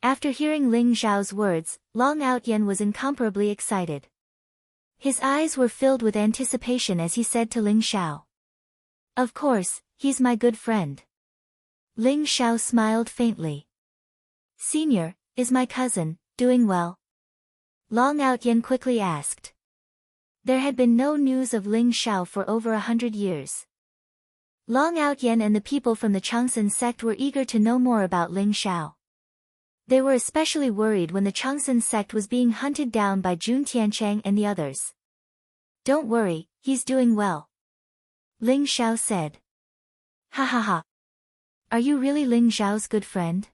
After hearing Ling Xiao's words, Long Outyen was incomparably excited. His eyes were filled with anticipation as he said to Ling Xiao. Of course, he's my good friend. Ling Xiao smiled faintly. Senior, is my cousin doing well? Long Outyen quickly asked. There had been no news of Ling Xiao for over 100 years. Long Outyen and the people from the Changsun sect were eager to know more about Ling Xiao. They were especially worried when the Changsun sect was being hunted down by Jun Tiancheng and the others. Don't worry, he's doing well. Ling Xiao said. Ha ha ha. Are you really Ling Xiao's good friend?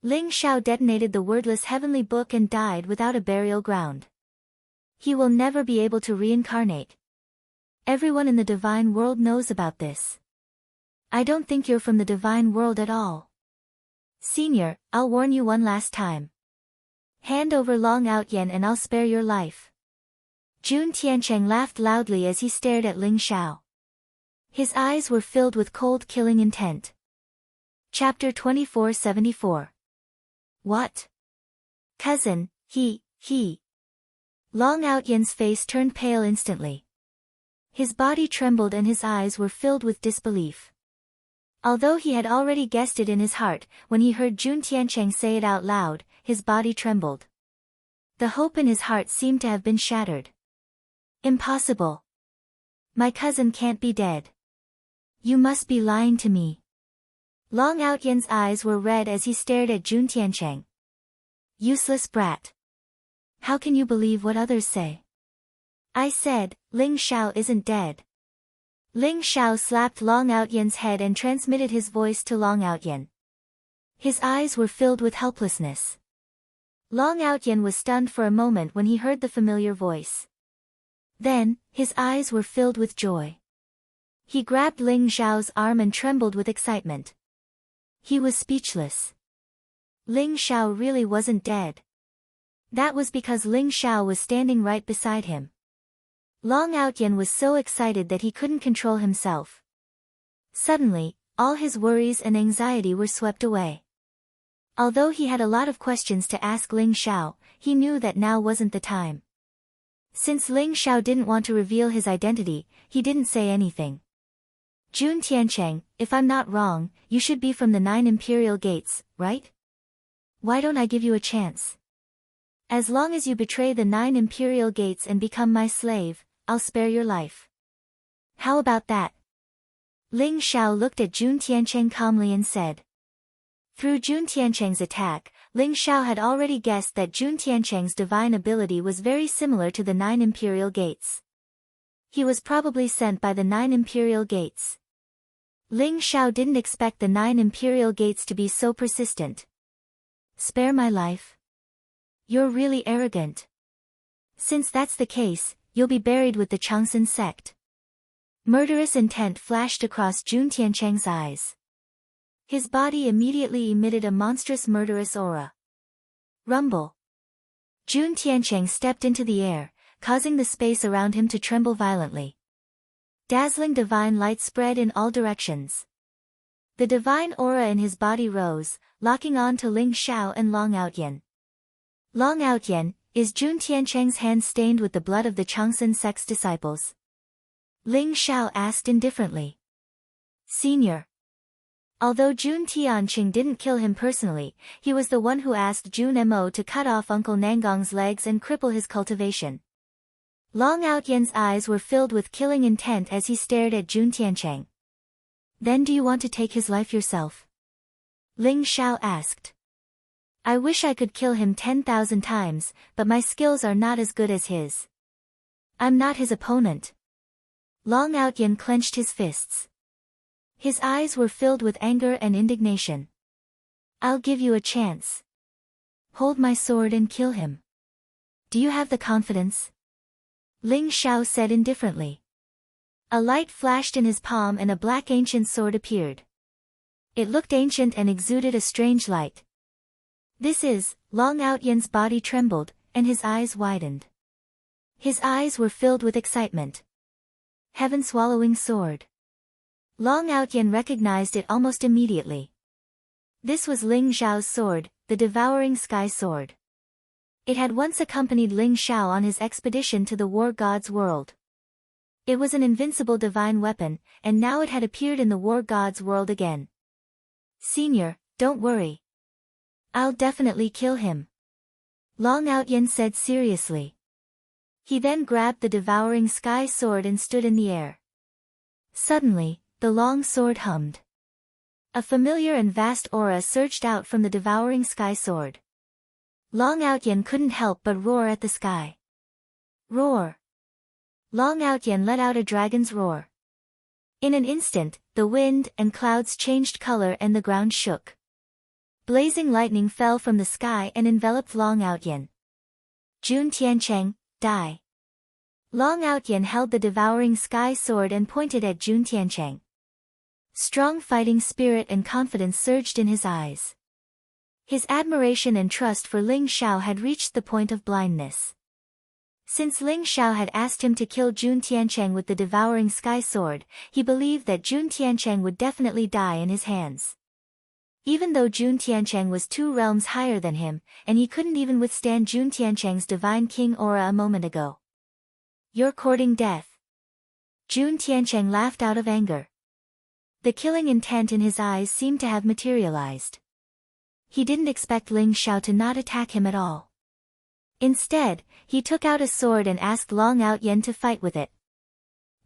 Ling Xiao detonated the wordless heavenly book and died without a burial ground. He will never be able to reincarnate. Everyone in the divine world knows about this. I don't think you're from the divine world at all. Senior, I'll warn you one last time. Hand over Long Outyen and I'll spare your life. Jun Tiancheng laughed loudly as he stared at Ling Xiao. His eyes were filled with cold killing intent. Chapter 2474. What? Cousin, he. Long Outyen's face turned pale instantly. His body trembled and his eyes were filled with disbelief. Although he had already guessed it in his heart, when he heard Jun Tiancheng say it out loud, his body trembled. The hope in his heart seemed to have been shattered. Impossible. My cousin can't be dead. You must be lying to me. Long Outyen's eyes were red as he stared at Jun Tiancheng. Useless brat. How can you believe what others say? I said, Ling Xiao isn't dead. Ling Xiao slapped Long Outyen's head and transmitted his voice to Long Outyen. His eyes were filled with helplessness. Long Outyen was stunned for a moment when he heard the familiar voice. Then, his eyes were filled with joy. He grabbed Ling Xiao's arm and trembled with excitement. He was speechless. Ling Xiao really wasn't dead. That was because Ling Xiao was standing right beside him. Long Outyen was so excited that he couldn't control himself. Suddenly, all his worries and anxiety were swept away. Although he had a lot of questions to ask Ling Xiao, he knew that now wasn't the time. Since Ling Xiao didn't want to reveal his identity, he didn't say anything. Jun Tiancheng, if I'm not wrong, you should be from the 9 Imperial Gates, right? Why don't I give you a chance? As long as you betray the 9 Imperial Gates and become my slave, I'll spare your life. How about that? Ling Xiao looked at Jun Tiancheng calmly and said. Through Jun Tiancheng's attack, Ling Xiao had already guessed that Jun Tiancheng's divine ability was very similar to the 9 Imperial Gates. He was probably sent by the 9 Imperial Gates. Ling Xiao didn't expect the 9 Imperial Gates to be so persistent. Spare my life? You're really arrogant. Since that's the case, you'll be buried with the Changsun sect. Murderous intent flashed across Jun Tiancheng's eyes. His body immediately emitted a monstrous murderous aura. Rumble. Jun Tiancheng stepped into the air, causing the space around him to tremble violently. Dazzling divine light spread in all directions. The divine aura in his body rose, locking on to Ling Xiao and Long Outyen. Long Outyen, is Jun Tiancheng's hand stained with the blood of the Changsun sect's disciples? Ling Xiao asked indifferently. Senior. Although Jun Tiancheng didn't kill him personally, he was the one who asked Jun Mo to cut off Uncle Nangong's legs and cripple his cultivation. Long Outyen's eyes were filled with killing intent as he stared at Jun Tiancheng. Then do you want to take his life yourself? Ling Xiao asked. I wish I could kill him 10,000 times, but my skills are not as good as his. I'm not his opponent. Long Outyen clenched his fists. His eyes were filled with anger and indignation. I'll give you a chance. Hold my sword and kill him. Do you have the confidence? Ling Xiao said indifferently. A light flashed in his palm and a black ancient sword appeared. It looked ancient and exuded a strange light. This is, Long Outyen's body trembled, and his eyes widened. His eyes were filled with excitement. Heaven-swallowing sword. Long Outyen recognized it almost immediately. This was Ling Xiao's sword, the devouring sky sword. It had once accompanied Ling Xiao on his expedition to the war god's world. It was an invincible divine weapon, and now it had appeared in the war god's world again. Senior, don't worry. I'll definitely kill him. Long Outyen said seriously. He then grabbed the devouring sky sword and stood in the air. Suddenly, the long sword hummed. A familiar and vast aura surged out from the devouring sky sword. Long Outyen couldn't help but roar at the sky. Roar! Long Outyen let out a dragon's roar. In an instant, the wind and clouds changed color and the ground shook. Blazing lightning fell from the sky and enveloped Long Outyen. Jun Tiancheng, die. Long Outyen held the devouring sky sword and pointed at Jun Tiancheng. Strong fighting spirit and confidence surged in his eyes. His admiration and trust for Ling Xiao had reached the point of blindness. Since Ling Xiao had asked him to kill Jun Tiancheng with the devouring sky sword, he believed that Jun Tiancheng would definitely die in his hands. Even though Jun Tiancheng was 2 realms higher than him, and he couldn't even withstand Jun Tiancheng's divine king aura a moment ago. You're courting death. Jun Tiancheng laughed out of anger. The killing intent in his eyes seemed to have materialized. He didn't expect Ling Xiao to not attack him at all. Instead, he took out a sword and asked Long Outyen to fight with it.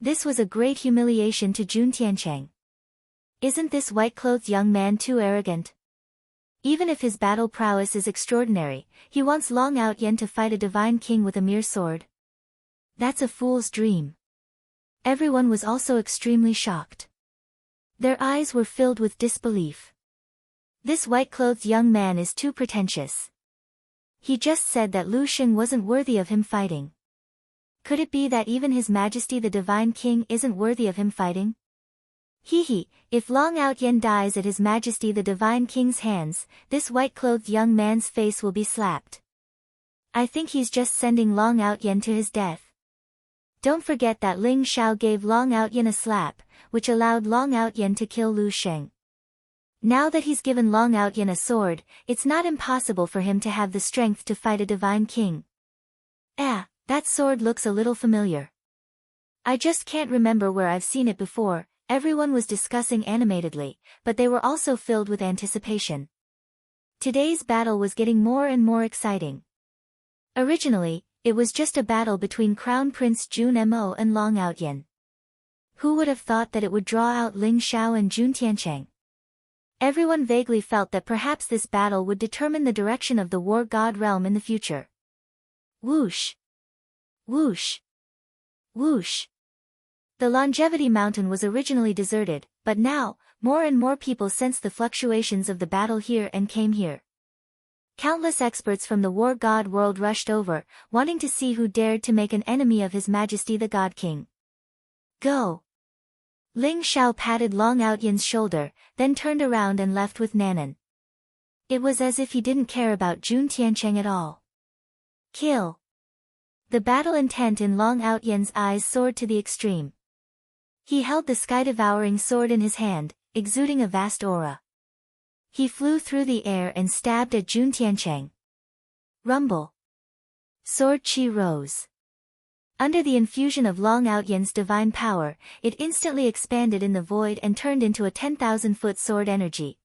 This was a great humiliation to Jun Tiancheng. Isn't this white-clothed young man too arrogant? Even if his battle prowess is extraordinary, he wants Long Outyen to fight a divine king with a mere sword? That's a fool's dream. Everyone was also extremely shocked. Their eyes were filled with disbelief. This white-clothed young man is too pretentious. He just said that Lu Xing wasn't worthy of him fighting. Could it be that even His Majesty the Divine King isn't worthy of him fighting? If Long Outyen dies at His Majesty the Divine King's hands, this white-clothed young man's face will be slapped. I think he's just sending Long Outyen to his death. Don't forget that Ling Xiao gave Long Outyen a slap, which allowed Long Outyen to kill Lu Xing. Now that he's given Long Outyen a sword, it's not impossible for him to have the strength to fight a divine king. That sword looks a little familiar. I just can't remember where I've seen it before. Everyone was discussing animatedly, but they were also filled with anticipation. Today's battle was getting more and more exciting. Originally, it was just a battle between Crown Prince Jun Mo and Long Outyen. Who would have thought that it would draw out Ling Xiao and Jun Tiancheng? Everyone vaguely felt that perhaps this battle would determine the direction of the war god realm in the future. Whoosh! Whoosh! Whoosh! The Longevity Mountain was originally deserted, but now, more and more people sensed the fluctuations of the battle here and came here. Countless experts from the war god world rushed over, wanting to see who dared to make an enemy of His Majesty the God King. Go! Ling Xiao patted Long Outyen's shoulder, then turned around and left with Nanan. It was as if he didn't care about Jun Tiancheng at all. Kill! The battle intent in Long Outyen's eyes soared to the extreme. He held the sky-devouring sword in his hand, exuding a vast aura. He flew through the air and stabbed at Jun Tiancheng. Rumble! Sword chi rose. Under the infusion of Long Outyen's divine power, it instantly expanded in the void and turned into a 10,000-foot sword energy.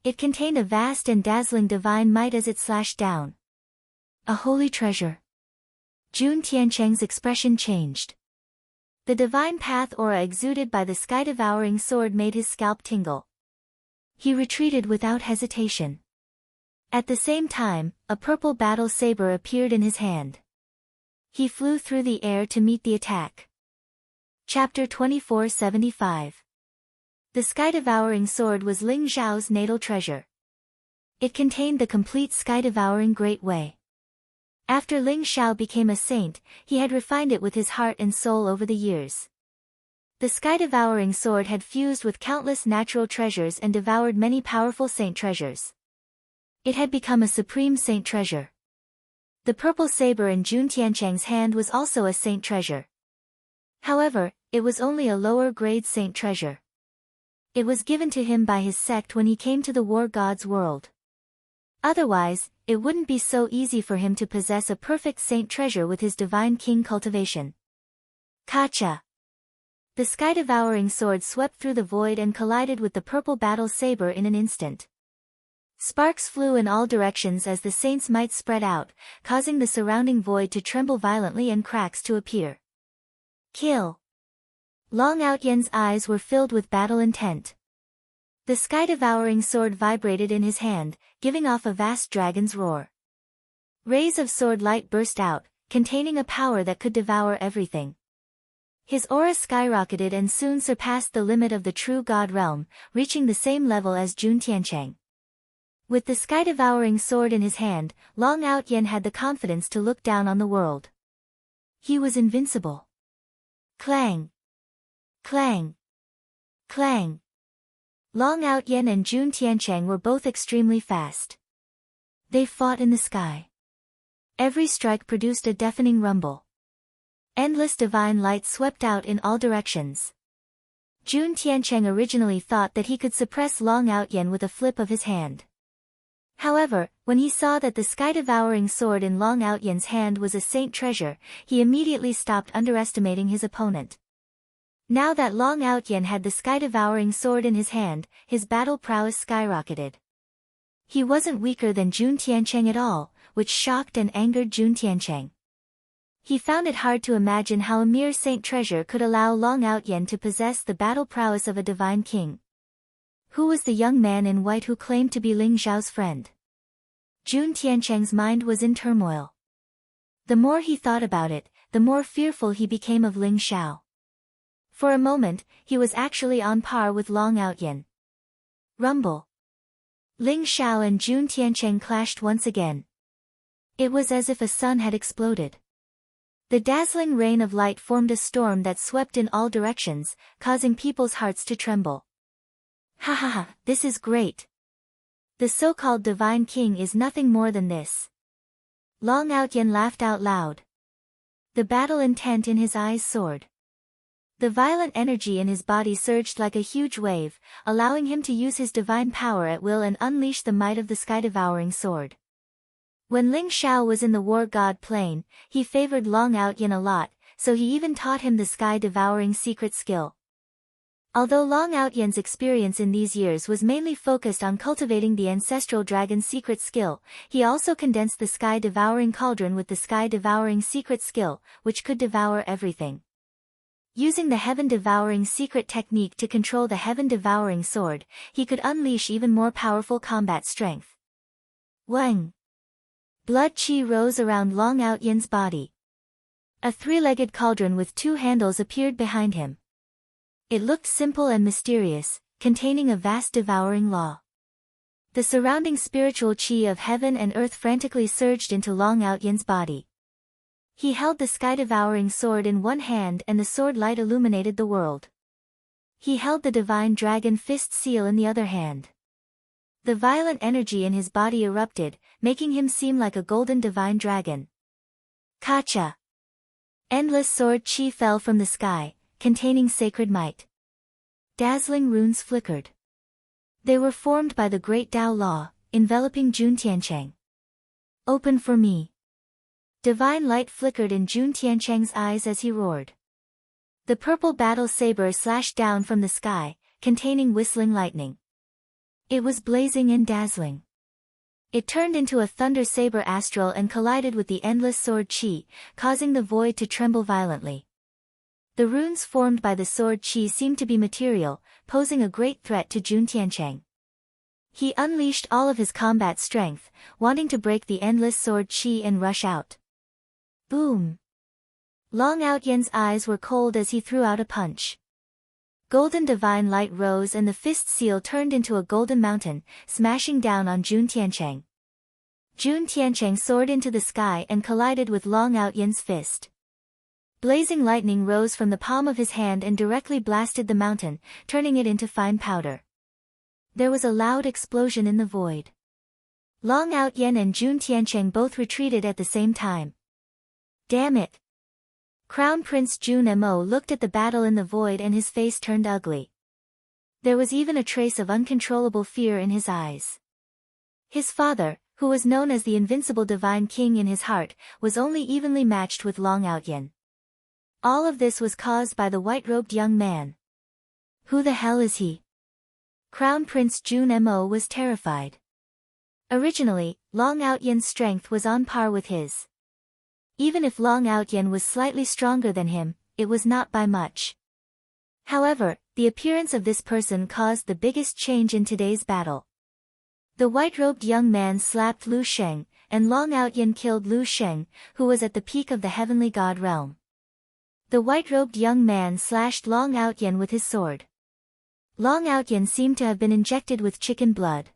It contained a vast and dazzling divine might as it slashed down. A holy treasure. Jun Tiancheng's expression changed. The divine path aura exuded by the sky-devouring sword made his scalp tingle. He retreated without hesitation. At the same time, a purple battle saber appeared in his hand. He flew through the air to meet the attack. Chapter 2475. The sky-devouring sword was Ling Zhao's natal treasure. It contained the complete sky-devouring Great Way. After Ling Zhao became a saint, he had refined it with his heart and soul over the years. The sky-devouring sword had fused with countless natural treasures and devoured many powerful saint treasures. It had become a supreme saint treasure. The purple saber in Jun Tiancheng's hand was also a saint treasure. However, it was only a lower-grade saint treasure. It was given to him by his sect when he came to the war god's world. Otherwise, it wouldn't be so easy for him to possess a perfect saint treasure with his divine king cultivation. Kacha! The sky-devouring sword swept through the void and collided with the purple battle saber in an instant. Sparks flew in all directions as the saint's might spread out, causing the surrounding void to tremble violently and cracks to appear. Kill! Long Outyen's eyes were filled with battle intent. The sky-devouring sword vibrated in his hand, giving off a vast dragon's roar. Rays of sword light burst out, containing a power that could devour everything. His aura skyrocketed and soon surpassed the limit of the true god realm, reaching the same level as Jun Tiancheng. With the sky-devouring sword in his hand, Long Outyen had the confidence to look down on the world. He was invincible. Clang! Clang! Clang! Long Outyen and Jun Tiancheng were both extremely fast. They fought in the sky. Every strike produced a deafening rumble. Endless divine light swept out in all directions. Jun Tiancheng originally thought that he could suppress Long Outyen with a flip of his hand. However, when he saw that the sky-devouring sword in Long Outyen's hand was a saint treasure, he immediately stopped underestimating his opponent. Now that Long Outyen had the sky-devouring sword in his hand, his battle prowess skyrocketed. He wasn't weaker than Jun Tiancheng at all, which shocked and angered Jun Tiancheng. He found it hard to imagine how a mere saint treasure could allow Long Outyen to possess the battle prowess of a divine king. Who was the young man in white who claimed to be Ling Zhao's friend? Jun Tiancheng's mind was in turmoil. The more he thought about it, the more fearful he became of Ling Zhao. For a moment, he was actually on par with Long Outyen. Rumble! Ling Zhao and Jun Tiancheng clashed once again. It was as if a sun had exploded. The dazzling rain of light formed a storm that swept in all directions, causing people's hearts to tremble. Ha ha ha, this is great. The so-called divine king is nothing more than this. Long Outyen laughed out loud. The battle intent in his eyes soared. The violent energy in his body surged like a huge wave, allowing him to use his divine power at will and unleash the might of the sky-devouring sword. When Ling Zhao was in the war god plane, he favored Long Outyen a lot, so he even taught him the sky-devouring secret skill. Although Long Outyen's experience in these years was mainly focused on cultivating the ancestral dragon's secret skill, he also condensed the sky-devouring cauldron with the sky-devouring secret skill, which could devour everything. Using the heaven-devouring secret technique to control the heaven-devouring sword, he could unleash even more powerful combat strength. Wang! Blood qi rose around Long Outyen's body. A three-legged cauldron with two handles appeared behind him. It looked simple and mysterious, containing a vast devouring law. The surrounding spiritual qi of heaven and earth frantically surged into Long Outyen's body. He held the sky-devouring sword in one hand and the sword light illuminated the world. He held the divine dragon fist seal in the other hand. The violent energy in his body erupted, making him seem like a golden divine dragon. Kacha! Endless sword qi fell from the sky, containing sacred might. Dazzling runes flickered. They were formed by the great Tao law, enveloping Jun Tiancheng. Open for me. Divine light flickered in Jun Tiancheng's eyes as he roared. The purple battle saber slashed down from the sky, containing whistling lightning. It was blazing and dazzling. It turned into a thunder saber astral and collided with the endless sword qi, causing the void to tremble violently. The runes formed by the sword qi seemed to be material, posing a great threat to Jun Tiancheng. He unleashed all of his combat strength, wanting to break the endless sword chi and rush out. Boom! Long Outyen's eyes were cold as he threw out a punch. Golden divine light rose and the fist seal turned into a golden mountain, smashing down on Jun Tiancheng. Jun Tiancheng soared into the sky and collided with Long Outyen's fist. Blazing lightning rose from the palm of his hand and directly blasted the mountain, turning it into fine powder. There was a loud explosion in the void. Long Outyen and Jun Tiancheng both retreated at the same time. Damn it! Crown Prince Jun Mo looked at the battle in the void and his face turned ugly. There was even a trace of uncontrollable fear in his eyes. His father, who was known as the invincible divine king in his heart, was only evenly matched with Long Outyen. All of this was caused by the white-robed young man. Who the hell is he? Crown Prince Jun Mo was terrified. Originally, Long Outyen's strength was on par with his. Even if Long Outyen was slightly stronger than him, it was not by much. However, the appearance of this person caused the biggest change in today's battle. The white-robed young man slapped Lu Sheng, and Long Outyen killed Lu Sheng, who was at the peak of the heavenly god realm. The white-robed young man slashed Long Outyen with his sword. Long Outyen seemed to have been injected with chicken blood.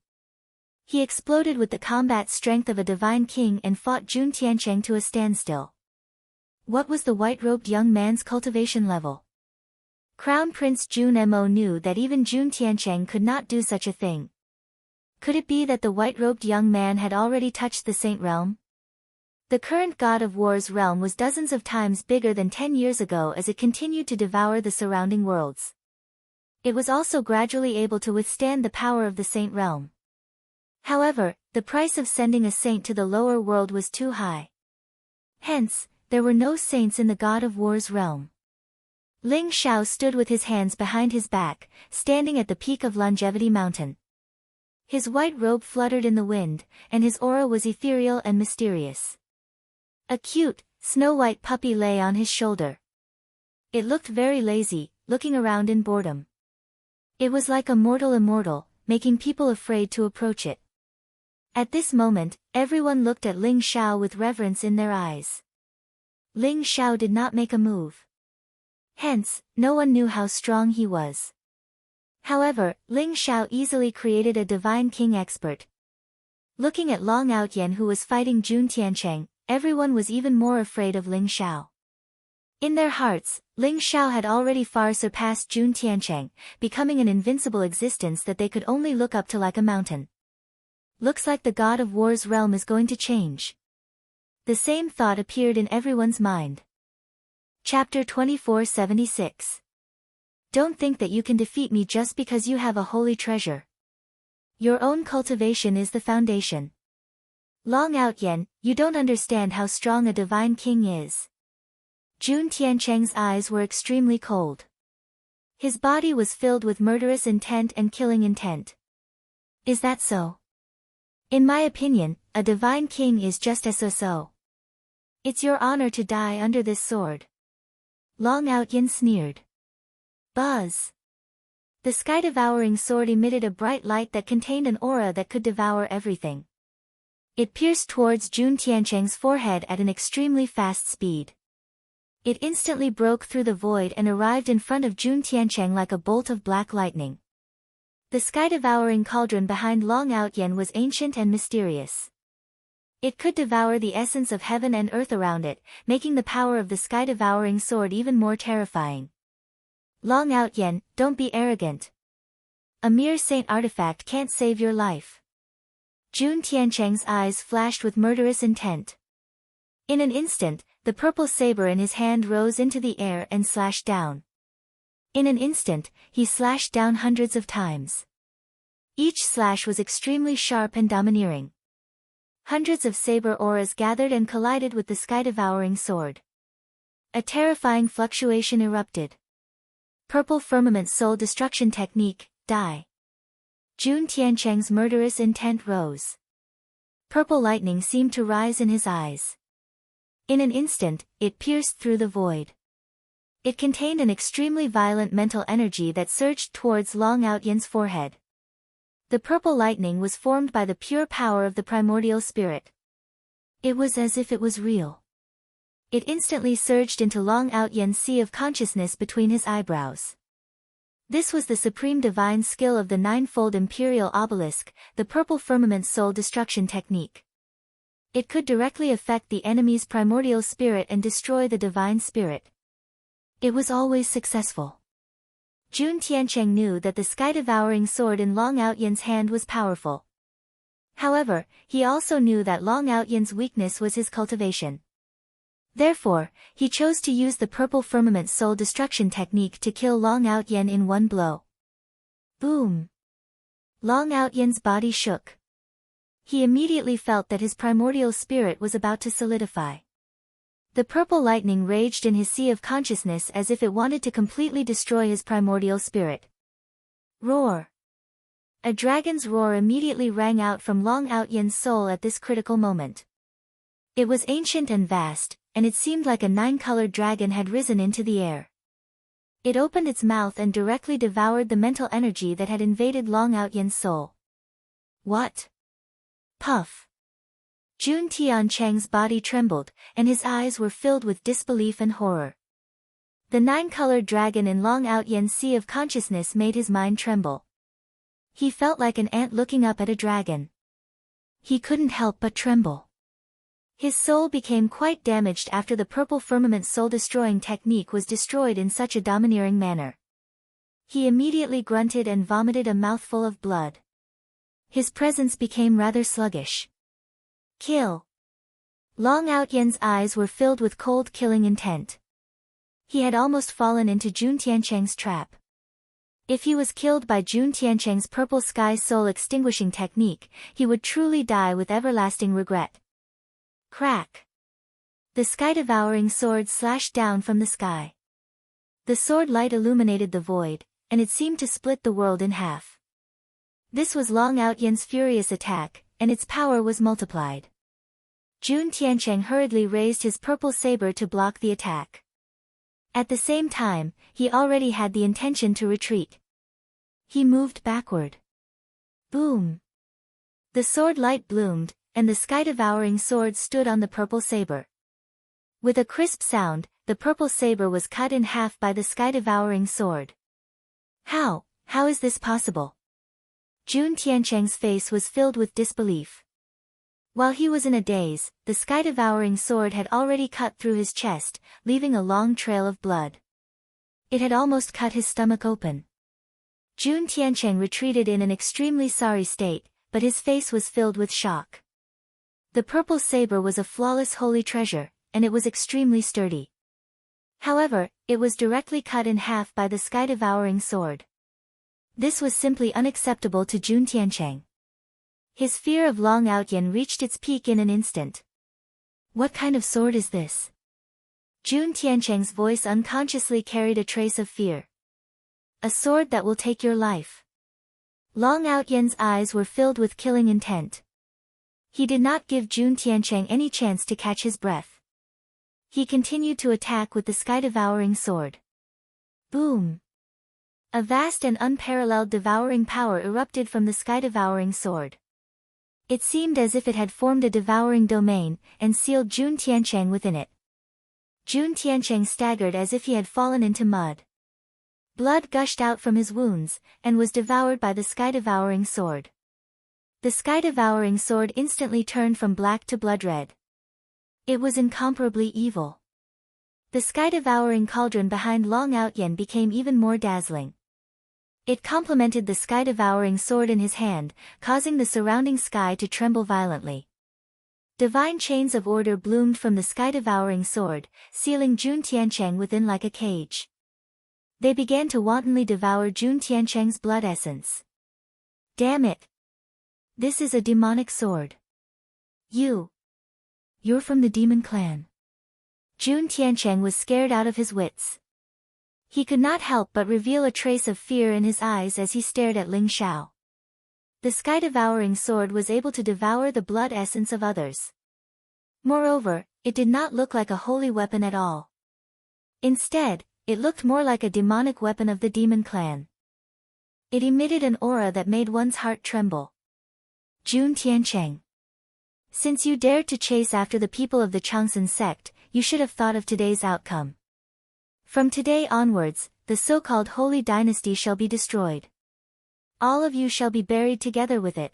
He exploded with the combat strength of a divine king and fought Jun Tiancheng to a standstill. What was the white-robed young man's cultivation level? Crown Prince Jun Mo knew that even Jun Tiancheng could not do such a thing. Could it be that the white-robed young man had already touched the Saint Realm? The current God of War's realm was dozens of times bigger than 10 years ago as it continued to devour the surrounding worlds. It was also gradually able to withstand the power of the Saint Realm. However, the price of sending a saint to the lower world was too high. Hence, there were no saints in the God of War's realm. Ling Xiao stood with his hands behind his back, standing at the peak of Longevity Mountain. His white robe fluttered in the wind, and his aura was ethereal and mysterious. A cute, snow-white puppy lay on his shoulder. It looked very lazy, looking around in boredom. It was like a mortal immortal, making people afraid to approach it. At this moment, everyone looked at Ling Xiao with reverence in their eyes. Ling Xiao did not make a move. Hence, no one knew how strong he was. However, Ling Xiao easily created a divine king expert. Looking at Long Outyen who was fighting Jun Tiancheng, everyone was even more afraid of Ling Xiao. In their hearts, Ling Xiao had already far surpassed Jun Tiancheng, becoming an invincible existence that they could only look up to like a mountain. Looks like the God of War's realm is going to change. The same thought appeared in everyone's mind. Chapter 2476. Don't think that you can defeat me just because you have a holy treasure. Your own cultivation is the foundation. Long Outyen, you don't understand how strong a divine king is. Jun Tiancheng's eyes were extremely cold. His body was filled with murderous intent and killing intent. Is that so? In my opinion, a divine king is just so. It's your honor to die under this sword. Long Outyen sneered. Buzz. The sky-devouring sword emitted a bright light that contained an aura that could devour everything. It pierced towards Jun Tiancheng's forehead at an extremely fast speed. It instantly broke through the void and arrived in front of Jun Tiancheng like a bolt of black lightning. The sky-devouring cauldron behind Long Outyen was ancient and mysterious. It could devour the essence of heaven and earth around it, making the power of the sky-devouring sword even more terrifying. Long Outyen, don't be arrogant. A mere saint artifact can't save your life. Jun Tiancheng's eyes flashed with murderous intent. In an instant, the purple saber in his hand rose into the air and slashed down. In an instant, he slashed down hundreds of times. Each slash was extremely sharp and domineering. Hundreds of saber auras gathered and collided with the sky-devouring sword. A terrifying fluctuation erupted. Purple firmament soul destruction technique, die. Jun Tiancheng's murderous intent rose. Purple lightning seemed to rise in his eyes. In an instant, it pierced through the void. It contained an extremely violent mental energy that surged towards Long Outyen's forehead. The purple lightning was formed by the pure power of the primordial spirit. It was as if it was real. It instantly surged into Long Out Yen's sea of consciousness between his eyebrows. This was the supreme divine skill of the ninefold imperial obelisk, the purple firmament soul destruction technique. It could directly affect the enemy's primordial spirit and destroy the divine spirit. It was always successful. Jun Tiancheng knew that the sky-devouring sword in Long Out Yen's hand was powerful. However, he also knew that Long Out Yen's weakness was his cultivation. Therefore, he chose to use the purple firmament soul destruction technique to kill Long Out Yen in one blow. Boom! Long Out Yen's body shook. He immediately felt that his primordial spirit was about to solidify. The purple lightning raged in his sea of consciousness as if it wanted to completely destroy his primordial spirit. Roar! A dragon's roar immediately rang out from Long Out Yen's soul at this critical moment. It was ancient and vast, and it seemed like a nine-colored dragon had risen into the air. It opened its mouth and directly devoured the mental energy that had invaded Long Out Yen's soul. What? Puff! Jun Tiancheng's body trembled, and his eyes were filled with disbelief and horror. The nine-colored dragon in Long Out Yen's sea of consciousness made his mind tremble. He felt like an ant looking up at a dragon. He couldn't help but tremble. His soul became quite damaged after the purple firmament soul-destroying technique was destroyed in such a domineering manner. He immediately grunted and vomited a mouthful of blood. His presence became rather sluggish. Kill! Long Out Yen's eyes were filled with cold killing intent. He had almost fallen into Jun Tiancheng's trap. If he was killed by Jun Tiancheng's purple sky soul extinguishing technique, he would truly die with everlasting regret. Crack! The sky-devouring sword slashed down from the sky. The sword light illuminated the void, and it seemed to split the world in half. This was Long Out Yen's furious attack, and its power was multiplied. Jun Tiancheng hurriedly raised his purple saber to block the attack. At the same time, he already had the intention to retreat. He moved backward. Boom! The sword light bloomed, and the sky-devouring sword stood on the purple saber. With a crisp sound, the purple saber was cut in half by the sky-devouring sword. How is this possible? Jun Tiancheng's face was filled with disbelief. While he was in a daze, the sky-devouring sword had already cut through his chest, leaving a long trail of blood. It had almost cut his stomach open. Jun Tiancheng retreated in an extremely sorry state, but his face was filled with shock. The purple saber was a flawless holy treasure, and it was extremely sturdy. However, it was directly cut in half by the sky-devouring sword. This was simply unacceptable to Jun Tiancheng. His fear of Long Out Yen reached its peak in an instant. What kind of sword is this? Jun Tiancheng's voice unconsciously carried a trace of fear. A sword that will take your life. Long Out Yen's eyes were filled with killing intent. He did not give Jun Tiancheng any chance to catch his breath. He continued to attack with the sky-devouring sword. Boom! A vast and unparalleled devouring power erupted from the sky-devouring sword. It seemed as if it had formed a devouring domain, and sealed Jun Tiancheng within it. Jun Tiancheng staggered as if he had fallen into mud. Blood gushed out from his wounds, and was devoured by the sky-devouring sword. The sky-devouring sword instantly turned from black to blood-red. It was incomparably evil. The sky-devouring cauldron behind Long Out Yen became even more dazzling. It complemented the sky-devouring sword in his hand, causing the surrounding sky to tremble violently. Divine chains of order bloomed from the sky-devouring sword, sealing Jun Tiancheng within like a cage. They began to wantonly devour Jun Tiancheng's blood essence. Damn it! This is a demonic sword. You're from the demon clan. Jun Tiancheng was scared out of his wits. He could not help but reveal a trace of fear in his eyes as he stared at Ling Xiao. The sky-devouring sword was able to devour the blood essence of others. Moreover, it did not look like a holy weapon at all. Instead, it looked more like a demonic weapon of the demon clan. It emitted an aura that made one's heart tremble. Jun Tiancheng. Since you dared to chase after the people of the Changsun sect, you should have thought of today's outcome. From today onwards, the so-called holy dynasty shall be destroyed. All of you shall be buried together with it.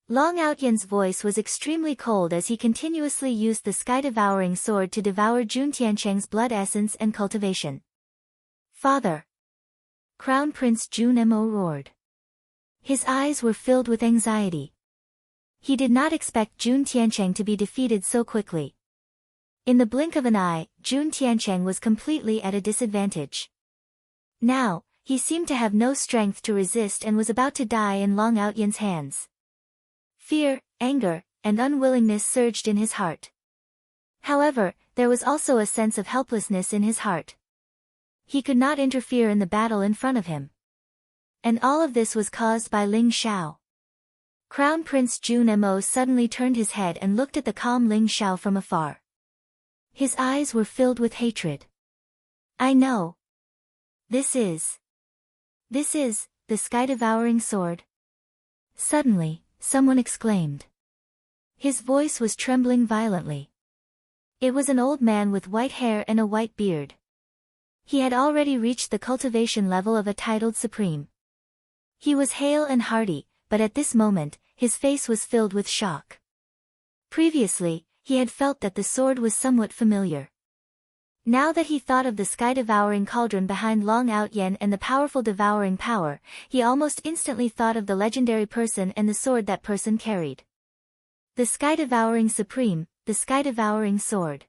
Long Outyan's voice was extremely cold as he continuously used the sky-devouring sword to devour Jun Tiancheng's blood essence and cultivation. Father! Crown Prince Jun Mo roared. His eyes were filled with anxiety. He did not expect Jun Tiancheng to be defeated so quickly. In the blink of an eye, Jun Tiancheng was completely at a disadvantage. Now, he seemed to have no strength to resist and was about to die in Long Outyan's hands. Fear, anger, and unwillingness surged in his heart. However, there was also a sense of helplessness in his heart. He could not interfere in the battle in front of him. And all of this was caused by Ling Xiao. Crown Prince Jun Mo suddenly turned his head and looked at the calm Ling Xiao from afar. His eyes were filled with hatred. I know. This is the sky-devouring sword. Suddenly, someone exclaimed. His voice was trembling violently. It was an old man with white hair and a white beard. He had already reached the cultivation level of a titled supreme. He was hale and hearty, but at this moment, his face was filled with shock. Previously, he had felt that the sword was somewhat familiar. Now that he thought of the sky-devouring cauldron behind Long Outyan and the powerful devouring power, he almost instantly thought of the legendary person and the sword that person carried. The sky-devouring supreme, the sky-devouring sword.